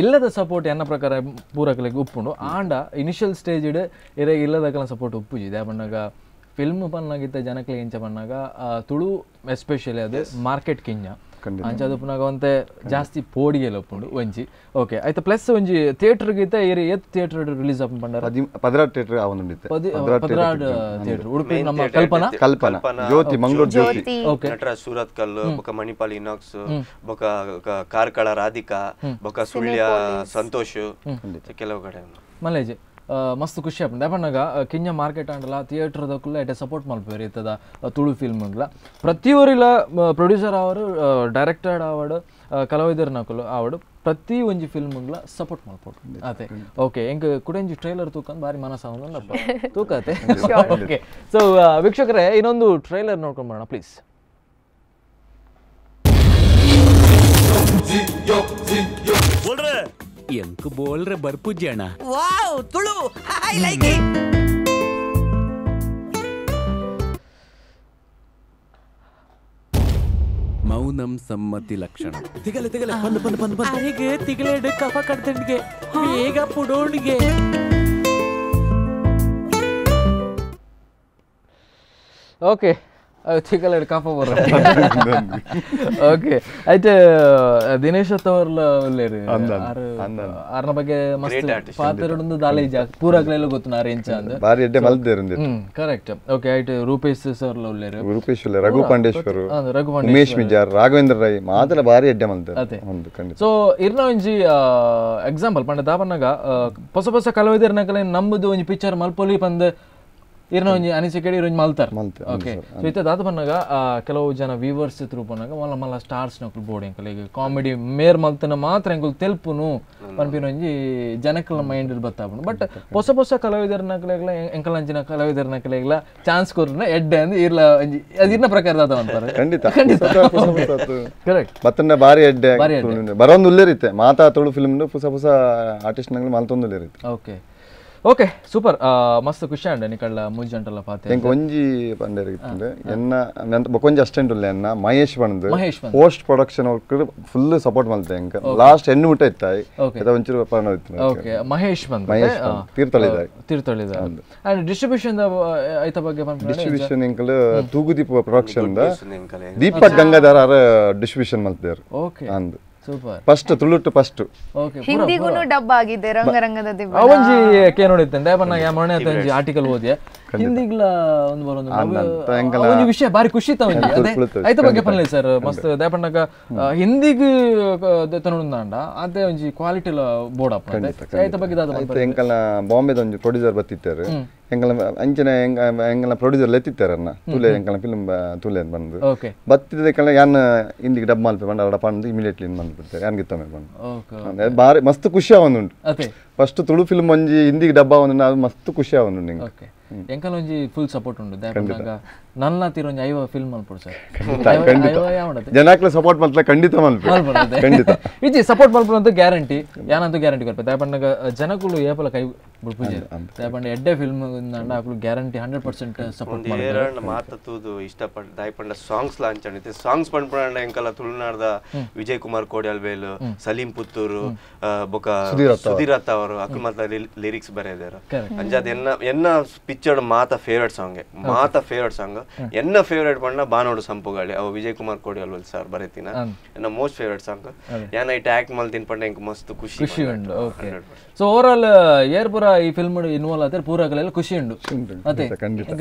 S1: ಇಲ್ಲದ ಸಪೋರ್ಟ್ ಎನ್ನ ಪ್ರಕಾರ ಪೂರಕಲೆಗೆ ಉಪ್ಪುಂಡು ಆಂಡ ಇನಿಷಿಯಲ್ ಸ್ಟೇಜ್ ಇಡ್ ಇರ ಇಲ್ಲದಕ್ಕಲ ಸಪೋರ್ಟ್ ಉಪ್ಪುಜಿದೆ ಪನ್ನಾಗ ಫಿಲ್ಮ್ ಪನ್ನಾಗಿತ್ತ ಜನಕ್ಲೆ ಇಂಚ ಪನ್ನಾಗ ತುಳು ಎಸ್ಪೆಷಲಿ ಅದು ಮಾರ್ಕೆಟ್ ಕಿಂಜ ಅಂಚದು ಪುನಗ ಒಂತೆ ಜಾಸ್ತಿ ಪೋಡಿಗೆಲ್ಲ ಒಪ್ಪುಂಡು ಒಂಜಿ ಓಕೆ ಆಯ್ತು ಪ್ಲಸ್ ಒಂಜಿ ಥಿಯೇಟರ್ ಗೀತ ಏರಿ ಎತ್ ಥಿಯೇಟರ್ ರಿಲೀಸ್ ಆಪನ್ ಪಂಡಾರ
S2: ಪದರಾಡ್ ಥಿಯೇಟರ್ ಅವನುಂಡಿತ್ತೆ
S1: ಪದರಾಡ್ ಥಿಯೇಟರ್ ಉಡುಪಿ ನಮ್ಮ
S2: ಕಲ್ಪನಾ ಜ್ಯೋತಿ ಮಂಗಳೂರು ಜ್ಯೋತಿ
S1: ಓಕೆ
S4: ನಟರಾಜ್ ಸೂರತ್ ಕಲ್ಲು ಬೊಕ ಮಣಿಪಾಲ್ ಇನಾಕ್ಸ್ ಬೊಕ ಕಾರ್ಕಳ ರಾಧಿಕಾ ಬೊಕ ಸುಳ್ಯ ಸಂತೋಷ್ ಕೆಲವು ಕಡೆ
S1: ಮಲೇಜ್ ಮಸ್ತ್ ಖುಷಿ ಆಪುಂಡು ದಾಯಪಂಡಾಗ ಕಿಂಜ ಮಾರ್ಕೆಟ್ ಆಂಡಲ ಥಿಯೇಟರ್ದಕ್ಕುಲ್ಲ ಎಟ್ಟೆ ಸಪೋರ್ಟ್ ಮಲ್ಪೇರು ಇತ್ತದ ತುಳು ಫಿಲ್ಮ್ಗಳ ಪ್ರತಿಯೊರಿಲ ಪ್ರೊಡ್ಯೂಸರ್ ಅವರು ಡೈರೆಕ್ಟರ್ ಆವಡು ಕಲಾವಿದರ್ ನಕಲು ಆವಡು ಪ್ರತಿ ಒಂಜಿ ಫಿಲ್ಮ್ಗಳ ಸಪೋರ್ಟ್ ಮಲ್ಪೋಡು ಅದೇ ಓಕೆ ಎಂಕ್ ಕುಡಂಜಿ ಟ್ರೈಲರ್ ತೂಕಂದು ಬಾರಿ ಮನಸ್ಸು ತೂಕತೆ ಓಕೆ. ಸೊ ವೀಕ್ಷಕರೇ ಇನ್ನೊಂದು ಟ್ರೈಲರ್ ನೋಡ್ಕೊಂಡು ಬರೋಣ ಪ್ಲೀಸ್.
S9: ಎಂಕ್ ಬೋಲ್ರೆ ಬರ್ಪುಜ್ಜಿ ಅಣ್ಣ.
S7: Wow Tulu I like it.
S9: ಮೌನಂ ಸಮ್ಮತಿ ಲಕ್ಷಣ. ತಿಗಲೆ ಬಂದು ಅರಿಗೆ ತಿಗಲೇಡು ಕಫ ಕಡ್ತಂಡಿಗೆ ಬೇಗ ಪುಡೋಣಿಗೆ.
S1: ಓಕೆ ತಿಕ್ಕಲೆಡ್ ಕಾಪ ಬರ ಓಕೆ అయితే ದಿನೇಶ್ ಅವರ್ಲ ಒಳ್ಳೆರು ಆರ್ನ ಬಗ್ಗೆ ಮಸ್ತ್ ಪಾತ್ರರೊಂದು ದಾಲೆ ಜಾಗ ಪೂರಾಗಲೆಲ್ಲ ಗೊತ್ತು ನಾ ರೇಂಚ ಅಂದ
S2: ಬಾರಿ ಎಡ್ಡೆ ಮಲ್ದೇರು
S1: ಕರೆಕ್ಟ್ ಓಕೆ అయితే ರೂಪೇಶ್ ಸರ್ಲ ಒಳ್ಳೆರು
S2: ರೂಪೇಶ್ ಒಳ್ಳೆ ರಘು ಪಾಂಡೇಶ್ವರ್ ಉಮೇಶ್ ಮಿಜಾರ್ ರಾಘವೇಂದ್ರ ರೈ ಮಾತ್ರ ಬಾರಿ ಎಡ್ಡೆ ಮಲ್ದೇರು ಒಂದು ಖಂಡಿತ
S1: ಸೊ ಇರ್ನ ಒಂಜಿ ಎಕ್ಸಾಂಪಲ್ ಪಂಡ ದಾಪನ್ನಾಗ ಹೊಸ ಹೊಸ ಕಲಾವಿದರ್ನಕಲೆ ನಮ್ಮದು ಒಂಜಿ ಪಿಕ್ಚರ್ ಮಲ್ಪೊಲಿ ಪಂದ್ ಇರ್ನ ಒಂಜಿ ಅನಿಸಿಕೆ ಇರೋಂಜಿ ಮಲ್ತಾರ ಓಕೆ ಸೊ ಇತ್ತೆ ದಾದ ಪನ್ನಾಗ ಕೆಲವು ಜನ ವ್ಯೂವರ್ಸ್ ತ್ರೂ ಪನ್ನಾಗ ಮಲ್ಲ ಮಲ್ಲ ಸ್ಟಾರ್ಸ್ ನಕುಲು ಬೋರ್ಡ್ ಎಂಕಲ್ ಈಗ ಕಾಮಿಡಿ ಮೇರ್ ಮಲ್ತನ ಮಾತ್ರ ಎಂಕುಲು ತೆಲ್ಪುನು ಪನ್ಪಿನೊಂಜಿ ಜನಕಲ ಮೈಂಡ್ ಬತ್ತಾಪುನು ಬಟ್ ಹೊಸ ಹೊಸ ಕಲಾವಿದರ್ನಕಲೆಗ್ಲ ಎಂಕಲ್ ಅಂಚಿನ ಕಲಾವಿದರ್ನಕಲೆಗ್ಲ ಚಾನ್ಸ್ ಕೊರ್ನ ಎಡ್ಡೆ ಅಂದ್ ಇರ್ಲ ಒಂಜಿ ಅದು ಇರ್ನ ಪ್ರಕಾರ ದಾದ ಅಂತಾರೆ
S2: ಖಂಡಿತ
S1: ಕರೆಕ್ಟ್
S2: ಮತ್ತನ್ನ ಬಾರಿ ಎಡ್ಡೆ ಬರೋಂದು ಉಲ್ಲೇರಿತ್ತೆ ಮಾತಾ ತುಳು ಫಿಲ್ಮ್ ಹೊಸ ಹೊಸ ಆರ್ಟಿಸ್ಟ್ ನಂಗೆ ಮಲ್ತೊಂದು ಉಲ್ಲೇರಿತ್ತೆ
S1: ಓಕೆ ಓಕೆ ಸೂಪರ್ ಮಸ್ತ್ ಖುಷಿ ಅಂಡೆ ನಿಕಳ್ಳ ಮೂಜಂಟಲ್ಲ ಪಾತೆ
S2: ಎಂಕ್ ಒಂಜಿ ಪಂಡೇರಿಗಿತ್ತಂಡೆ ಎನ್ನ ಬೊಕೊಂಜಿ ಅಸಿಸ್ಟೆಂಟ್ ಉಲ್ಲೆ ಎನ್ನ ಮಹೇಶ್ ಬಂದು post production work full support ಮಲ್ತೆ ಎಂಕ್ ಲಾಸ್ಟ್ ಎಣ್ಣು ಮುಟ್ಟ ಇತ್ತಾಯಿ ಅದ ಒಂಚೂರು ಪರ್ಣ ಇತ್ತು
S1: ಓಕೆ ಮಹೇಶ್ ಬಂದು ತೀರ್ಥಳಿದ ಅಂಡ್ ಡಿಸ್ಟ್ರಿಬ್ಯೂಷನ್ ಐತ ಬಗ್ಗೆ
S2: ಡಿಸ್ಟ್ರಿಬ್ಯೂಷನ್ ಎಂಕಲ್ ತೂಗುದೀಪ ಪ್ರೊಡಕ್ಷನ್ ದೀಪಕ್ ಗಂಗಾಧರ್ ಆರ ಡಿಸ್ಟ್ರಿಬ್ಯೂಷನ್ ಮಲ್ತಿದ್ದಾರೆ
S1: ಓಕೆ
S2: ಅಂದ್
S1: ಸೂಪರ್
S2: ಫಸ್ಟ್ ತುಳುಟ್ಟು ಫಸ್ಟ್
S1: ಓಕೆ
S3: ಹಿಂದಿಗೂನು ಡಬ್ ಆಗಿದೆ ರಂಗರಂಗದ ದಿಬ್ಬಣ
S1: ಅವೊಂಜಿ ಕೆ ನೋಡಿತ್ತೆ ದಯಪನ್ನ ಯಾ ಮೊನ್ನೆ ಒಂಜಿ ಆರ್ಟಿಕಲ್ ಓದಿಯೆ ಹಿಂದಿಗ್ಲ ಒಂದು ಬರೋದು ಒಂಜಿ ವಿಷಯ ಬಾರಿ ಖುಷಿ ತವಂಜಿ ಅದೇ ಐತ ಬಗ್ಗೆ ಪನ್ಲೆ ಸರ್ ಮಸ್ತ್ ದಯಪನ್ನಗ ಹಿಂದಿಗ್ ತನೊಂದಾಂಡ ಅದೇ ಒಂಜಿ ಕ್ವಾಲಿಟಿ ಬೋರ್ಡ್ ಅಪ್ಪ ಐತ ಬಗ್ಗೆ ದಾದ
S2: ಎಂಕಲ್ನ ಬಾಂಬೆದ ಒಂಜಿ ಪ್ರೊಡ್ಯೂಸರ್ ಬತ್ತಿತ್ತಾರೆ ಎಂಕಲ್ನ ಅಂಚನೆ ಎಂಕಲ್ನ ಪ್ರೊಡ್ಯೂಸರ್ ಲೆತ್ತಿತ್ತಾರನ್ನ ತುಲೆ ಎಂಕಲ್ನ ಫಿಲ್ಮ್ ತುಲೆ ಬಂದು ಬತ್ತಿದ್ದಕ್ಕೆಲ್ಲ ಯಾನ್ ಹಿಂದಿಗೆ ಡಬ್ ಮಲ್ಪೆ ಬಂಡ ಡಪ್ಪ ಅಂದು ಇಮಿಡಿಯೇಟ್ಲಿ ಬಂದ್ಬಿಡ್ತಾರೆ ಯಾನ್ ಗಿತ್ತಮೆ ಬಂದು ಬಾರಿ ಮಸ್ತ್ ಖುಷಿ ಆವೊಂದುಂಟು ಫಸ್ಟ್ ತುಳು ಫಿಲ್ಮ್ ಒಂಜಿ ಹಿಂದಿಗೆ ಡಬ್ಬ ಒಂದು ಅದು ಮಸ್ತ್ ಖುಷಿ ಆವೊಂದುಂಟು ನಿಂಗೆ
S1: ಎಂಕಲ್ ಒಂಜಿ ಫುಲ್ ಸಪೋರ್ಟ್ ಉಂಡು ದಯಪನ್ನಾಗ ನನ್ನ ತೀರೊಂಜಿ ಐವ ಫಿಲ್ಮ್ ಮಲ್ಪಡು ಸರ್
S2: ಜನಕ್ಲೆ ಸಪೋರ್ಟ್ ಮಲ್ಪಲೆ ಖಂಡಿತ ಮಲ್ಪೆ ಖಂಡಿತ
S1: ಇಜ್ಜಿ ಸಪೋರ್ಟ್ ಮಲ್ಪಡು ಅಂತ ಗ್ಯಾರಂಟಿ ಯಾನಂತೂ ಗ್ಯಾರಂಟಿ ಕೊಡ್ಪೆ ದಯಪನ್ನಾಗ ಜನಗಳು ಏಪಲ ಕೈ ಬಿಡ್ಪುಜೆ ದಯಪಂಡ ಎಡ್ಡೆ ಫಿಲ್ಮ್ ಅಂಡ ಅಕ್ಲು ಗ್ಯಾರಂಟಿ 100% ಸಪೋರ್ಟ್
S4: ಮಾಡ್ತಾರೆ ಮಾತ ತೂದು ಇಷ್ಟಪಟ್ಟ ದಯಪಂಡ ಸಾಂಗ್ಸ್ ಲಾಂಚ್ ಆಗಿದೆ ಸಾಂಗ್ಸ್ ಪಂಡ ಎಂಕಲ ತುಳುನಾಡದ ವಿಜಯ್ ಕುಮಾರ್ ಕೋಡ್ಯಾಲ್ವೇಲು ಸಲೀಂ ಪುತ್ತೂರು ಬೊಕ ಸುಧೀರತ್ ಅವರು ಅಕ್ಲು ಮಾತ ಲಿರಿಕ್ಸ್ ಬರೆದಿದ್ದಾರೆ ಅಂಜಾದ ಎನ್ನ ಪಿಕ್ಚರ್ ಮಾತ ಫೇವರೇಟ್ ಸಾಂಗ್ ಎನ್ನ ಫೇವರೇಟ್ ಪಂಡ ಬಾನೋಡು ಸಂಪುಗಾಳಿ ಅವ ವಿಜಯ್ ಕುಮಾರ್ ಕೋಡ್ಯಾಲ್ವೇಲ್ ಸರ್ ಬರೆತಿನ ಎನ್ನ ಮೋಸ್ಟ್ ಫೇವರೇಟ್ ಸಾಂಗ್ ಯಾನ ಇಟ್ ಆಕ್ಟ್ ಮಲ್ತಿನ ಪಂಡ ಎಂಕ್ ಮಸ್ತ್ ಖುಷಿ ಉಂಡು
S1: ಓಕೆ ಸೊ ಓವರಾಲ್ ಏರ್ಪುರ ಈ ಫಿಲ್ಮ್ ಇನ್ವಾಲ್ವ್ ಆದ್ರೆ ಪೂರಾಗಲೆಲ್ಲ ಖುಷಿ ಉಂಡು ಅದೇ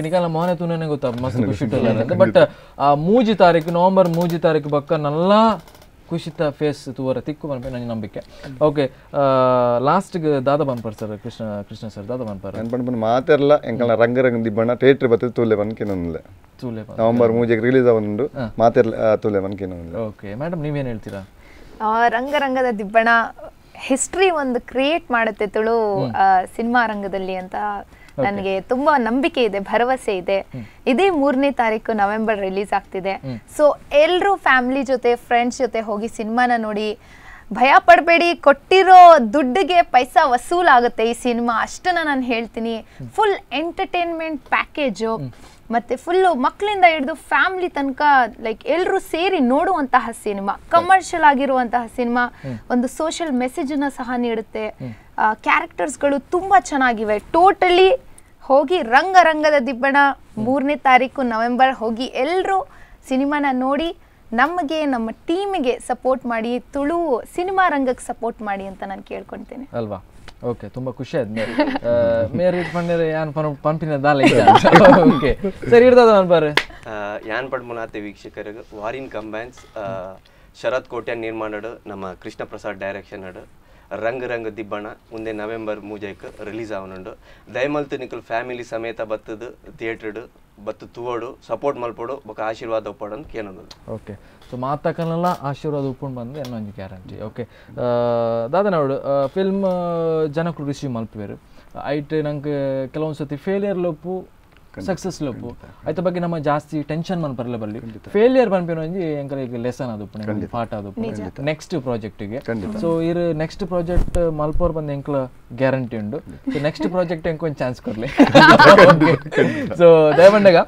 S1: ನಿಕಾಲ ಮೋಹನೆ ತೂನೇ ಗೊತ್ತಾ ಮಸ್ತ್ ಖುಷಿ ಇಟ್ಟು ಬಟ್ ಆ 3 ತಾರೀಕು ನವೆಂಬರ್ 3 ತಾರೀಕು ಬಕ್ಕ ನಲ್ಲ ಖುಷಿತ ಫೇಸ್ ತೂವರ ತಿಕ್ಕು ಬಂದ್ಪೆ ನನ್ನ ನಂಬಿಕೆ ಓಕೆ ಲಾಸ್ಟ್ಗೆ ದಾದ ಬಂದ್ಪರ್ ಸರ್ ಕೃಷ್ಣ ಸರ್ ದಾದ ಬಂದ್ಪರ್
S2: ಬಂದ್ಪನ್ ಮಾತೆಲ್ಲ ಎಂಕಲ್ನ ರಂಗರಂಗ ದಿಬ್ಬಣ್ಣ ಥಿಯೇಟರ್ ಬತ್ತೆ ತೂಲೆ ಬನ್ಕಿನೊಂದಿಲ್ಲ ನವೆಂಬರ್ 3 ರಿಲೀಸ್ ಆವೊಂದು ಮಾತೆಲ್ಲ ತೂಲೆ ಬನ್ಕಿನೊಂದಿಲ್ಲ
S1: ಓಕೆ ಮೇಡಮ್ ನೀವೇನು ಹೇಳ್ತೀರಾ
S3: ರಂಗರಂಗದ ದಿಬ್ಬಣ ಹಿಸ್ಟ್ರಿ ಒಂದು ಕ್ರಿಯೇಟ್ ಮಾಡುತ್ತೆ ತುಳು ಸಿನಿಮಾ ರಂಗದಲ್ಲಿ ಅಂತ ನನಗೆ ತುಂಬಾ ನಂಬಿಕೆ ಇದೆ ಭರವಸೆ ಇದೆ ಇದೇ 3ನೇ ತಾರೀಕು ನವೆಂಬರ್ ರಿಲೀಸ್ ಆಗ್ತಿದೆ ಸೊ ಎಲ್ರೂ ಫ್ಯಾಮಿಲಿ ಜೊತೆ ಫ್ರೆಂಡ್ಸ್ ಜೊತೆ ಹೋಗಿ ಸಿನಿಮಾನ ನೋಡಿ ಭಯ ಪಡಬೇಡಿ ಕೊಟ್ಟಿರೋ ದುಡ್ಡಿಗೆ ಪೈಸಾ ವಸೂಲ್ ಆಗುತ್ತೆ ಈ ಸಿನಿಮಾ ಅಷ್ಟನ್ನ ನಾನು ಹೇಳ್ತೀನಿ ಫುಲ್ ಎಂಟರ್ಟೈನ್ಮೆಂಟ್ ಪ್ಯಾಕೇಜು ಮತ್ತೆ ಫುಲ್ಲು ಮಕ್ಕಳಿಂದ ಹಿಡಿದು ಫ್ಯಾಮಿಲಿ ತನಕ ಲೈಕ್ ಎಲ್ಲರೂ ಸೇರಿ ನೋಡುವಂತಹ ಸಿನಿಮಾ ಕಮರ್ಷಿಯಲ್ ಆಗಿರುವಂತಹ ಸಿನಿಮಾ ಒಂದು ಸೋಷಿಯಲ್ ಮೆಸೇಜನ್ನ ಸಹ ನೀಡುತ್ತೆ ಕ್ಯಾರೆಕ್ಟರ್ಸ್ಗಳು ತುಂಬಾ ಚೆನ್ನಾಗಿವೆ ಟೋಟಲಿ ಹೋಗಿ ರಂಗದ ದಿಬ್ಬಣ 3ನೇ ತಾರೀಕು ನವೆಂಬರ್ ಹೋಗಿ ಎಲ್ಲರೂ ಸಿನಿಮಾನ ನೋಡಿ ನಮಗೆ ನಮ್ಮ ಟೀಮಿಗೆ ಸಪೋರ್ಟ್ ಮಾಡಿ ತುಳು ಸಿನಿಮಾ ರಂಗಕ್ಕೆ ಸಪೋರ್ಟ್ ಮಾಡಿ ಅಂತ ನಾನು ಕೇಳ್ಕೊಳ್ತೇನೆ
S1: ಅಲ್ವಾ ಓಕೆ ತುಂಬಾ ಖುಷಿ ಆದ್ಮೇಲೆ ಮೇರೆ ಪಂಡರೆ ಯಾನ್ ಪಂಪಿನ ದಾಲ ಓಕೆ ಸರಿ ಇರ್ತದ ಅನ್ಬಾರೆ
S4: ಯಾನ್ ಪಡ್ಮುನಾತೆ ವೀಕ್ಷಕರಿಗೆ ವಾರಿನ್ ಕಂಬೈನ್ಸ್ ಶರತ್ ಕೋಟ್ಯಾನ್ ನಿರ್ಮಾಣಡು ನಮ್ಮ ಕೃಷ್ಣ ಪ್ರಸಾದ್ ಡೈರೆಕ್ಷನ್ ಅಡು ರಂಗ ದಿಬ್ಬಣ ಮುಂದೆ ನವೆಂಬರ್ 3 ರಿಲೀಸ್ ಆವನುಂಡು ದಯಮಲ್ತು ನಿಕಲ್ ಫ್ಯಾಮಿಲಿ ಸಮೇತ ಬತ್ತದು ಥಿಯೇಟರ್ಡು ಬತ್ತು ತೂವಡು ಸಪೋರ್ಟ್ ಮಲ್ಪಡು ಬೊಕ ಆಶೀರ್ವಾದ ಉಪ್ಪಡು ಅಂತ ಕೇಳೋದು ಓಕೆ
S1: ಸೊ ಮಾತಕನೆಲ್ಲ ಆಶೀರ್ವಾದ ಉಪ್ಪುಂಡು ಬಂದು ಇನ್ನೊಂದು ಗ್ಯಾರಂಟಿ ಓಕೆ ದಾದನವಡು ಫಿಲ್ಮ್ ಜನಕ್ಕಳು ರಿಸೀವ್ ಮಲ್ಪುವೆರು ಐಟ್ ನಂಗೆ ಕೆಲವೊಂದು ಸತಿ ಫೇಲಿಯರ್ ಲೊಪ್ಪು ಸಕ್ಸಸ್ ಲೊಪ್ಪು ಐತ ಬಗ್ಗೆ ನಮ್ಮ ಜಾಸ್ತಿ ಟೆನ್ಷನ್ ಮನ್ ಬರಲೇ ಬರಲಿ ಫೇಲಿಯರ್ ಬಂದ್ಪೇನು ಒಂಜಿ ಎಂಕಲ್ ಈಗ ಲೆಸನ್ ಅದು ಪಾಠ ಅದು ನೆಕ್ಸ್ಟ್ ಪ್ರಾಜೆಕ್ಟಿಗೆ ಸೊ ಇರು ನೆಕ್ಸ್ಟ್ ಪ್ರಾಜೆಕ್ಟ್ ಮಲ್ಪೋರ್ ಬಂದು ಎಂಕ್ಲ ಗ್ಯಾರಂಟಿ ಉಂಡು ಸೊ ನೆಕ್ಸ್ಟ್ ಪ್ರಾಜೆಕ್ಟ್ ಎಂಕ್ ಒಂದು ಚಾನ್ಸ್ ಕೊಡ್ಲಿ ಸೊ ದಯಮಂಡಗ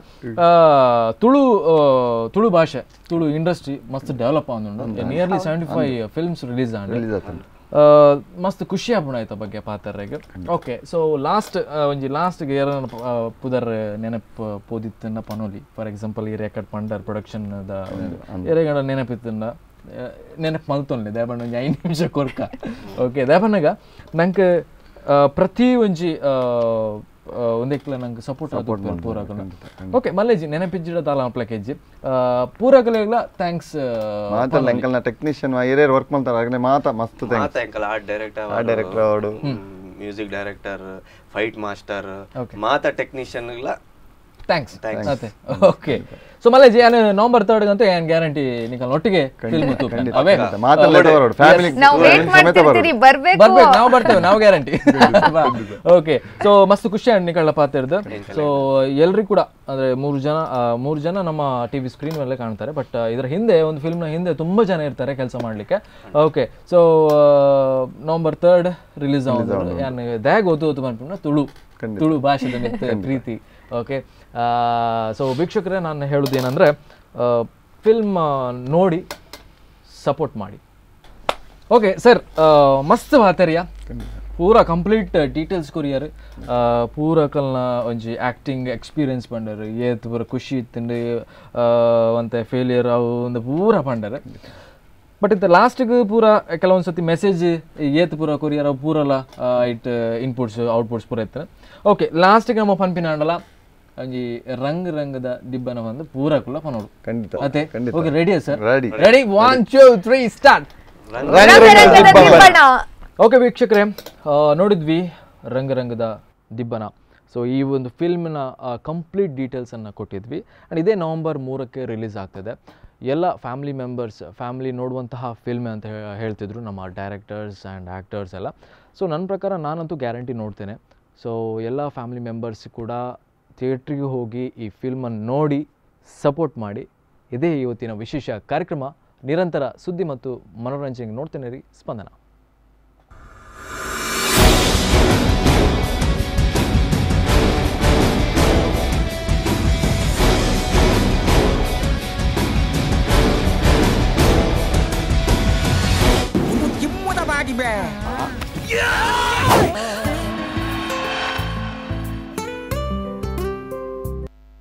S1: ತುಳು ಭಾಷೆ ತುಳು ಇಂಡಸ್ಟ್ರಿ ಮಸ್ತ್ ಡೆವಲಪ್ ಆಗುಂಡು ನಿಯರ್ಲಿ 75 ಫಿಲ್ಮ್ಸ್ ರಿಲೀಸ್ ಆಂಡ್ ಮಸ್ತ್ ಖುಷಿ ಆಪುಣ ಆಯ್ತ ಬಗ್ಗೆ ಪಾತ್ರರಿಗೆ. ಓಕೆ, ಸೊ ಲಾಸ್ಟ್ಗೆ ಏರ ಪುದರ್ ನೆನಪು ಪೋದಿತ್ತಂಡ ಪನೋಲಿ ಫಾರ್ ಎಕ್ಸಾಂಪಲ್ ಈ ರೆಕಾರ್ಡ್ ಪಂಡರ್ ಪ್ರೊಡಕ್ಷನ್ ಏರೆಗಡ ನೆನಪಿತ್ತಂಡ ನೆನಪು ಮಲ್ತೊನ್ಲೆ ದೇಬಣ್ಣ 5 ನಿಮಿಷ ಕೊರ್ಕ. ಓಕೆ, ದೇಬಣ್ಣಗ ನಂಗೆ ಪ್ರತಿ ಒಂಜಿ ಒಂದೆಕ್ಲ ನಂಗೆ ಸಪೋರ್ಟ್ ಆಗ ಪೂರಕಲ. ಓಕೆ, ಮಲ್ಲೇಜಿ ನೆನಪಿಜ್ಜಿಡ ತಾಲ ಪ್ಲಕೇಜಿ ಪೂರಕಲೆಗ್ಲ ಥ್ಯಾಂಕ್ಸ್
S2: ಮಾತಲ್ಲ ಎಂಕಲ್ನ ಟೆಕ್ನಿಷಿಯನ್ ಹಿರಿಯರು ವರ್ಕ್ ಮಾಡ್ತಾರೆ ಆಗಲೇ ಮಾತಾ ಮಸ್ತ್
S4: ಮಾತಾ ಎಂಕಲ್ ಆರ್ಟ್ ಡೈರೆಕ್ಟರ್ ಅವಡು ಮ್ಯೂಸಿಕ್ ಡೈರೆಕ್ಟರ್ ಫೈಟ್ ಮಾಸ್ಟರ್ ಮಾತಾ ಟೆಕ್ನಿಷಿಯನ್ಗಳ
S1: ಥ್ಯಾಂಕ್ಸ್ ಅದೇ. ಓಕೆ, ಸೊ ಮಲ್ಲೇಜಿ ಏನು ನವೆಂಬರ್ 3 ಗಂತೂ ಏನು ಗ್ಯಾರಂಟಿ ನಿಕಲ್ ಒಟ್ಟಿಗೆ ಫಿಲ್ಮ್ ಅವೇ
S3: ನಾವು ವೇಟ್ ಮಾಡ್ತಿರ್ತೀರಿ, ಬರ್ಬೇಕು
S1: ನಾವು ಬರ್ತೇವೆ, ನಾವು ಗ್ಯಾರಂಟಿ. ಓಕೆ, ಸೊ ಮಸ್ತ್ ಖುಷಿ ಆಯ್ತು ನಿಕಳ್ಳ ಪಾತಿರ್ದು. ಸೊ ಎಲ್ರಿಗೂ ಕೂಡ ಅಂದ್ರೆ ಮೂರು ಜನ ನಮ್ಮ ಟಿವಿ ಸ್ಕ್ರೀನ್ ಮೇಲೆ ಕಾಣ್ತಾರೆ, ಬಟ್ ಇದರ ಹಿಂದೆ ಒಂದು ಫಿಲ್ಮ್ನ ಹಿಂದೆ ತುಂಬಾ ಜನ ಇರ್ತಾರೆ ಕೆಲಸ ಮಾಡ್ಲಿಕ್ಕೆ. ಓಕೆ, ಸೊ ನವೆಂಬರ್ 3 ರಿಲೀಸ್ ಆಗೋದು ಏನು ದ್ಯಾಗ್ ಓದು ಬಂದ್ಬಿಟ್ಟು ತುಳು ಭಾಷೆದ ಪ್ರೀತಿ. ಓಕೆ, ಸೊ ವೀಕ್ಷಕರೇ ನಾನು ಹೇಳೋದು ಏನಂದರೆ ಫಿಲ್ಮ್ ನೋಡಿ ಸಪೋರ್ಟ್ ಮಾಡಿ. ಓಕೆ ಸರ್, ಮಸ್ತ್ ಬಾತರಿಯಾ ಪೂರ ಕಂಪ್ಲೀಟ್ ಡೀಟೇಲ್ಸ್ ಕೊರಿಯರ್ ಪೂರಕಲ್ನ ಒಂಜಿ ಆ್ಯಕ್ಟಿಂಗ್ ಎಕ್ಸ್ಪೀರಿಯನ್ಸ್ ಪಂಡರು ಏತ್ ಪೂರ ಖುಷಿ ಇತ್ತಂಡು ಒಂತೆ ಫೇಲಿಯರ್ ಅವು ಒಂದು ಪೂರ ಪಂಡರು. ಬಟ್ ಇದು ಲಾಸ್ಟಿಗೆ ಪೂರ ಕೆಲವೊಂದು ಸತಿ ಮೆಸೇಜ್ ಏತ್ ಪೂರ ಕೊರಿಯರ್ ಅವು ಪೂರಲ್ಲ ಇಟ್ ಇನ್ಪುಟ್ಸ್ ಔಟ್ಪುಟ್ಸ್ ಪೂರ ಇತ್ತು. ಓಕೆ, ಲಾಸ್ಟಿಗೆ ನಮ್ಮ ಪನ್ಪಿನ ಆಂಡಲ ಒಂಜಿ ರಂಗದ ದಿಬ್ಬನ ಬಂದು ಪೂರಕುಲ್ಲ ಪನೋಡು
S2: ಖಂಡಿತ
S1: ಅದೇ. ಓಕೆ, ರೆಡಿಯಾ ಸರ್?
S2: ರೆಡಿ.
S1: 1 2 3 ಸ್ಟಾರ್ಟ್. ಓಕೆ ವೀಕ್ಷಕರೇ, ನೋಡಿದ್ವಿ ರಂಗದ ದಿಬ್ಬನ. ಸೊ ಈ ಒಂದು ಫಿಲ್ಮ್ನ ಕಂಪ್ಲೀಟ್ ಡೀಟೇಲ್ಸನ್ನು ಕೊಟ್ಟಿದ್ವಿ. ಆ್ಯಂಡ್ ಇದೇ ನವೆಂಬರ್ 3 ರಿಲೀಸ್ ಆಗ್ತದೆ. ಎಲ್ಲ ಫ್ಯಾಮಿಲಿ ನೋಡುವಂತಹ ಫಿಲ್ಮ್ ಅಂತ ಹೇಳ್ತಿದ್ರು ನಮ್ಮ ಡೈರೆಕ್ಟರ್ಸ್ ಆ್ಯಂಡ್ ಆ್ಯಕ್ಟರ್ಸ್ ಎಲ್ಲ. ಸೊ ನನ್ನ ಪ್ರಕಾರ ನಾನಂತೂ ಗ್ಯಾರಂಟಿ ನೋಡ್ತೇನೆ. ಸೊ ಎಲ್ಲ ಫ್ಯಾಮಿಲಿ ಮೆಂಬರ್ಸ್ ಕೂಡ ಥಿಯೇಟ್ರಿಗೆ ಹೋಗಿ ಈ ಫಿಲ್ಮನ್ನು ನೋಡಿ ಸಪೋರ್ಟ್ ಮಾಡಿ. ಇದೇ ಇವತ್ತಿನ ವಿಶೇಷ ಕಾರ್ಯಕ್ರಮ. ನಿರಂತರ ಸುದ್ದಿ ಮತ್ತು ಮನೋರಂಜನೆಗೆ ನೋಡ್ತೇನೆ ರೀ ಸ್ಪಂದನ.
S7: ಕಿಮ್ಮದ ಬಾಗಿ ಬೇ